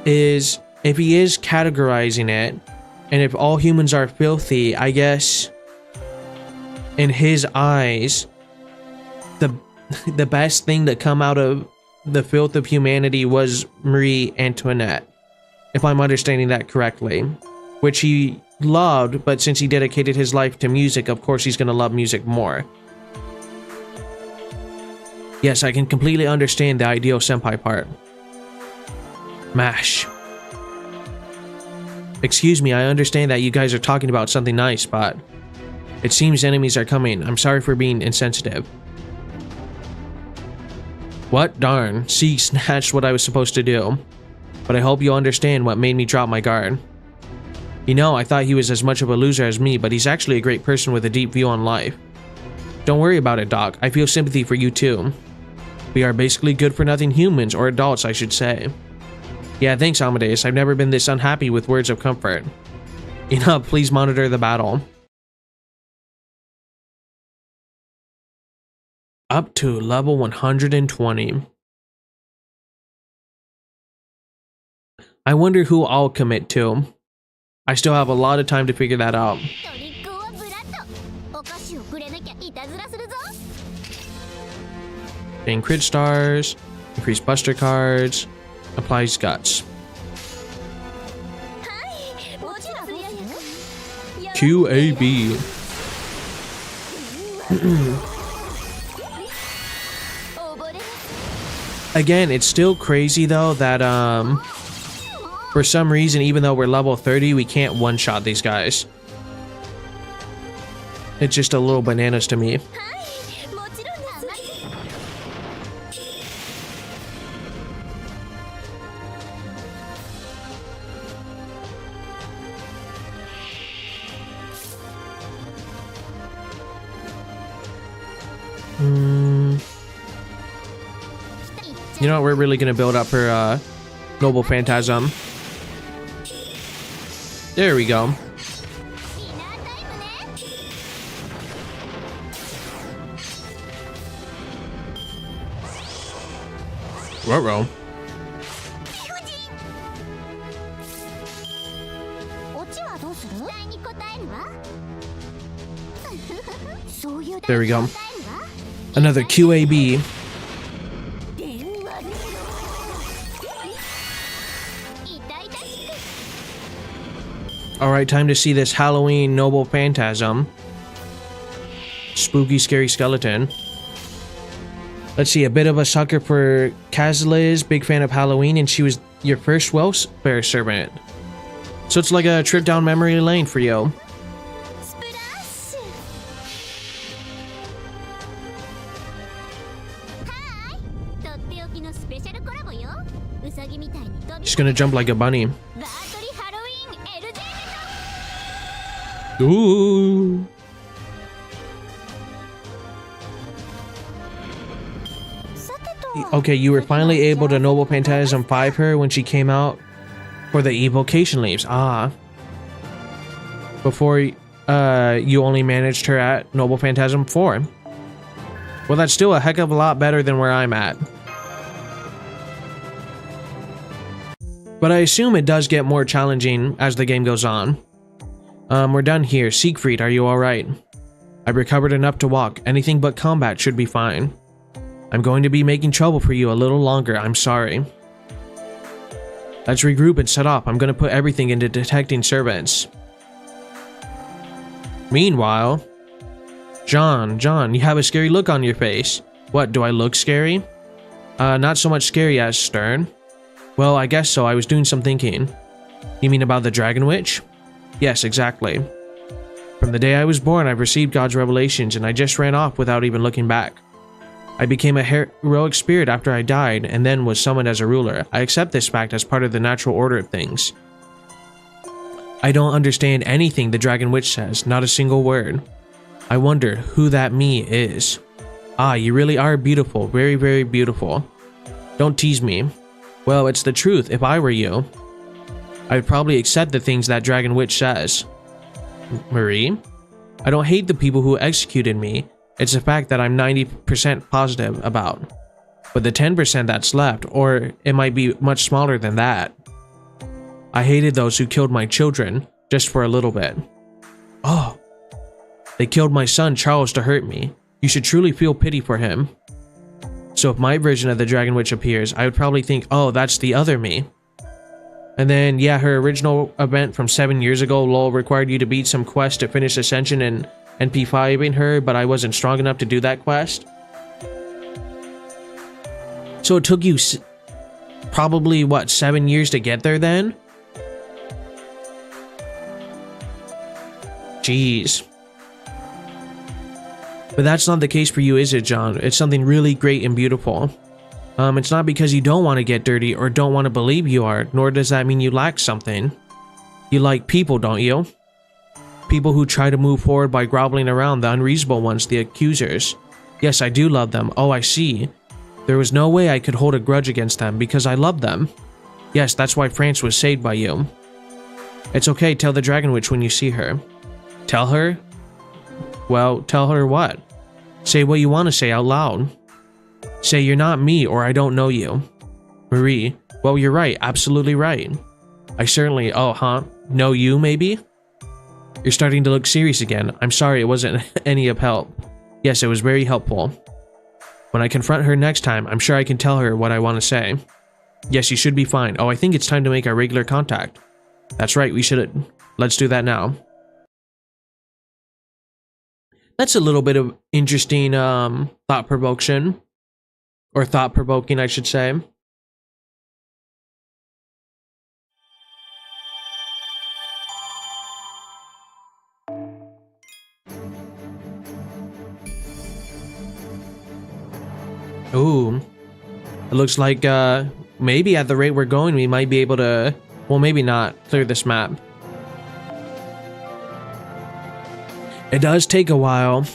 is if he is categorizing it, and if all humans are filthy, I guess in his eyes, the best thing to come out of the filth of humanity was Marie Antoinette, if I'm understanding that correctly, which he loved, but since he dedicated his life to music, of course he's going to love music more. Yes, I can completely understand the ideal senpai part. MASH. Excuse me, I understand that you guys are talking about something nice, but it seems enemies are coming. I'm sorry for being insensitive. What? Darn. C snatched what I was supposed to do. But I hope you'll understand what made me drop my guard. You know, I thought he was as much of a loser as me, but he's actually a great person with a deep view on life. Don't worry about it, Doc. I feel sympathy for you too. We are basically good-for-nothing humans, or adults, I should say. Yeah, thanks, Amadeus. I've never been this unhappy with words of comfort. Enough, please monitor the battle. up to level 120. I wonder who I'll commit to. I still have a lot of time to figure that out. Gain crit stars, increase buster cards, applies guts. QAB. Again, it's still crazy though that for some reason, even though we're level 30, we can't one-shot these guys. It's just a little bananas to me. You know what, we're really gonna build up her Noble Phantasm. There we go. Ruh-roh. There we go. Another QAB. Alright, time to see this Halloween Noble Phantasm. Spooky, scary skeleton. Let's see, a bit of a sucker for Kazliz, big fan of Halloween, and she was your first welfare servant. So it's like a trip down memory lane for you. She's gonna jump like a bunny. Ooh. Okay, you were finally able to Noble Phantasm 5 her when she came out for the evocation leaves. Ah. Before you only managed her at Noble Phantasm 4. Well, that's still a heck of a lot better than where I'm at. But I assume it does get more challenging as the game goes on. We're done here. Siegfried, are you alright? I've recovered enough to walk. Anything but combat should be fine. I'm going to be making trouble for you a little longer. I'm sorry. Let's regroup and set off. I'm going to put everything into detecting servants. Meanwhile, John, you have a scary look on your face. What, do I look scary? Not so much scary as stern. Well, I guess so. I was doing some thinking. You mean about the Dragon Witch? Yes, exactly. From the day I was born, I've received God's revelations, and I just ran off without even looking back. I became a heroic spirit after I died, and then was summoned as a ruler. I accept this fact as part of the natural order of things. I don't understand anything the Dragon Witch says, not a single word. I wonder who that me is. Ah, you really are beautiful, very, very beautiful. Don't tease me. Well, it's the truth. If I were you, I'd probably accept the things that Dragon Witch says. Marie? I don't hate the people who executed me. It's a fact that I'm 90% positive about. But the 10% that's left, or it might be much smaller than that. I hated those who killed my children, just for a little bit. Oh. They killed my son Charles to hurt me. You should truly feel pity for him. So if my version of the Dragon Witch appears, I would probably think, oh, that's the other me. And then, yeah, her original event from 7 years ago, lol, required you to beat some quest to finish Ascension and NP5ing her, but I wasn't strong enough to do that quest. So it took you probably, what, 7 years to get there then? Jeez. But that's not the case for you, is it, John? It's something really great and beautiful. It's not because you don't want to get dirty or don't want to believe you are, nor does that mean you lack something. You like people, don't you? People who try to move forward by groveling around, the unreasonable ones, the accusers. Yes, I do love them. Oh, I see. There was no way I could hold a grudge against them because I love them. Yes, that's why France was saved by you. It's okay, tell the Dragon Witch when you see her. Tell her? Well, tell her what? Say what you want to say out loud. Say you're not me or I don't know you. Marie, well, you're right, absolutely right. I certainly, know you maybe? You're starting to look serious again. I'm sorry it wasn't any of help. Yes, it was very helpful. When I confront her next time, I'm sure I can tell her what I want to say. Yes, you should be fine. Oh, I think it's time to make our regular contact. That's right, we should. Let's do that now. That's a little bit of interesting thought-provoking. Or thought-provoking, I should say. Ooh. It looks like, maybe at the rate we're going, we might be able to... Well, maybe not. Clear this map. It does take a while.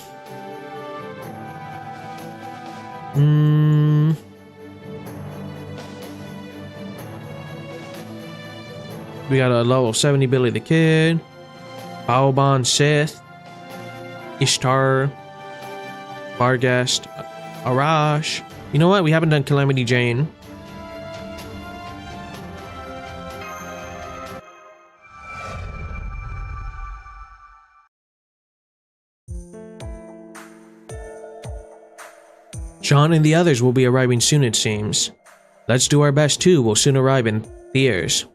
We got a level 70 Billy the Kid. Baobon Sith. Ishtar. Barghest. Arash. You know what? We haven't done Calamity Jane. Sean and the others will be arriving soon, it seems. Let's do our best too. We'll soon arrive in Thiers.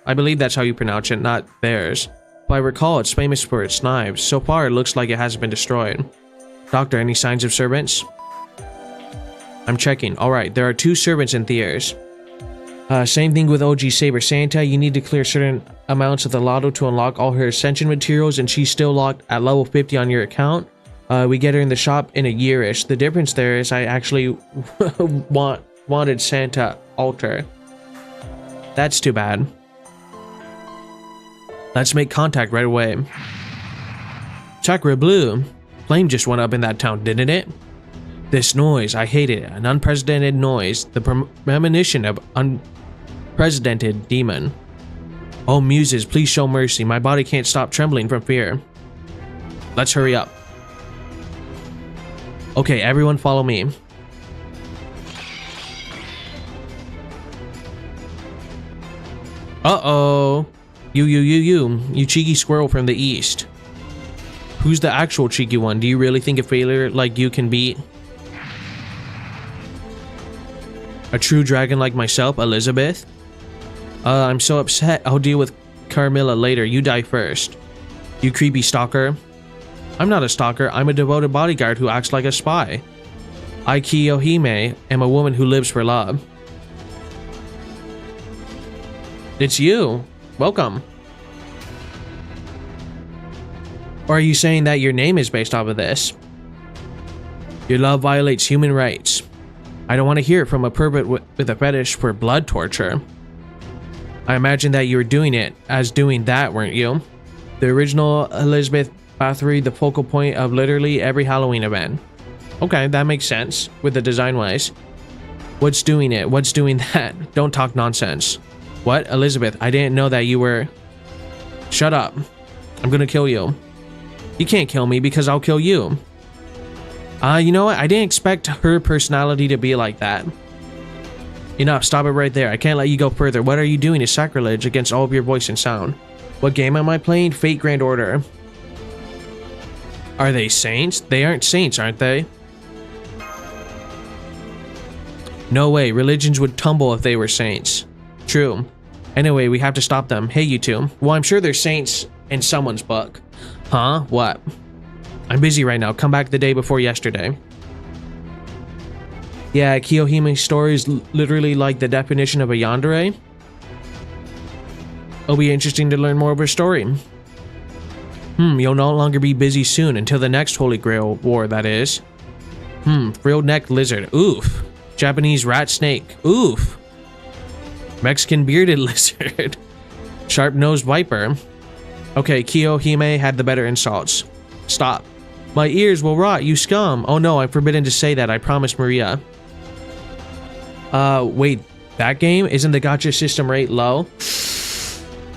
I believe that's how you pronounce it, not theirs. If I recall, it's famous for its knives. So far, it looks like it hasn't been destroyed. Doctor, any signs of servants? I'm checking. Alright, there are 2 servants in Thiers. Same thing with OG Saber Santa. You need to clear certain amounts of the lotto to unlock all her ascension materials, and she's still locked at level 50 on your account. We get her in the shop in a year-ish. The difference there is I actually wanted Santa altar. That's too bad. Let's make contact right away. Chakra Blue. Flame just went up in that town, didn't it? This noise, I hate it. An unprecedented noise. The premonition of unprecedented demon. Oh, muses, please show mercy. My body can't stop trembling from fear. Let's hurry up. Okay, everyone follow me. Uh-oh. You cheeky squirrel from the east. Who's the actual cheeky one? Do you really think a failure like you can beat a true dragon like myself, Elizabeth? I'm so upset. I'll deal with Carmilla later. You die first. You creepy stalker. I'm not a stalker. I'm a devoted bodyguard who acts like a spy. I, Kiyohime, am a woman who lives for love. It's you. Welcome. Or are you saying that your name is based off of this? Your love violates human rights. I don't want to hear it from a pervert with a fetish for blood torture. I imagine that you were doing it as doing that, weren't you? The original Elizabeth Bathory, the focal point of literally every Halloween event. Okay, that makes sense with the design wise. What's doing it? What's doing that? Don't talk nonsense. What? Elizabeth, I didn't know that you were... Shut up. I'm gonna kill you. You can't kill me because I'll kill you. You know what? I didn't expect her personality to be like that. Enough, stop it right there. I can't let you go further. What are you doing is sacrilege against all of your voice and sound. What game am I playing? Fate Grand Order. Are they saints? They aren't saints, aren't they? No way. Religions would tumble if they were saints. True. Anyway, we have to stop them. Hey, you two. Well, I'm sure they're saints in someone's book. Huh? What? I'm busy right now. Come back the day before yesterday. Yeah, Kiyohime's story is literally like the definition of a yandere. It'll be interesting to learn more of her story. You'll no longer be busy soon until the next Holy Grail War, that is. Frilled neck lizard. Oof. Japanese rat snake. Oof. Mexican bearded lizard. Sharp-nosed viper. Okay, Kiyohime had the better insults. Stop. My ears will rot, you scum. Oh no, I'm forbidden to say that. I promised Maria. Wait. That game? Isn't the gacha system rate low?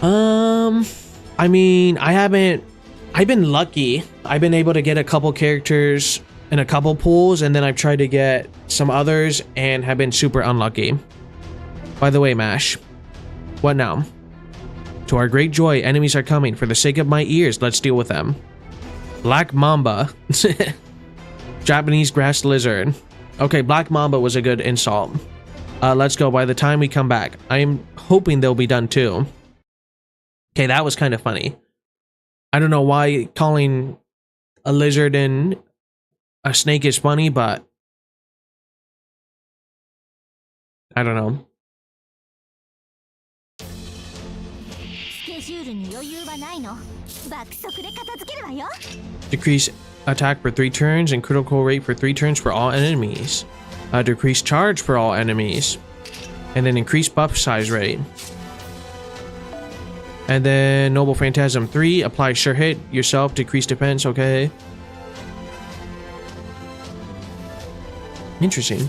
I mean, I've been lucky. I've been able to get a couple characters in a couple pools, and then I've tried to get some others and have been super unlucky. By the way, Mash, what now? To our great joy, enemies are coming. For the sake of my ears, let's deal with them. Black Mamba. Japanese grass lizard. Okay, Black Mamba was a good insult. Let's go. By the time we come back, I'm hoping they'll be done too. Okay, that was kind of funny. I don't know why calling a lizard and a snake is funny, but I don't know. Decrease attack for 3 turns and critical rate for 3 turns for all enemies. Decrease charge for all enemies. And then increase buff size rate. And then Noble Phantasm 3, apply sure hit yourself, decrease defense, okay. Interesting.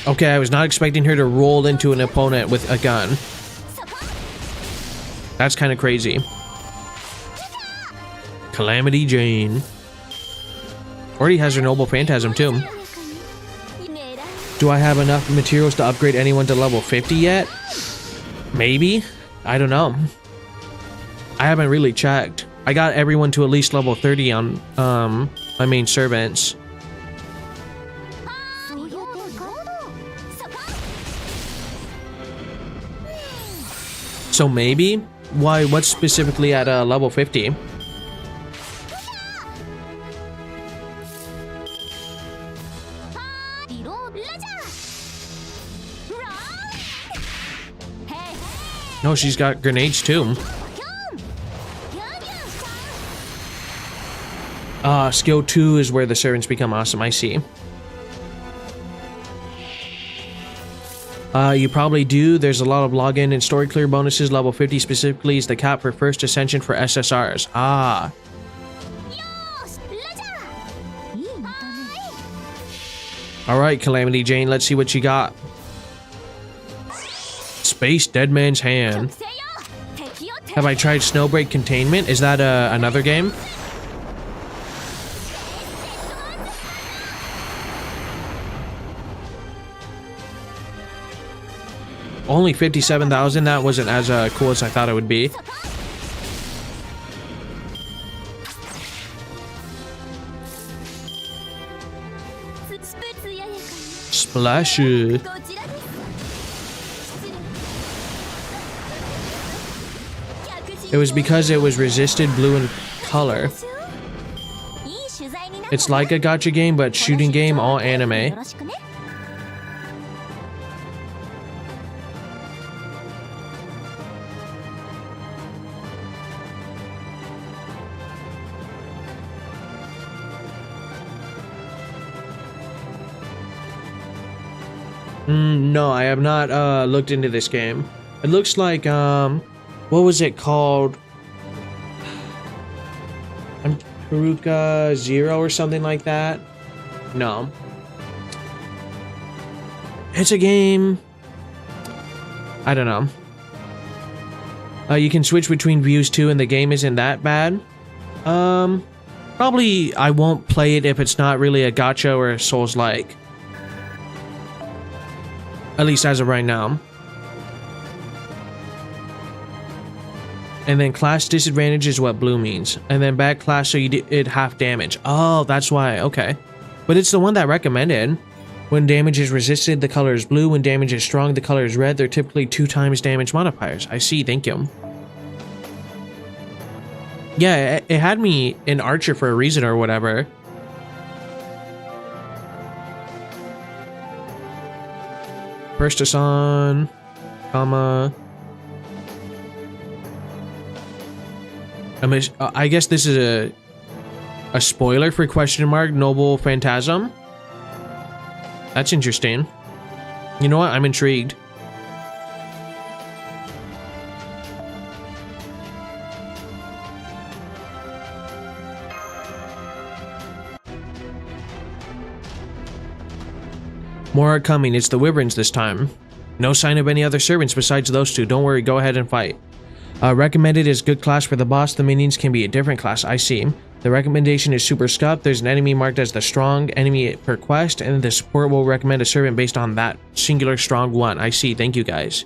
Okay, I was not expecting her to roll into an opponent with a gun. That's kind of crazy. Calamity Jane. Already has her Noble Phantasm too. Do I have enough materials to upgrade anyone to level 50 yet? Maybe? I don't know. I haven't really checked. I got everyone to at least level 30 on my main servants. So maybe? Why? What's specifically at level 50? No, she's got grenades too. Skill 2 is where the servants become awesome, I see. You probably do. There's a lot of login and story clear bonuses. Level 50 specifically is the cap for first ascension for SSRs. Ah. Alright, Calamity Jane, let's see what you got. Space Dead Man's Hand. Have I tried Snowbreak Containment? Is that another game? Only 57,000? That wasn't as cool as I thought it would be. Splash. It was because it was resisted blue in color. It's like a gacha game, but shooting game, all anime. No, I have not looked into this game. It looks like what was it called? Haruka Zero or something like that? No. It's a game. I don't know. You can switch between views too, and the game isn't that bad. Probably I won't play it if it's not really a gacha or a Souls-like. At least as of right now. And then class disadvantage is what blue means. And then bad class, so you did half damage. Oh, that's why. Okay. But it's the one that recommended. When damage is resisted, the color is blue. When damage is strong, the color is red. They're typically 2 times damage modifiers. I see. Thank you. Yeah, it had me in Archer for a reason or whatever. First Asan, comma. I guess this is a spoiler for question mark Noble Phantasm. That's interesting. You know what? I'm intrigued. More are coming. It's the Wyverns this time. No sign of any other servants besides those 2. Don't worry, go ahead and fight. Recommended is good class for the boss. The minions can be a different class. I see. The recommendation is super scuff. There's an enemy marked as the strong enemy per quest, and the support will recommend a servant based on that singular strong one. I see. Thank you guys.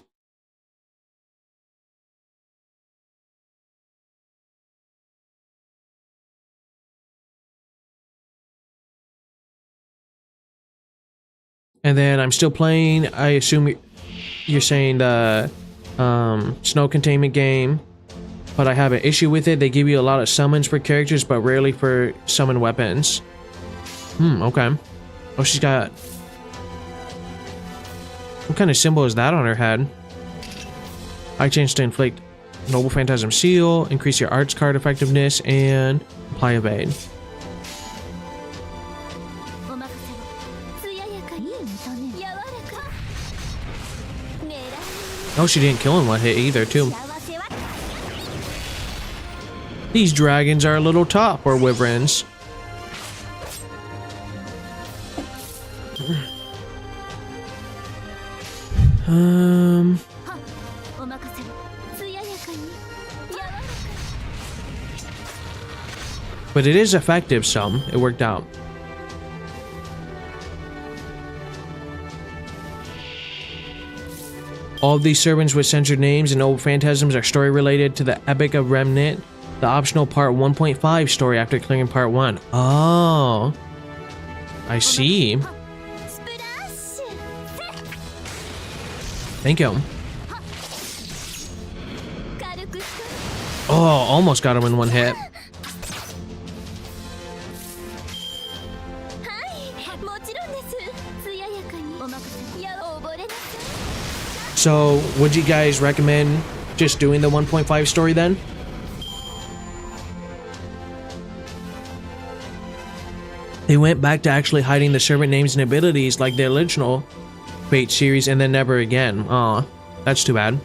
And then I'm still playing. I assume you're saying the snow containment game, but I have an issue with it. They give you a lot of summons for characters, but rarely for summon weapons. Okay. Oh, she's got... What kind of symbol is that on her head? I changed to inflict Noble Phantasm Seal, increase your arts card effectiveness, and apply evade. Oh, she didn't kill in one hit either, too. These dragons are a little tough, or wyverns. But it is effective, so it worked out. All of these servants with censored names and old phantasms are story related to the Epic of Remnant, the optional part 1.5 story after clearing part 1. Oh, I see. Thank you. Oh, almost got him in one hit. So, would you guys recommend just doing the 1.5 story then? They went back to actually hiding the servant names and abilities like the original Fate series and then never again. Aw, that's too bad.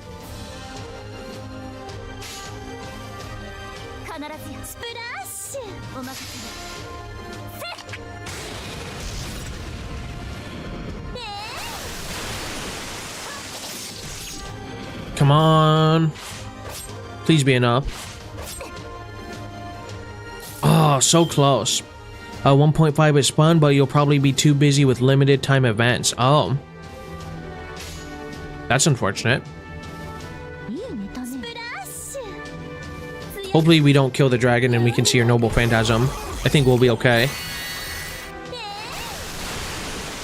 Come on. Please be enough. Oh, so close. 1.5 is fun, but you'll probably be too busy with limited time events. Oh. That's unfortunate. Hopefully we don't kill the dragon and we can see her noble phantasm. I think we'll be okay.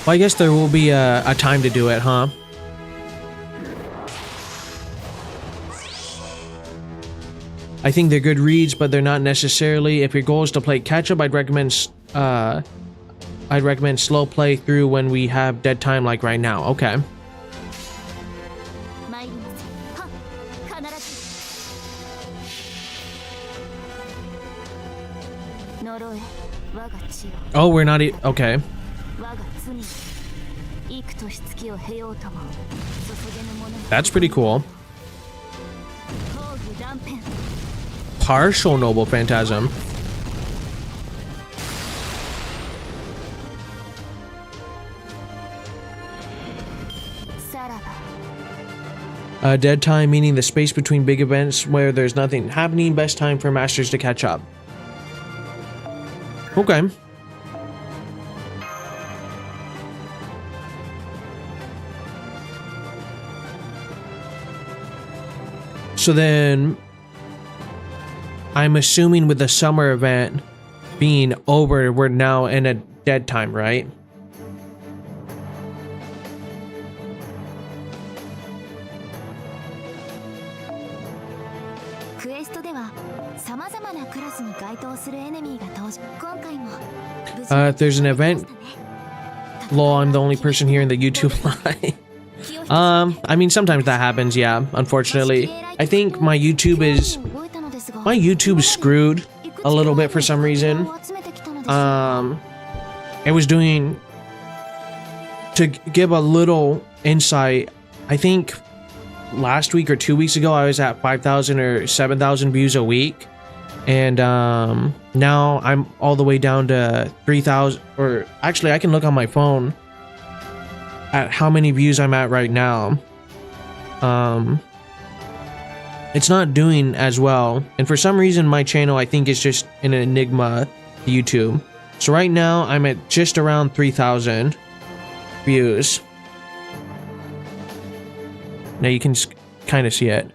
Well, I guess there will be a time to do it, huh? I think they're good reads, but they're not necessarily. If your goal is to play catch-up, I'd recommend slow play through when we have dead time like right now. Okay. Oh, we're not okay. That's pretty cool. Partial noble phantasm. Dead time, meaning the space between big events where there's nothing happening. Best time for masters to catch up. Okay. So then, I'm assuming with the summer event being over, we're now in a dead time, right? If there's an event, lol, I'm the only person here in the YouTube live. I mean, sometimes that happens, yeah, unfortunately. I think my YouTube's screwed a little bit for some reason. It was doing, to give a little insight, I think last week or 2 weeks ago, I was at 5,000 or 7,000 views a week. And now I'm all the way down to 3,000, or actually I can look on my phone at how many views I'm at right now. it's not doing as well. And for some reason, my channel, I think, is just an enigma to YouTube. So right now, I'm at just around 3,000 views. Now you can kind of see it.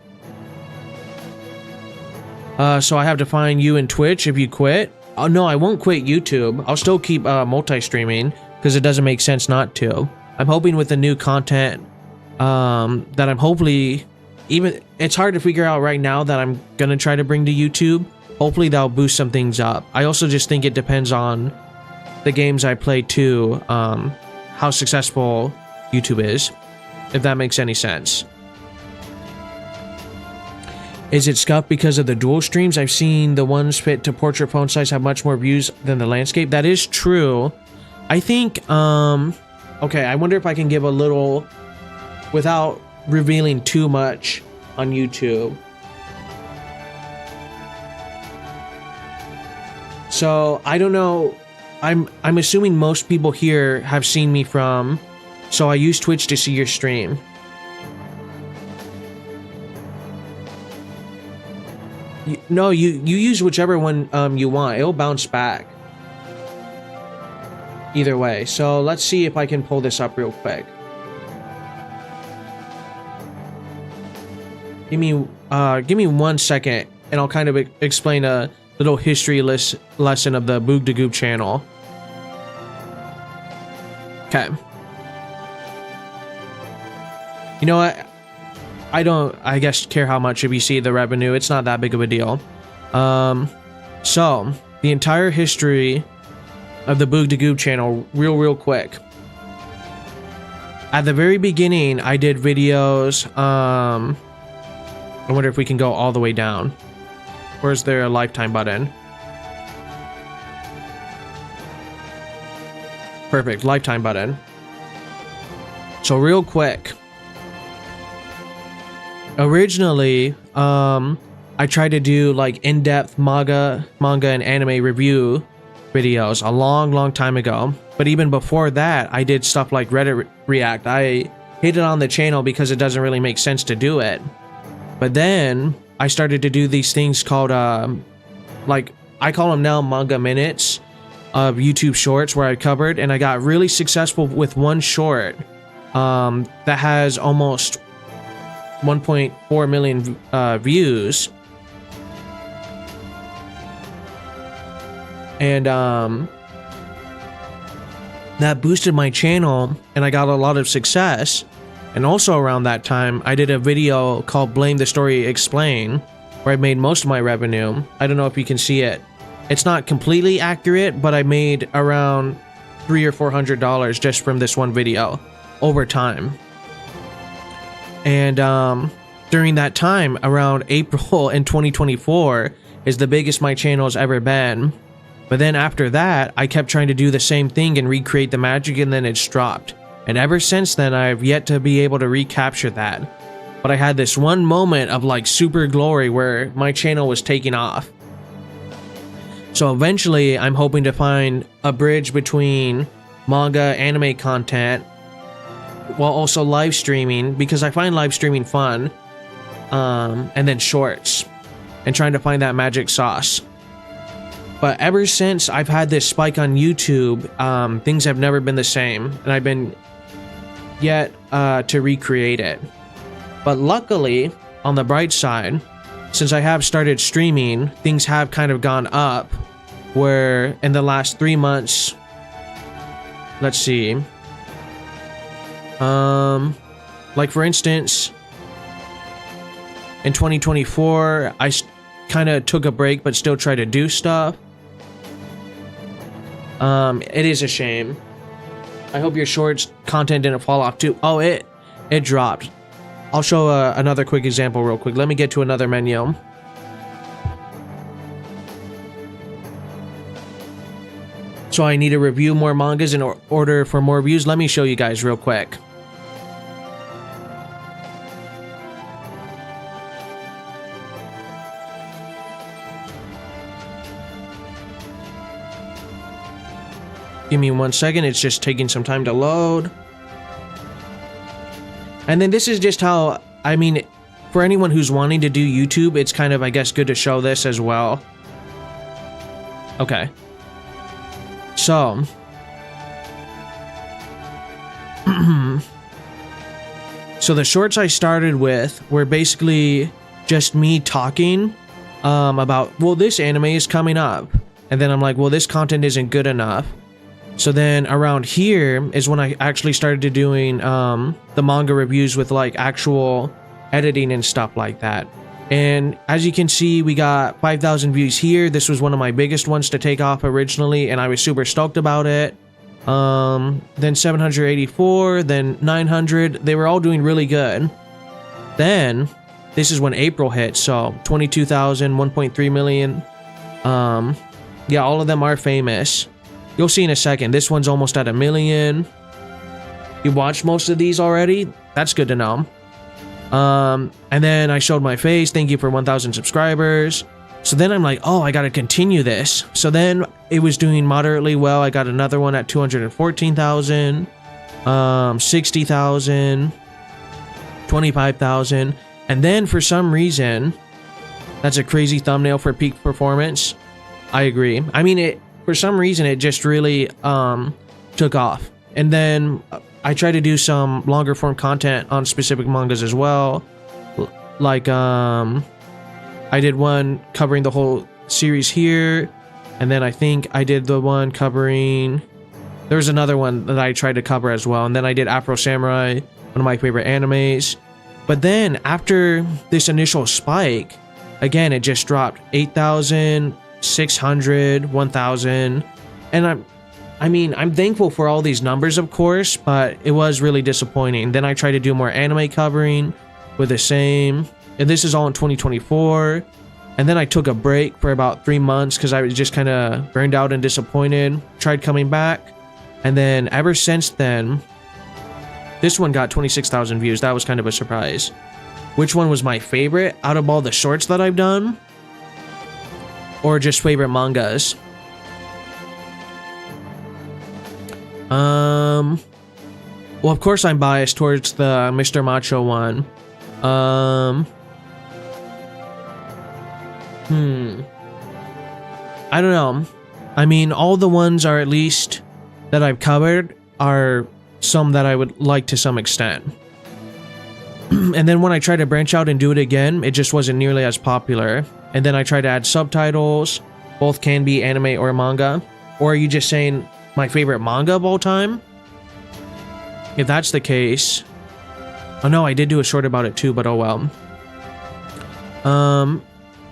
So I have to find you in Twitch if you quit. Oh, no, I won't quit YouTube. I'll still keep multi-streaming because it doesn't make sense not to. I'm hoping with the new content that I'm hopefully... Even it's hard to figure out right now that I'm gonna try to bring to YouTube. Hopefully that'll boost some things up. I also just think it depends on the games I play too, how successful YouTube is, if that makes any sense. Is it scuffed because of the dual streams? I've seen the ones fit to portrait phone size have much more views than the landscape. That is true. I think, okay, I wonder if I can give a little, without revealing too much on YouTube. So I don't know. I'm assuming most people here have seen me from. So I use Twitch to see your stream. No, you use whichever one you want. It'll bounce back. Either way. So let's see if I can pull this up real quick. Give me 1 second, and I'll kind of explain a little history lesson of the Boog da Goop channel. Okay. You know what? I don't, I guess, care how much if you see the revenue. It's not that big of a deal. So, the entire history of the Boog da Goop channel, real quick. At the very beginning, I did videos, I wonder if we can go all the way down. Where's their lifetime button? Perfect, lifetime button. So real quick. Originally, I tried to do like in-depth manga and anime review videos a long time ago. But even before that, I did stuff like Reddit React. I hid it on the channel because it doesn't really make sense to do it. But then I started to do these things called, like, I call them now manga minutes of YouTube shorts where I covered, and I got really successful with one short that has almost 1.4 million views. And that boosted my channel, and I got a lot of success. And also around that time, I did a video called Blame the Story Explain, where I made most of my revenue. I don't know if you can see it. It's not completely accurate, but I made around $300 or $400 just from this one video over time. And during that time, around April in 2024, is the biggest my channel has ever been. But then after that, I kept trying to do the same thing and recreate the magic, and then it's dropped. And ever since then, I've yet to be able to recapture that. But I had this one moment of like super glory where my channel was taking off. So eventually, I'm hoping to find a bridge between manga, anime content, while also live streaming, because I find live streaming fun, and then shorts, and trying to find that magic sauce. But ever since I've had this spike on YouTube, things have never been the same, and I've been yet to recreate it. But luckily, on the bright side, since I have started streaming, things have kind of gone up, where in the last 3 months, let's see, like for instance, in 2024, I kind of took a break but still try to do stuff. It is a shame. I hope your shorts content didn't fall off too. Oh, it dropped. I'll show another quick example real quick. Let me get to another menu. So I need to review more mangas in order for more views. Let me show you guys real quick. Give me 1 second, it's just taking some time to load. And then this is just how, I mean, for anyone who's wanting to do YouTube, it's kind of, I guess, good to show this as well. Okay. So. So the shorts I started with were basically just me talking about, well, this anime is coming up. And then I'm like, well, this content isn't good enough. So then around here is when I actually started doing the manga reviews with like actual editing and stuff like that. And as you can see, we got 5,000 views here. This was one of my biggest ones to take off originally, and I was super stoked about it. Then 784, then 900. They were all doing really good. Then this is when April hit, so 22,000, 1.3 million. Yeah, all of them are famous. You'll see in a second. This one's almost at 1 million. You watched most of these already? That's good to know. And then I showed my face. Thank you for 1,000 subscribers. So then I'm like, oh, I gotta continue this. So then it was doing moderately well. I got another one at 214,000, 60,000, 25,000. And then for some reason, that's a crazy thumbnail for peak performance. I agree. I mean, for some reason, it just really took off. And then I tried to do some longer form content on specific mangas as well. Like, I did one covering the whole series here. And then I think I did the one covering... There's another one that I tried to cover as well. And then I did Afro Samurai, one of my favorite animes. But then after this initial spike, again, it just dropped 8,000, 600, 1,000. And I'm thankful for all these numbers, of course, but it was really disappointing. Then I tried to do more anime covering with the same. And this is all in 2024. And then I took a break for about 3 months because I was just kind of burned out and disappointed. Tried coming back. And then ever since then, this one got 26,000 views. That was kind of a surprise. Which one was my favorite out of all the shorts that I've done? Or just favorite mangas? Well, of course I'm biased towards the Mr. Macho one. I don't know. I mean, all the ones are at least that I've covered are some that I would like to some extent. And then when I tried to branch out and do it again, it just wasn't nearly as popular. And then I tried to add subtitles. Both can be anime or manga. Or are you just saying my favorite manga of all time? If that's the case... Oh no, I did do a short about it too, but oh well.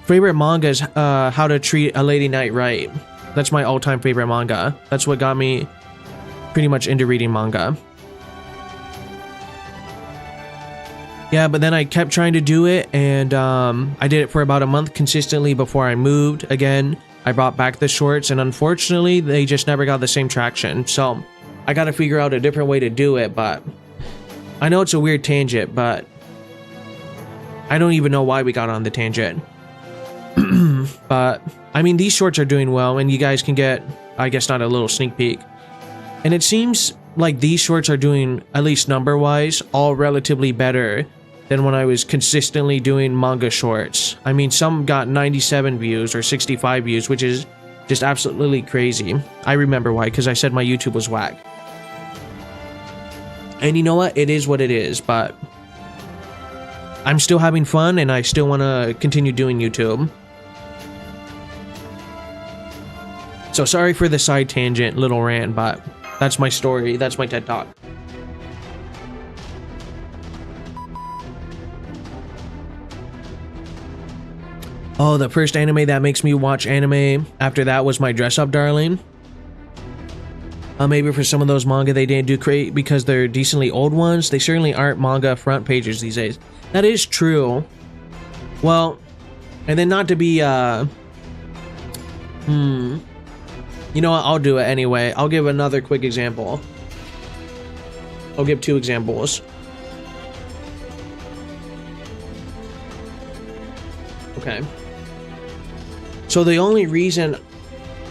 Favorite manga is How to Treat a Lady Knight Right. That's my all-time favorite manga. That's what got me pretty much into reading manga. Yeah, but then I kept trying to do it, and I did it for about a month consistently before I moved. Again, I brought back the shorts, and unfortunately, they just never got the same traction. So, I gotta figure out a different way to do it, but... I know it's a weird tangent, but... I don't even know why we got on the tangent. But, I mean, these shorts are doing well, and you guys can get, I guess, not a little sneak peek. And it seems like these shorts are doing, at least number-wise, all relatively better than when I was consistently doing manga shorts. I mean, some got 97 views or 65 views, which is just absolutely crazy. I remember why, because I said my YouTube was whack. And you know what? It is what it is, but I'm still having fun, and I still want to continue doing YouTube. So sorry for the side tangent, little rant, but that's my story. That's my TED Talk. Oh, the first anime that makes me watch anime after that was My Dress Up Darling. Maybe for some of those manga they didn't do great because they're decently old ones. They certainly aren't manga front pages these days. That is true. Well, and then not to be, You know what? I'll do it anyway. I'll give another quick example. I'll give 2 examples. Okay. So the only reason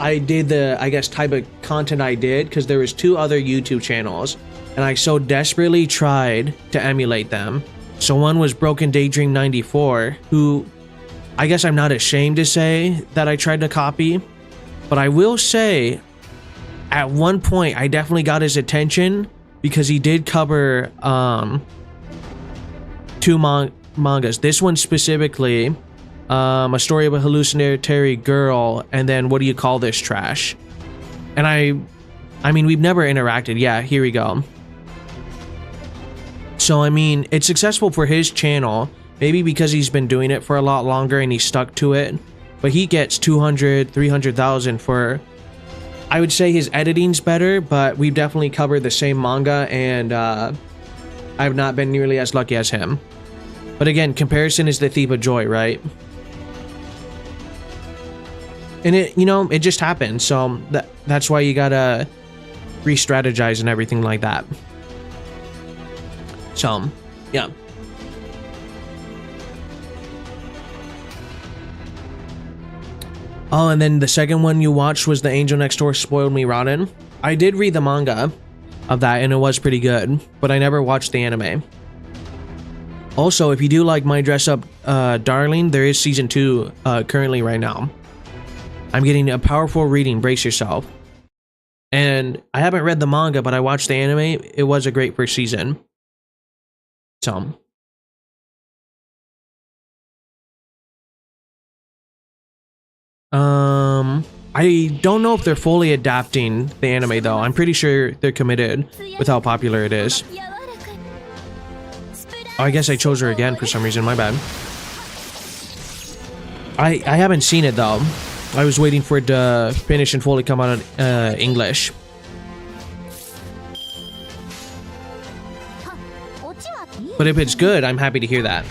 I did the, I guess, type of content I did, because there was 2 other YouTube channels, and I so desperately tried to emulate them. So one was Broken Daydream 94, who I guess I'm not ashamed to say that I tried to copy, but I will say at one point I definitely got his attention because he did cover two mangas. This one specifically, A Story of a Hallucinatory Girl, and then What Do You Call This Trash? And I mean, we've never interacted. Yeah, here we go. So, I mean, it's successful for his channel, maybe because he's been doing it for a lot longer and he's stuck to it. But he gets 200, 300,000 for, I would say his editing's better, but we've definitely covered the same manga and I've not been nearly as lucky as him. But again, comparison is the thief of joy, right? And it, you know, it just happened. So that's why you gotta re-strategize and everything like that. So, yeah. Oh, and then the second one you watched was The Angel Next Door Spoiled Me Rotten. I did read the manga of that and it was pretty good, but I never watched the anime. Also, if you do like My Dress Up Darling, there is season 2 currently right now. I'm getting a powerful reading, brace yourself. And I haven't read the manga, but I watched the anime. It was a great first season. So. I don't know if they're fully adapting the anime though. I'm pretty sure they're committed with how popular it is. Oh, I guess I chose her again for some reason, my bad. I haven't seen it though. I was waiting for it to finish and fully come out in English. But if it's good, I'm happy to hear that.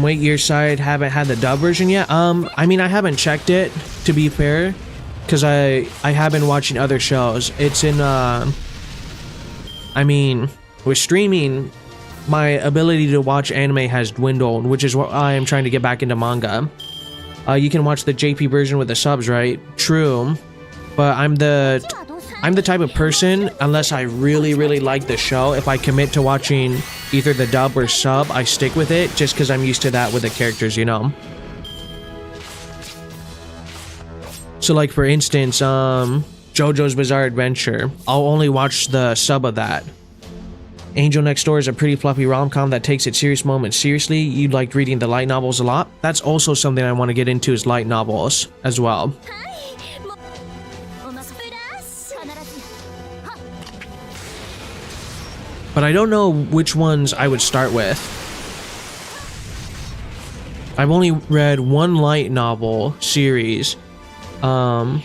Wait, your side haven't had the dub version yet? I mean, I haven't checked it, to be fair, because I have been watching other shows. It's in, I mean, with streaming, my ability to watch anime has dwindled, which is what I am trying to get back into manga. You can watch the JP version with the subs, right? True, but I'm the type of person, unless I really like the show, if I commit to watching either the dub or sub, I stick with it just because I'm used to that with the characters, you know? So like for instance, JoJo's Bizarre Adventure, I'll only watch the sub of that. Angel Next Door is a pretty fluffy rom-com that takes its serious moments seriously. You liked reading the light novels a lot. That's also something I want to get into, is light novels as well. But I don't know which ones I would start with. I've only read one light novel series. For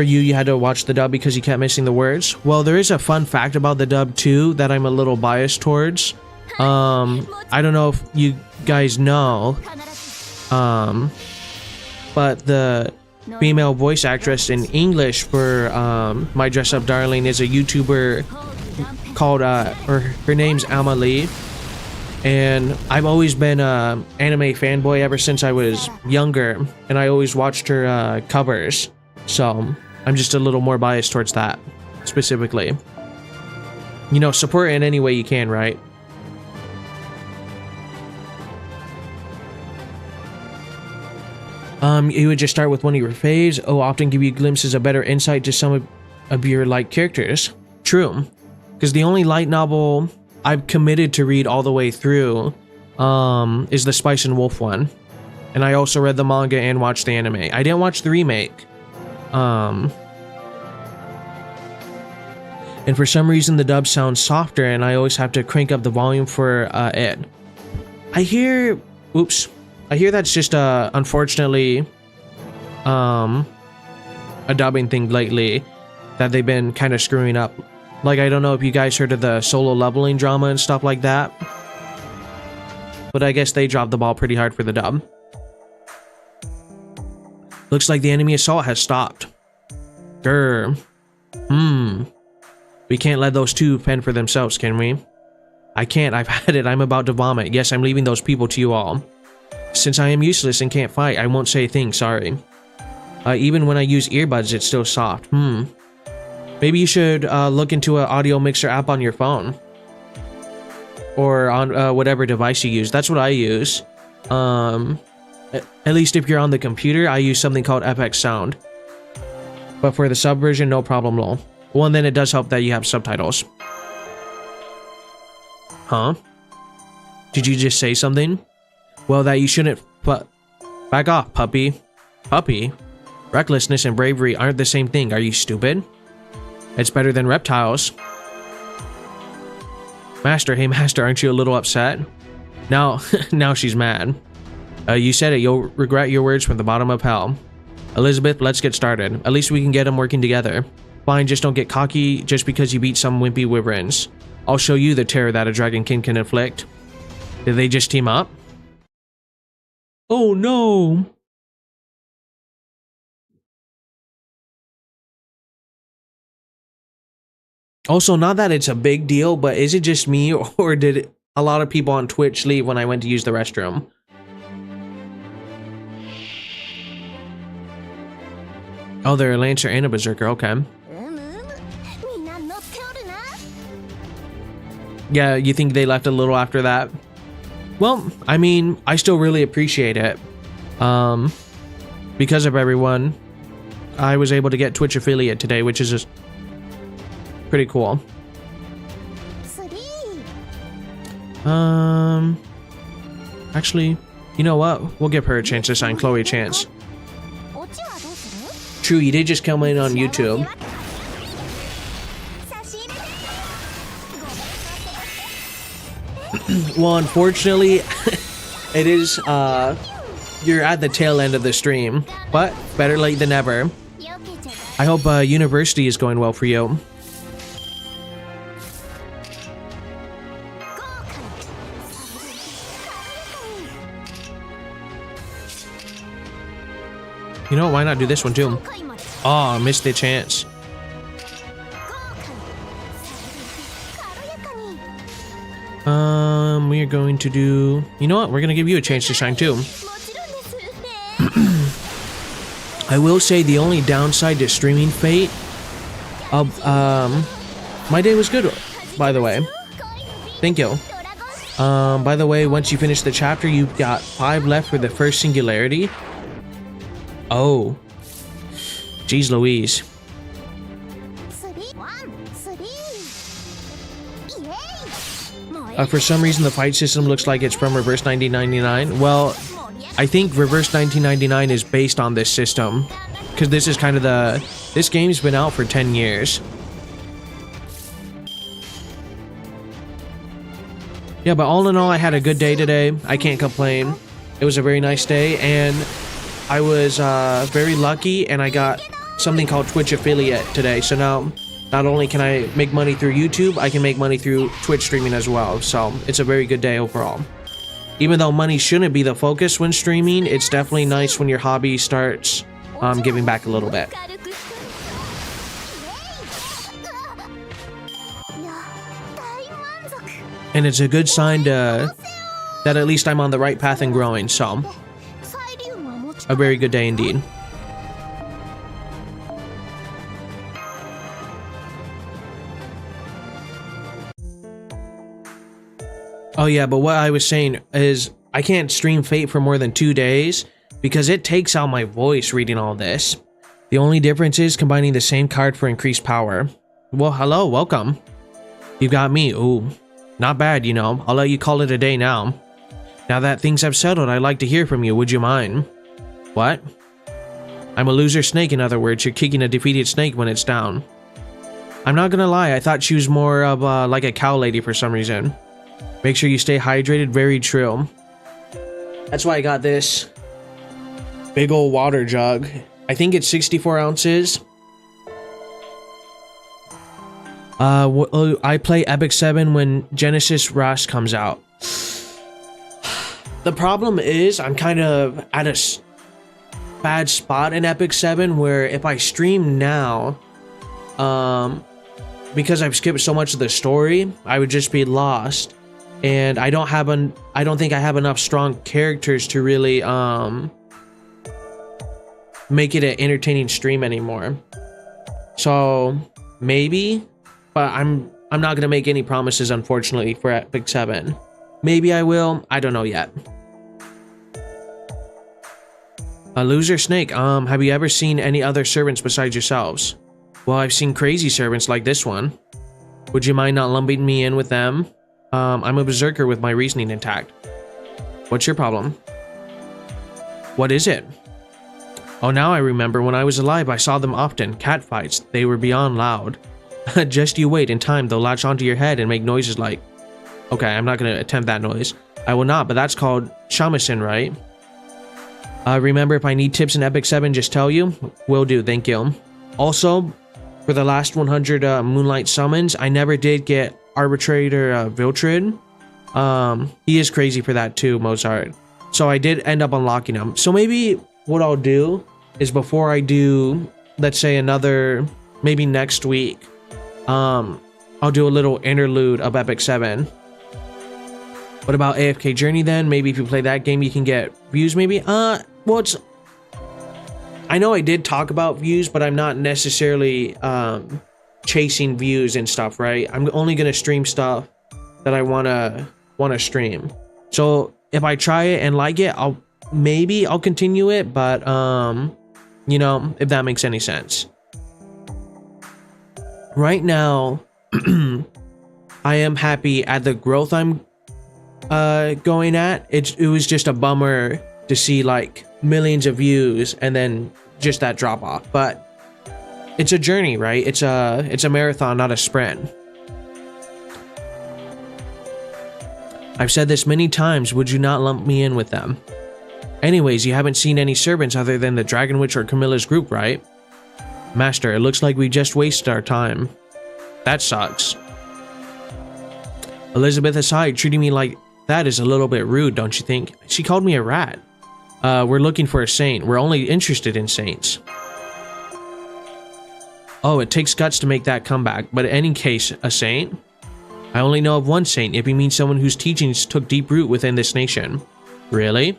you, you had to watch the dub because you kept missing the words. Well, there is a fun fact about the dub too that I'm a little biased towards. I don't know if you guys know, but the female voice actress in English for My Dress Up Darling is a YouTuber called, or her name's Amalie, and I've always been a anime fanboy ever since I was younger, and I always watched her covers, so I'm just a little more biased towards that specifically. You know, support it in any way you can, right? You would just start with one of your faves. Oh, often give you glimpses of better insight to some of your like characters. True. Because the only light novel I've committed to read all the way through is the Spice and Wolf one. And I also read the manga and watched the anime. I didn't watch the remake. And for some reason the dub sounds softer and I always have to crank up the volume for it. I hear that's just unfortunately a dubbing thing lately that they've been kind of screwing up. Like, I don't know if you guys heard of the Solo Leveling drama and stuff like that, but I guess they dropped the ball pretty hard for the dub. Looks like the enemy assault has stopped. Grr. We can't let those two fend for themselves, can we? I can't, I've had it, I'm about to vomit. Yes, I'm leaving those people to you all. Since I am useless and can't fight, I won't say a thing, sorry. Even when I use earbuds, it's still soft. Maybe you should look into an audio mixer app on your phone. Or on whatever device you use. That's what I use. At least if you're on the computer, I use something called FX Sound. But for the sub version, no problem, lol. Well, and then it does help that you have subtitles. Huh? Did you just say something? Well, that you shouldn't, but back off, puppy. Puppy? Recklessness and bravery aren't the same thing. Are you stupid? It's better than reptiles. Master, hey master, aren't you a little upset? Now she's mad. You said it, you'll regret your words from the bottom of hell. Elizabeth, let's get started. At least we can get them working together. Fine, just don't get cocky just because you beat some wimpy wyverns. I'll show you the terror that a dragon king can inflict. Did they just team up? Oh no! Also, not that it's a big deal, but is it just me, or did a lot of people on Twitch leave when I went to use the restroom? Oh, they're a Lancer and a Berserker, okay. Yeah, you think they left a little after that? Well, I mean, I still really appreciate it. Because of everyone, I was able to get Twitch affiliate today, which is just pretty cool. Actually, you know what? We'll give her a chance to sign Chloe a chance. True, you did just come in on YouTube. Well, unfortunately, it is, you're at the tail end of the stream, but better late than never. I hope university is going well for you. You know what, why not do this one too? Oh, missed the chance. We are going to do... You know what, we're going to give you a chance to shine too. I will say the only downside to streaming Fate... my day was good, by the way. Thank you. By the way, once you finish the chapter, you've got 5 left for the first singularity. Oh. Jeez Louise. For some reason, the fight system looks like it's from Reverse 1999. Well, I think Reverse 1999 is based on this system. Because this is kind of the... This game's been out for 10 years. Yeah, but all in all, I had a good day today. I can't complain. It was a very nice day, and I was very lucky, and I got something called Twitch affiliate today. So now, not only can I make money through YouTube, I can make money through Twitch streaming as well. So it's a very good day overall. Even though money shouldn't be the focus when streaming, it's definitely nice when your hobby starts giving back a little bit. And it's a good sign that at least I'm on the right path and growing, so a very good day indeed. Oh yeah, but what I was saying is I can't stream Fate for more than 2 days because it takes out my voice reading all this. The only difference is combining the same card for increased power. Well, hello, welcome. You've got me, ooh. Not bad, you know. I'll let you call it a day now. Now that things have settled, I'd like to hear from you. Would you mind? What? I'm a loser snake, in other words. You're kicking a defeated snake when it's down. I'm not gonna lie, I thought she was more of like a cow lady for some reason. Make sure you stay hydrated, very true. That's why I got this big old water jug. I think it's 64 ounces. I play Epic 7 when Genesis Rush comes out. The problem is I'm kind of at a bad spot in Epic 7 where if I stream now, because I've skipped so much of the story, I would just be lost. and I don't think I have enough strong characters to really make it an entertaining stream anymore. So maybe, but I'm not gonna make any promises, unfortunately, for Epic 7. Maybe I will. I don't know yet. Loser Snake, have you ever seen any other servants besides yourselves? Well, I've seen crazy servants like this one. Would you mind not lumping me in with them? I'm a berserker with my reasoning intact. What's your problem? What is it? Oh, now I remember. When I was alive, I saw them often. Catfights. They were beyond loud. Just you wait. In time, they'll latch onto your head and make noises like... Okay, I'm not gonna attempt that noise. I will not, but that's called shamisen, right? Remember, if I need tips in Epic 7, just tell you. Will do, thank you. Also, for the last 100 Moonlight summons, I never did get Arbitrator Viltrid. He is crazy for that too, Mozart. So I did end up unlocking him. So maybe what I'll do is, before I do, let's say another, maybe next week, I'll do a little interlude of Epic 7. What about AFK Journey then? Maybe if you play that game, you can get views maybe? Well, I know I did talk about views, but I'm not necessarily chasing views and stuff, right? I'm only gonna stream stuff that I wanna stream. So if I try it and like it, I'll continue it, but you know, if that makes any sense. Right now, I am happy at the growth I'm going at. It was just a bummer to see like millions of views and then just that drop off, but it's a journey, right? It's a marathon, not a sprint. I've said this many times. Would you not lump me in with them? Anyways, you haven't seen any servants other than the Dragon Witch or Camilla's group, right? Master, it looks like we just wasted our time. That sucks. Elizabeth aside, treating me like that is a little bit rude, don't you think? She called me a rat. We're looking for a saint. We're only interested in saints. Oh, it takes guts to make that comeback, but in any case, a saint? I only know of one saint, if you mean someone whose teachings took deep root within this nation. Really?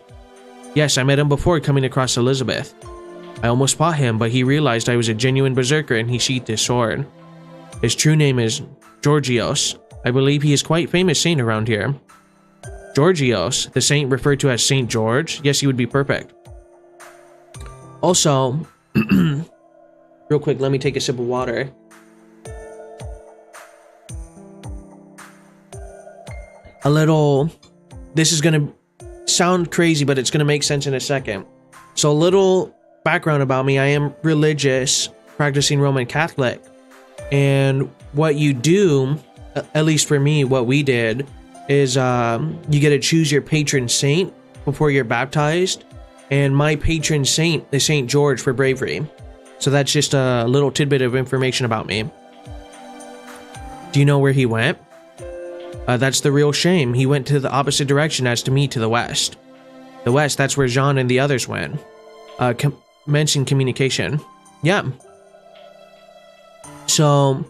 Yes, I met him before coming across Elizabeth. I almost fought him, but he realized I was a genuine berserker and he sheathed his sword. His true name is Georgios. I believe he is quite famous saint around here. Georgios, the saint referred to as Saint George? Yes, he would be perfect. Also, real quick, let me take a sip of water. This is gonna sound crazy, but it's gonna make sense in a second. So a little background about me. I am religious, practicing Roman Catholic. And what you do, at least for me, what we did, is you get to choose your patron saint before you're baptized. And my patron saint is Saint George for bravery. So that's just a little tidbit of information about me. Do you know where he went? That's the real shame. He went to the opposite direction as to me, to the west. The west, that's where Jean and the others went. Mention communication. Yeah. So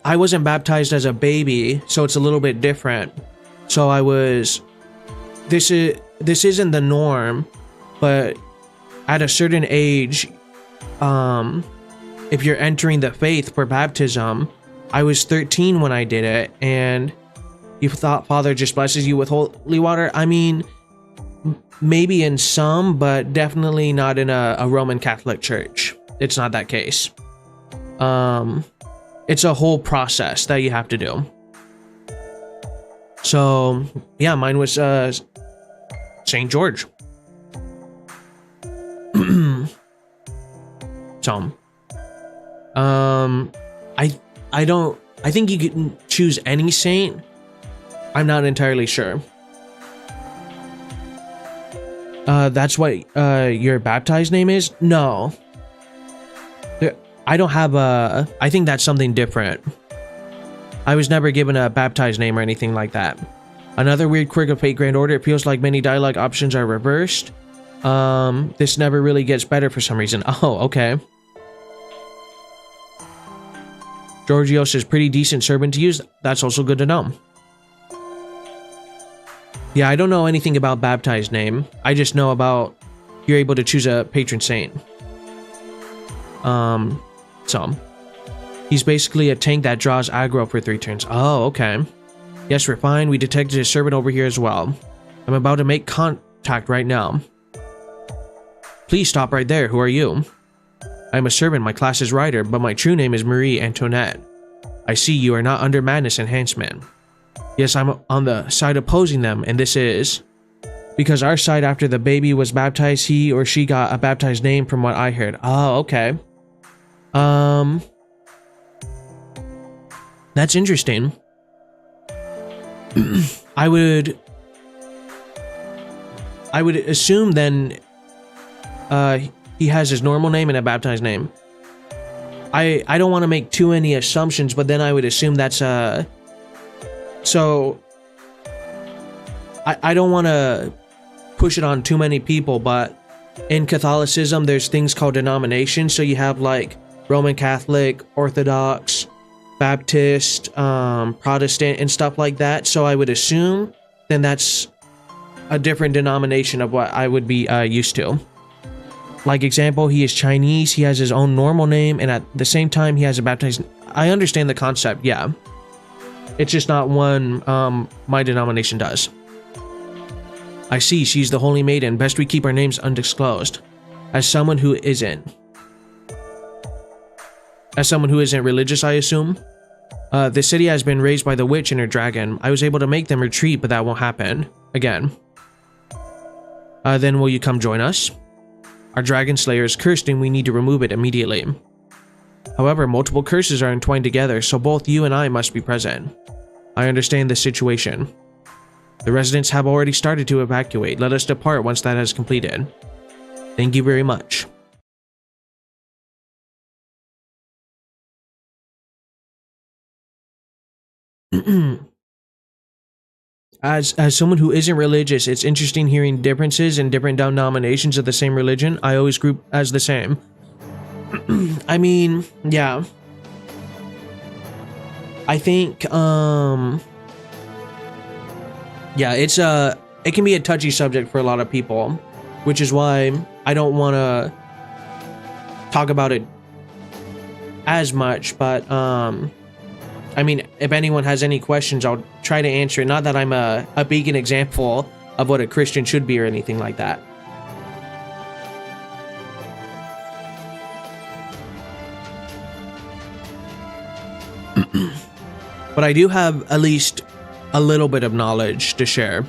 I wasn't baptized as a baby, so it's a little bit different. So this isn't the norm, but at a certain age, if you're entering the faith for baptism, I was 13 when I did it, and you thought Father just blesses you with holy water. I mean, maybe in some, but definitely not in a Roman Catholic church. It's not that case. It's a whole process that you have to do. So yeah, mine was Saint George. So I think you can choose any saint. I'm not entirely sure. That's what your baptized name is? No. I don't have I think that's something different. I was never given a baptized name or anything like that. Another weird quirk of Fate Grand Order, it feels like many dialogue options are reversed. This never really gets better for some reason. Oh, okay. Georgios is pretty decent servant to use. That's also good to know. Yeah, I don't know anything about baptized name. I just know about you're able to choose a patron saint. So he's basically a tank that draws aggro for 3 turns. Oh, okay. Yes, we're fine. We detected a servant over here as well. I'm about to make contact right now. Please stop right there. Who are you? I'm a servant. My class is Ryder, but my true name is Marie Antoinette. I see you are not under madness enhancement. Yes, I'm on the side opposing them, and this is because our side, after the baby was baptized, he or she got a baptized name from what I heard. Oh, okay. That's interesting. I would assume then he has his normal name and a baptized name. I don't want to make too many assumptions, but then I would assume that's so I don't want to push it on too many people, but in Catholicism there's things called denominations. So you have like Roman Catholic, Orthodox, Baptist, Protestant, and stuff like that. So I would assume then that's a different denomination of what I would be used to. Like example, he is Chinese, he has his own normal name, and at the same time he has a baptized. I understand the concept, yeah. It's just not one my denomination does. I see, she's the Holy Maiden. Best we keep our names undisclosed. As someone who isn't religious, I assume. The city has been raised by the witch and her dragon. I was able to make them retreat, but that won't happen again. Then will you come join us? Our dragon slayer is cursed and we need to remove it immediately. However, multiple curses are entwined together, so both you and I must be present. I understand the situation. The residents have already started to evacuate. Let us depart once that has completed. Thank you very much. As someone who isn't religious, it's interesting hearing differences in different denominations of the same religion. I always group as the same. I mean, yeah. I think, yeah, it can be a touchy subject for a lot of people, which is why I don't want to talk about it as much, but, I mean, if anyone has any questions, I'll try to answer it. Not that I'm a beacon example of what a Christian should be or anything like that. But I do have at least a little bit of knowledge to share.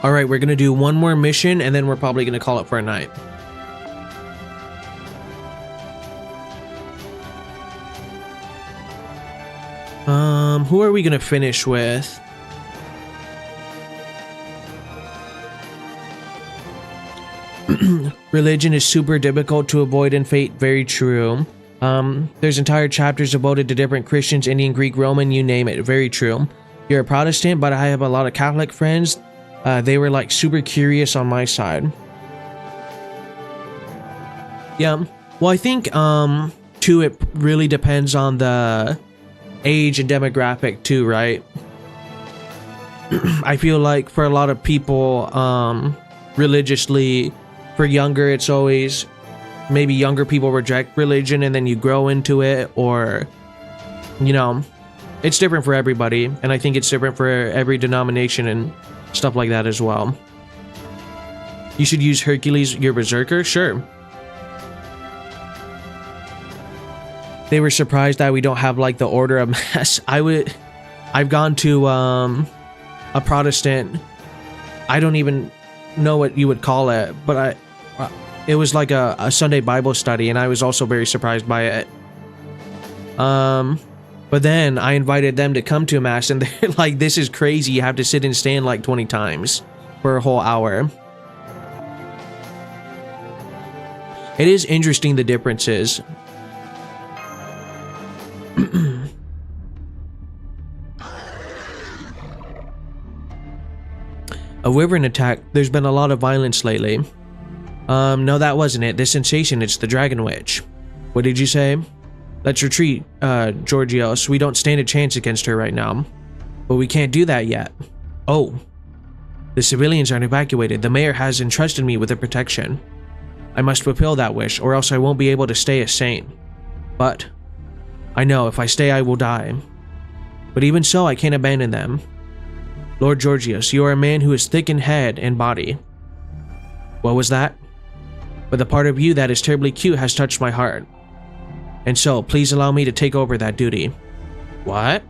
Alright, we're going to do one more mission, and then we're probably going to call it for a night. Who are we gonna finish with? Religion is super difficult to avoid in Fate. Very true. There's entire chapters devoted to different Christians, Indian, Greek, Roman, you name it. Very true. You're a Protestant, but I have a lot of Catholic friends. They were like super curious on my side. Yeah. Well, I think too, it really depends on the age and demographic too, right? I feel like for a lot of people, religiously, for younger, it's always maybe younger people reject religion and then you grow into it, or, you know, it's different for everybody, and I think it's different for every denomination and stuff like that as well. You should use Hercules, your berserker? Sure. They were surprised that we don't have like the order of mass. I've gone to a Protestant, I don't even know what you would call it, but it was like a Sunday Bible study, and I was also very surprised by it. But then I invited them to come to a mass, and they're like, this is crazy, you have to sit and stand like 20 times for a whole hour. It is interesting, the differences. A wyvern attack. There's been a lot of violence lately. No, that wasn't it. This sensation, it's the Dragon Witch. What did you say? Let's retreat, Georgios. We don't stand a chance against her right now. But we can't do that yet. Oh, the civilians are evacuated. The mayor has entrusted me with their protection. I must fulfill that wish, or else I won't be able to stay a saint. But I know if I stay, I will die. But even so, I can't abandon them. Lord Georgios, you are a man who is thick in head and body. What was that? But the part of you that is terribly cute has touched my heart. And so, please allow me to take over that duty. What?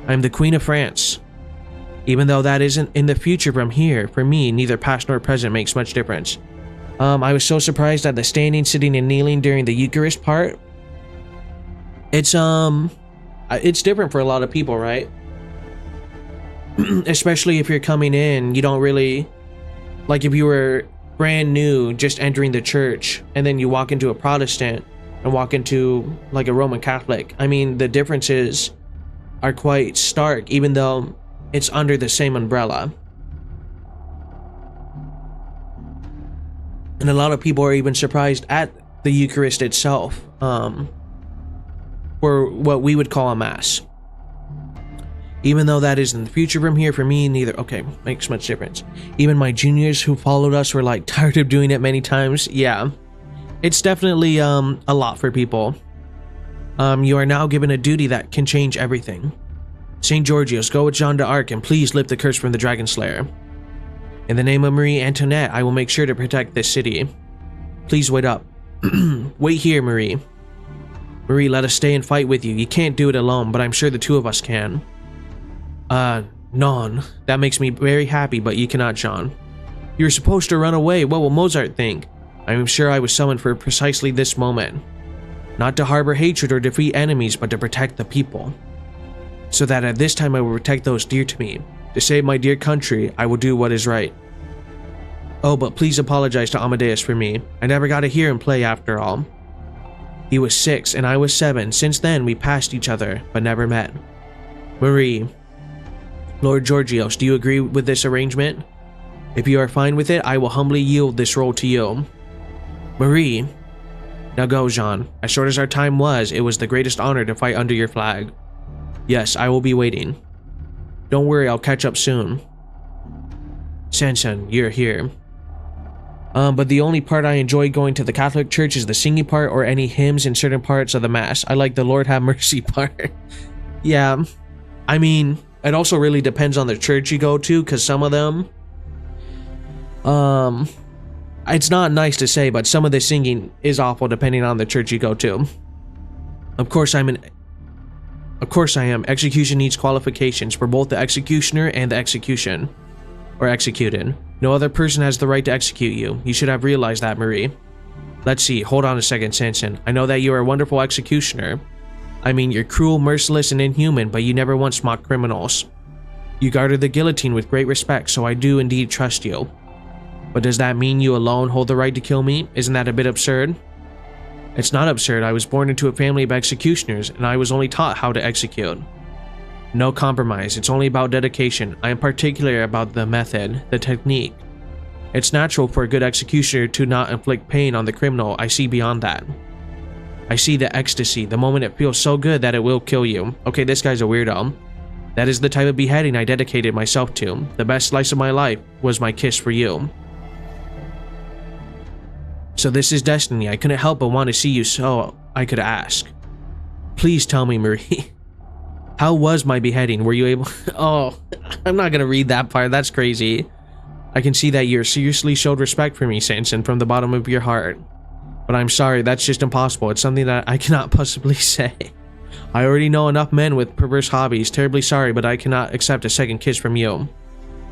I am the Queen of France. Even though that isn't in the future from here, for me, neither past nor present makes much difference. I was so surprised at the standing, sitting, and kneeling during the Eucharist part. It's different for a lot of people, right? Especially if you're coming in, you don't really, like if you were brand new, just entering the church, and then you walk into a Protestant and walk into like a Roman Catholic. I mean, the differences are quite stark, even though it's under the same umbrella. And a lot of people are even surprised at the Eucharist itself, for what we would call a mass. Even though that is in the future from here, for me, neither. Okay, makes much difference. Even my juniors who followed us were like tired of doing it many times. Yeah, it's definitely a lot for people. You are now given a duty that can change everything. St. Georgios, go with Jeanne d'Arc and please lift the curse from the Dragon Slayer. In the name of Marie Antoinette, I will make sure to protect this city. Please wait up. Wait here, Marie. Marie, let us stay and fight with you. You can't do it alone, but I'm sure the two of us can. Non. That makes me very happy, but you cannot, Jean. You're supposed to run away. What will Mozart think? I'm sure I was summoned for precisely this moment. Not to harbor hatred or defeat enemies, but to protect the people. So that at this time I will protect those dear to me. To save my dear country, I will do what is right. Oh, but please apologize to Amadeus for me. I never got to hear him play after all. He was 6 and I was 7. Since then, we passed each other, but never met. Marie. Lord Georgios, do you agree with this arrangement? If you are fine with it, I will humbly yield this role to you. Marie. Now go, Jean. As short as our time was, it was the greatest honor to fight under your flag. Yes, I will be waiting. Don't worry, I'll catch up soon. Sanson, you're here. But the only part I enjoy going to the Catholic Church is the singing part or any hymns in certain parts of the Mass. I like the Lord have mercy part. Yeah, I mean, it also really depends on the church you go to, because some of them, it's not nice to say, but some of the singing is awful depending on the church you go to. Of course I am. Execution needs qualifications for both the executioner and the execution. Or executed. No other person has the right to execute you. You should have realized that, Marie. Let's see, hold on a second, Sanson. I know that you are a wonderful executioner. I mean, you're cruel, merciless, and inhuman, but you never once mocked criminals. You guarded the guillotine with great respect, so I do indeed trust you. But does that mean you alone hold the right to kill me? Isn't that a bit absurd? It's not absurd. I was born into a family of executioners, and I was only taught how to execute. No compromise. It's only about dedication. I am particular about the method, the technique. It's natural for a good executioner to not inflict pain on the criminal. I see beyond that. I see the ecstasy, the moment it feels so good that it will kill you. Okay, this guy's a weirdo. That is the type of beheading I dedicated myself to. The best slice of my life was my kiss for you. So this is destiny. I couldn't help but want to see you, so I could ask. Please tell me, Marie. How was my beheading? Were you able... Oh, I'm not gonna read that part. That's crazy. I can see that you seriously showed respect for me, Sanson, from the bottom of your heart. But I'm sorry, that's just impossible. It's something that I cannot possibly say. I already know enough men with perverse hobbies. Terribly sorry, but I cannot accept a second kiss from you.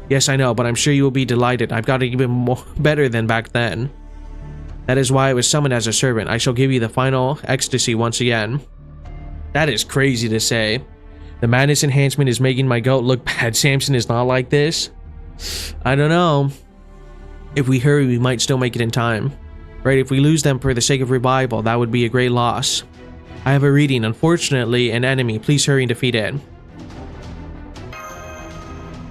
Yes, I know, but I'm sure you will be delighted. I've got it even more better than back then. That is why I was summoned as a servant. I shall give you the final ecstasy once again. That is crazy to say. The madness enhancement is making my goat look bad. Samson is not like this. I don't know. If we hurry, we might still make it in time. Right, if we lose them for the sake of revival, that would be a great loss. I have a reading. Unfortunately, an enemy. Please hurry and defeat it.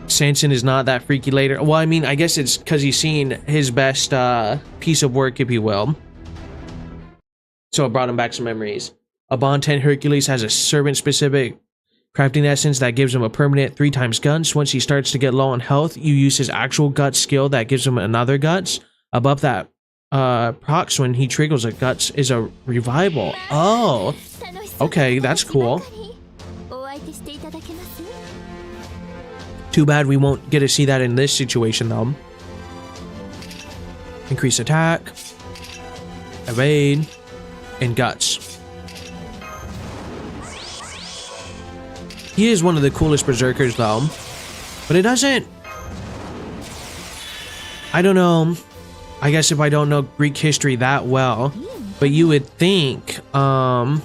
Sanson is not that freaky later. Well, I mean, I guess it's because he's seen his best piece of work, if you will. So it brought him back some memories. A Bon 10 Hercules has a servant-specific Crafting essence that gives him a permanent 3 times guts. Once he starts to get low on health, you use his actual guts skill that gives him another guts. Above that, procs when he triggers a guts is a revival. Oh, okay, that's cool. Too bad we won't get to see that in this situation though. Increase attack, evade, and guts. He is one of the coolest berserkers though, but it doesn't, I don't know, I guess if I don't know Greek history that well, but you would think, well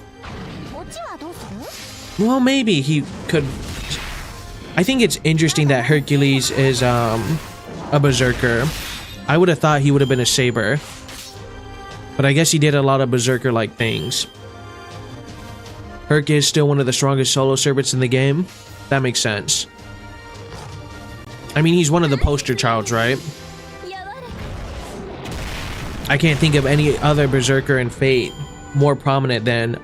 maybe he could, I think it's interesting that Hercules is a berserker. I would have thought he would have been a saber, but I guess he did a lot of berserker-like things. Herc is still one of the strongest solo servants in the game. That makes sense. I mean, he's one of the poster childs, right? I can't think of any other berserker in Fate more prominent than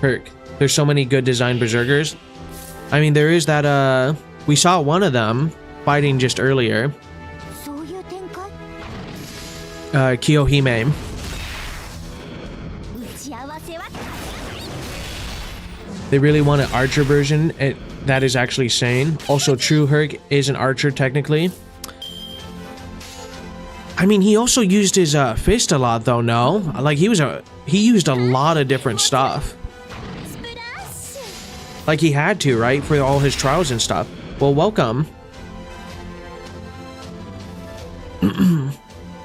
Herc. There's so many good designed berserkers. I mean, there is that, we saw one of them fighting just earlier. Kiyohime. They really want an archer version. That is actually sane. Also, True Herc is an archer technically. I mean, he also used his fist a lot though, no? Like he used a lot of different stuff. Like he had to, right? For all his trials and stuff. Well, welcome.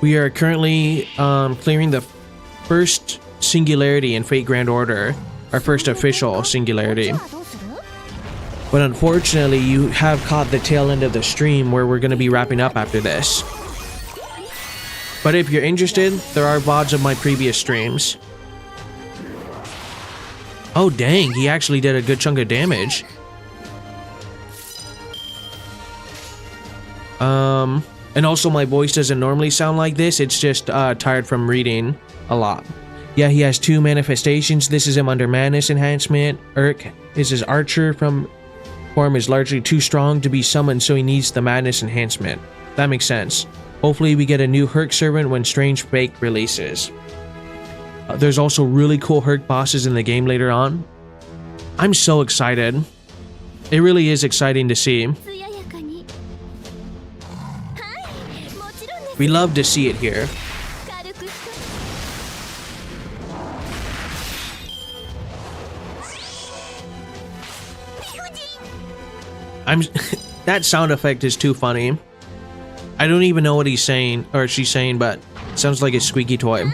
We are currently clearing the first singularity in Fate Grand Order. Our first official singularity. But unfortunately, you have caught the tail end of the stream where we're going to be wrapping up after this. But if you're interested, there are VODs of my previous streams. Oh dang, he actually did a good chunk of damage. And also my voice doesn't normally sound like this, it's just tired from reading a lot. Yeah, he has 2 manifestations. This is him under Madness Enhancement. Urk is his archer form is largely too strong to be summoned, so he needs the Madness Enhancement. That makes sense. Hopefully we get a new Herc servant when Strange Fate releases. There's also really cool Herc bosses in the game later on. I'm so excited. It really is exciting to see. We love to see it here. That sound effect is too funny. I don't even know what he's saying or she's saying, but it sounds like a squeaky toy.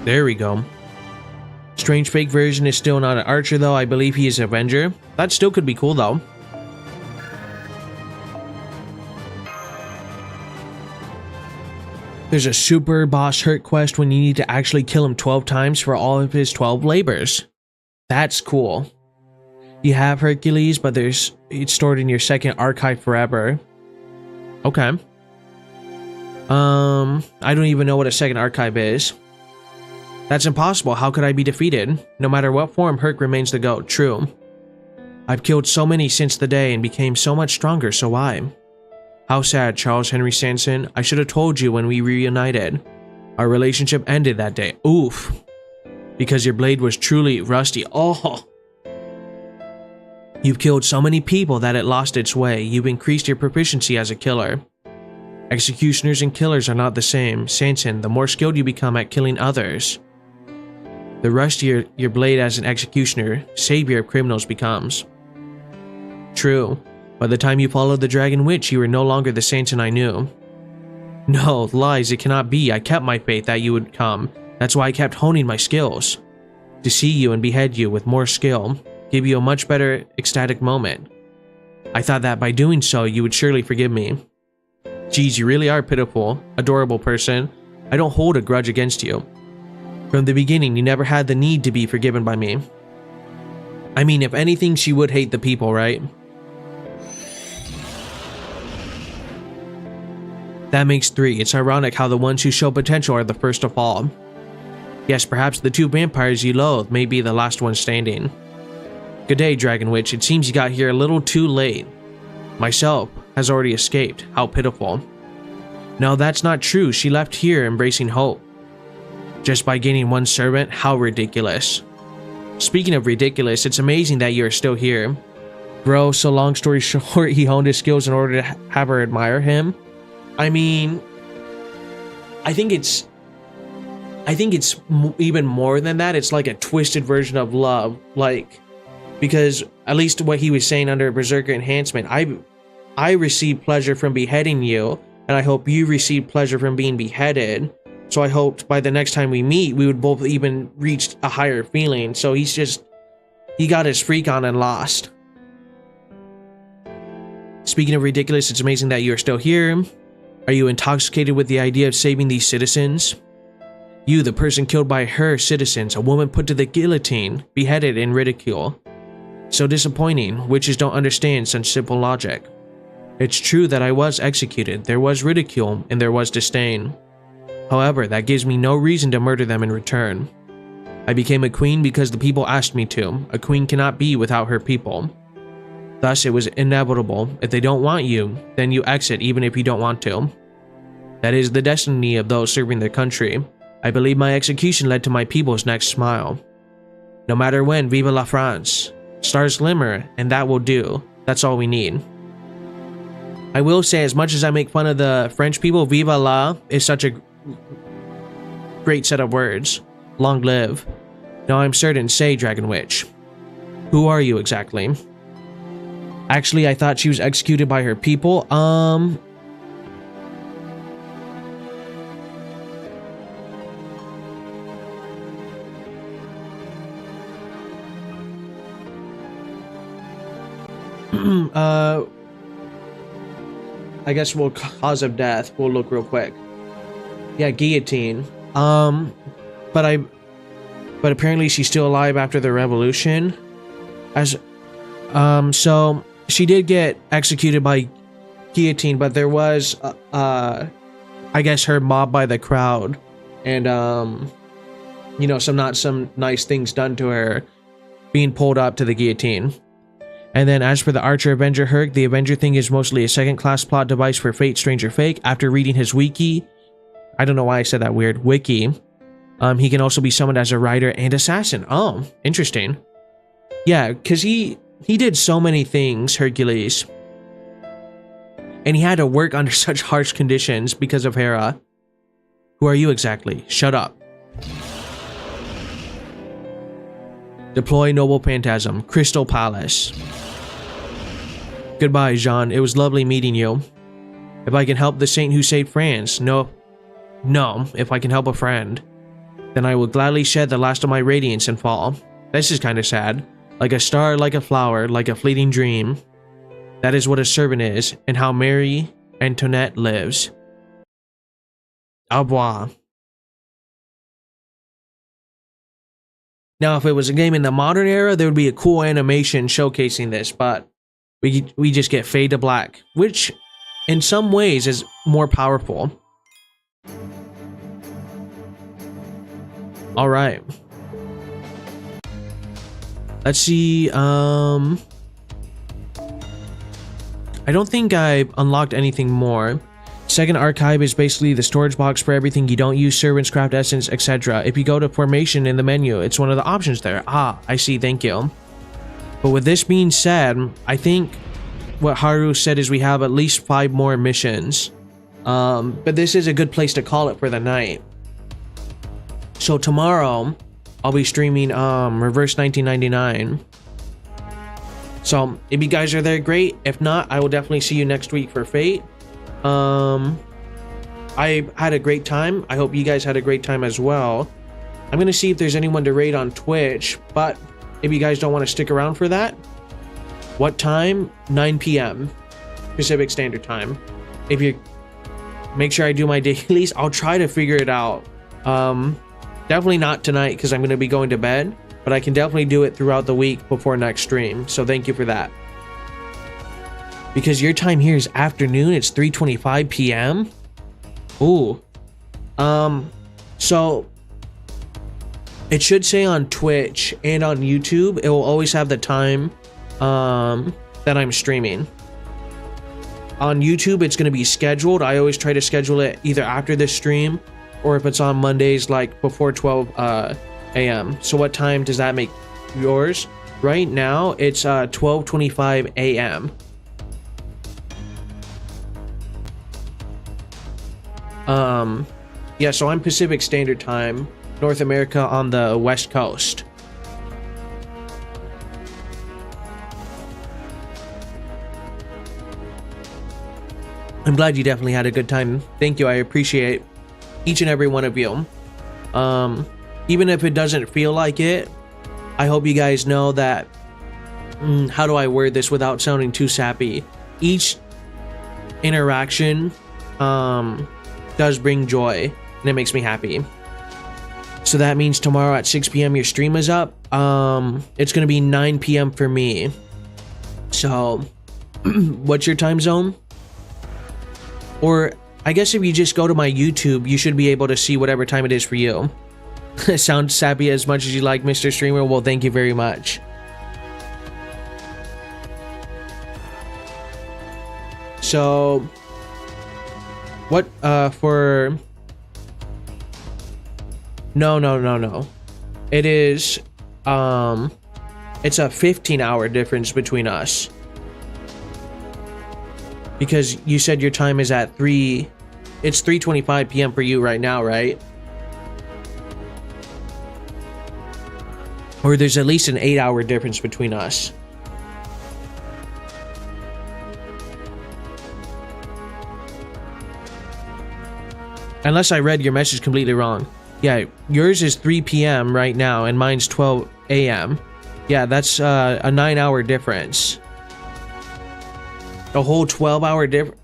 There we go. Strange Fake version is still not an archer though. I believe he is an Avenger. That still could be cool though. There's a super boss Herc quest when you need to actually kill him 12 times for all of his 12 labors. That's cool. You have Hercules, but it's stored in your second archive forever. Okay. I don't even know what a second archive is. That's impossible. How could I be defeated? No matter what form, Herc remains the GOAT. True. I've killed so many since the day and became so much stronger, so why? How sad, Charles Henry Sanson. I should have told you when we reunited. Our relationship ended that day. Oof. Because your blade was truly rusty. Oh. You've killed so many people that it lost its way. You've increased your proficiency as a killer. Executioners and killers are not the same. Sanson, the more skilled you become at killing others, the rustier your blade as an executioner, savior of criminals becomes. True. By the time you followed the Dragon Witch, you were no longer the Sanson I knew. No, lies, it cannot be. I kept my faith that you would come. That's why I kept honing my skills. To see you and behead you with more skill, give you a much better ecstatic moment. I thought that by doing so, you would surely forgive me. Geez, you really are pitiful, adorable person. I don't hold a grudge against you. From the beginning, you never had the need to be forgiven by me. I mean, if anything, she would hate the people, right? That makes 3. It's ironic how the ones who show potential are the first to fall. Yes, perhaps the 2 vampires you loathe may be the last ones standing. Good day, Dragon Witch. It seems you got here a little too late. Myself has already escaped. How pitiful. No, that's not true. She left here embracing hope. Just by gaining 1 servant? How ridiculous. Speaking of ridiculous, it's amazing that you're still here. Bro, so long story short, he honed his skills in order to have her admire him. I mean, I think it's even more than that. It's like a twisted version of love, like, because at least what he was saying under Berserker Enhancement, I received pleasure from beheading you, and I hope you received pleasure from being beheaded. So I hoped by the next time we meet, we would both even reach a higher feeling. So he got his freak on and lost. Speaking of ridiculous, it's amazing that you're still here. Are you intoxicated with the idea of saving these citizens? You, the person killed by her citizens, a woman put to the guillotine, beheaded in ridicule. So disappointing, witches don't understand such simple logic. It's true that I was executed, there was ridicule, and there was disdain. However, that gives me no reason to murder them in return. I became a queen because the people asked me to. A queen cannot be without her people. Thus, it was inevitable. If they don't want you, then you exit even if you don't want to. That is the destiny of those serving their country. I believe my execution led to my people's next smile. No matter when, vive la France. Stars glimmer, and that will do. That's all we need. I will say, as much as I make fun of the French people, vive la is such a great set of words. Long live. Now I'm certain, say, Dragon Witch. Who are you exactly? Actually, I thought she was executed by her people. I guess we'll cause of death. We'll look real quick. Yeah, guillotine. But apparently she's still alive after the revolution. So she did get executed by guillotine, but there was, I guess, her mobbed by the crowd, and you know, some nice things done to her, being pulled up to the guillotine. And then as for the Archer Avenger Herc, the Avenger thing is mostly a second-class plot device for Fate Stranger Fake. After reading his wiki, I don't know why I said that weird, wiki, he can also be summoned as a rider and assassin. Oh, interesting. Yeah, because he did so many things, Hercules. And he had to work under such harsh conditions because of Hera. Who are you exactly? Shut up. Deploy Noble Phantasm, Crystal Palace. Goodbye, Jean. It was lovely meeting you. If I can help the saint who saved France, no, if I can help a friend, then I will gladly shed the last of my radiance and fall. This is kind of sad. Like a star, like a flower, like a fleeting dream. That is what a servant is, and how Marie Antoinette lives. Au revoir. Now, if it was a game in the modern era, there would be a cool animation showcasing this, but we just get fade to black, which in some ways is more powerful. All right. Let's see. I don't think I've unlocked anything more. Second archive is basically the storage box for everything you don't use, servants, craft essence, etc. If you go to formation in the menu, it's one of the options there. Ah, I see, thank you. But with this being said, I think what Haru said is we have at least 5 more missions. But this is a good place to call it for the night. So tomorrow, I'll be streaming Reverse 1999. So if you guys are there, great. If not, I will definitely see you next week for Fate. I had a great time. I hope you guys had a great time as well. I'm gonna see if there's anyone to raid on Twitch, but if you guys don't want to stick around for that, what time? 9 p.m. Pacific Standard Time. If you make sure I do my dailies, I'll try to figure it out. Definitely not tonight because I'm gonna be going to bed, but I can definitely do it throughout the week before next stream. So thank you for that. Because your time here is afternoon, it's 3:25 p.m. Ooh. So it should say on Twitch and on YouTube, it will always have the time that I'm streaming. On YouTube, it's going to be scheduled. I always try to schedule it either after this stream or if it's on Mondays, like before 12 a.m. So what time does that make yours? Right now, it's 12:25 a.m. Yeah, so I'm Pacific Standard Time, North America on the West Coast. I'm glad you definitely had a good time. Thank you. I appreciate each and every one of you. Even if it doesn't feel like it, I hope you guys know that, how do I word this without sounding too sappy? Each interaction does bring joy, and it makes me happy. So that means tomorrow at 6 p.m. your stream is up. It's gonna be 9 p.m. for me. So what's your time zone? Or I guess if you just go to my YouTube, you should be able to see whatever time it is for you. Sounds sappy as much as you like, Mr. Streamer. Well, thank you very much. So what for no. It is it's a 15-hour difference between us. Because you said your time is at 3, it's 3:25 p.m. for you right now, right? Or there's at least an 8-hour difference between us. Unless I read your message completely wrong. Yeah, yours is 3 p.m. right now and mine's 12 a.m. Yeah, that's a 9-hour difference. A whole 12-hour difference.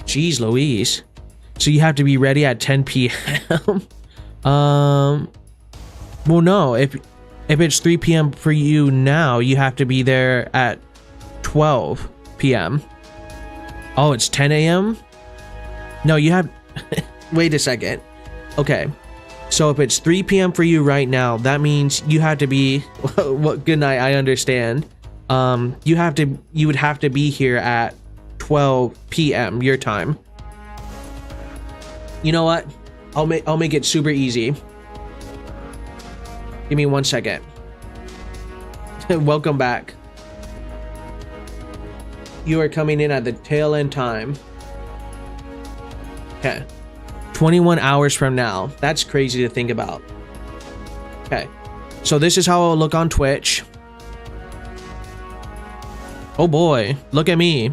Jeez Louise. So you have to be ready at 10 p.m. Well, no, if it's 3 p.m. for you now, you have to be there at 12 p.m. Oh, it's 10 a.m.? No, you have... Wait a second. Okay. So if it's 3 p.m. for you right now, that means you have to be... Well, good night, I understand. You would have to be here at 12 p.m. your time. You know what? I'll make it super easy. Give me 1 second. Welcome back. You are coming in at the tail end time. Okay. 21 hours from now. That's crazy to think about. Okay. So this is how it'll look on Twitch. Oh boy, look at me.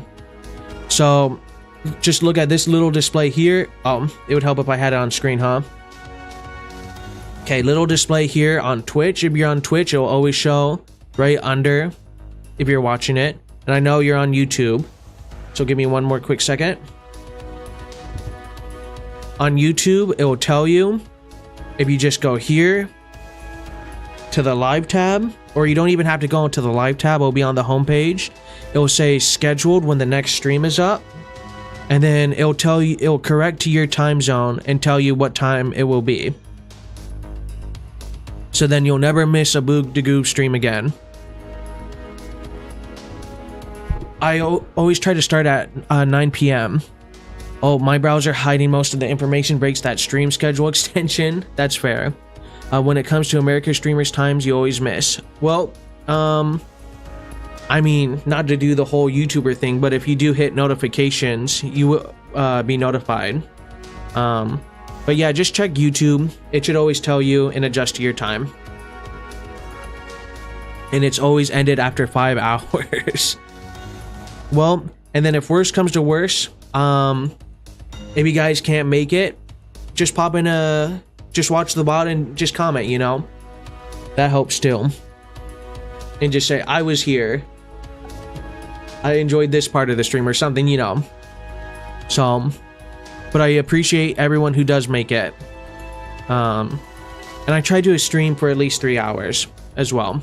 So just look at this little display here. It would help if I had it on screen, huh? Okay, little display here on Twitch. If you're on Twitch, it'll always show right under if you're watching it. And I know you're on YouTube. So give me one more quick second. On YouTube, it will tell you if you just go here to the live tab, or you don't even have to go into the live tab, it'll be on the homepage. It will say scheduled when the next stream is up, and then it'll tell you, it'll correct to your time zone and tell you what time it will be. So then you'll never miss a Boog de Goob stream again. I always try to start at 9 p.m. Oh, my browser hiding most of the information breaks that stream schedule extension. That's fair. When it comes to America streamers' times, you always miss. Well, I mean, not to do the whole YouTuber thing, but if you do hit notifications, you will be notified. But yeah, just check YouTube. It should always tell you and adjust to your time. And it's always ended after 5 hours. Well, and then if worse comes to worse, if you guys can't make it, just pop in just watch the bot and just comment, you know? That helps still. And just say, I was here. I enjoyed this part of the stream or something, you know? So, but I appreciate everyone who does make it. And I try to stream for at least 3 hours as well.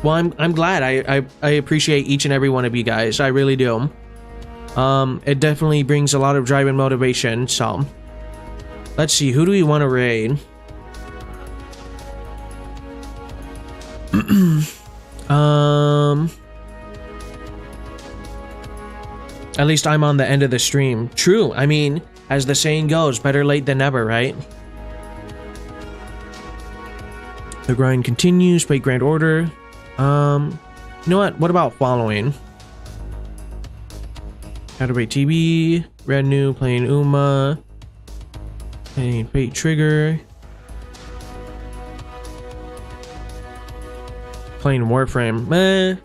Well, I'm glad. I appreciate each and every one of you guys. I really do. It definitely brings a lot of drive and motivation. So, let's see. Who do we want to raid? At least I'm on the end of the stream. True. I mean, as the saying goes, better late than never, right? The grind continues. Play Grand Order. You know what? What about following? How to rate TB. Red New. Playing Uma. Playing Fate Trigger. Playing Warframe. Meh.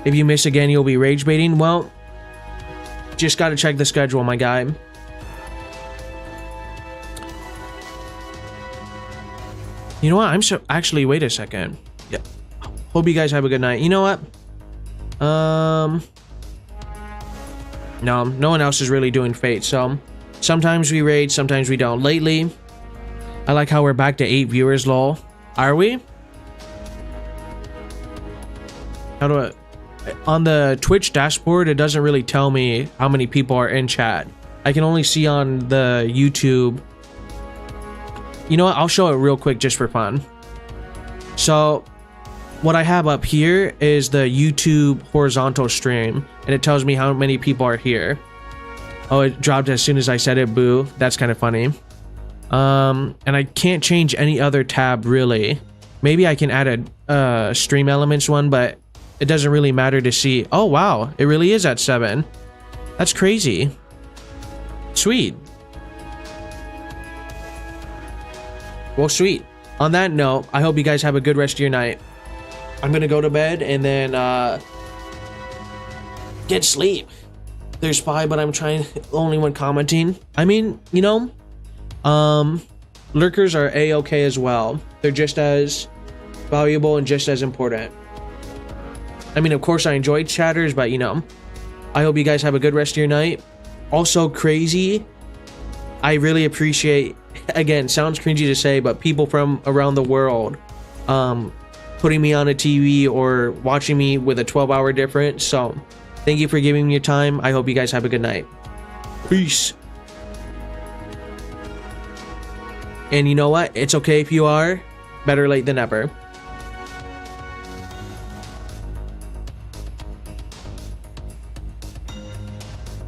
If you miss again, you'll be rage baiting. Well, just gotta check the schedule, my guy. You know what? I'm so actually. Wait a second. Yeah. Hope you guys have a good night. You know what? No one else is really doing Fate. So sometimes we raid, sometimes we don't. Lately, I like how we're back to 8 viewers. Lol. Are we? How do I? On the Twitch dashboard, it doesn't really tell me how many people are in chat. I can only see on the YouTube. You know what? I'll show it real quick just for fun. So, what I have up here is the YouTube horizontal stream, and it tells me how many people are here. Oh, it dropped as soon as I said it. Boo. That's kind of funny. And I can't change any other tab really. Maybe I can add a stream elements one, but it doesn't really matter to see. Oh, wow. It really is at 7. That's crazy. Sweet. Well, sweet. On that note, I hope you guys have a good rest of your night. I'm going to go to bed and then get sleep. There's 5, but I'm trying. Only one commenting. I mean, you know, lurkers are A-okay as well. They're just as valuable and just as important. I mean, of course, I enjoy chatters, but, you know, I hope you guys have a good rest of your night. Also, crazy. I really appreciate, again, sounds cringy to say, but people from around the world putting me on a TV or watching me with a 12-hour difference. So, thank you for giving me your time. I hope you guys have a good night. Peace. And you know what? It's okay if you are. Better late than never.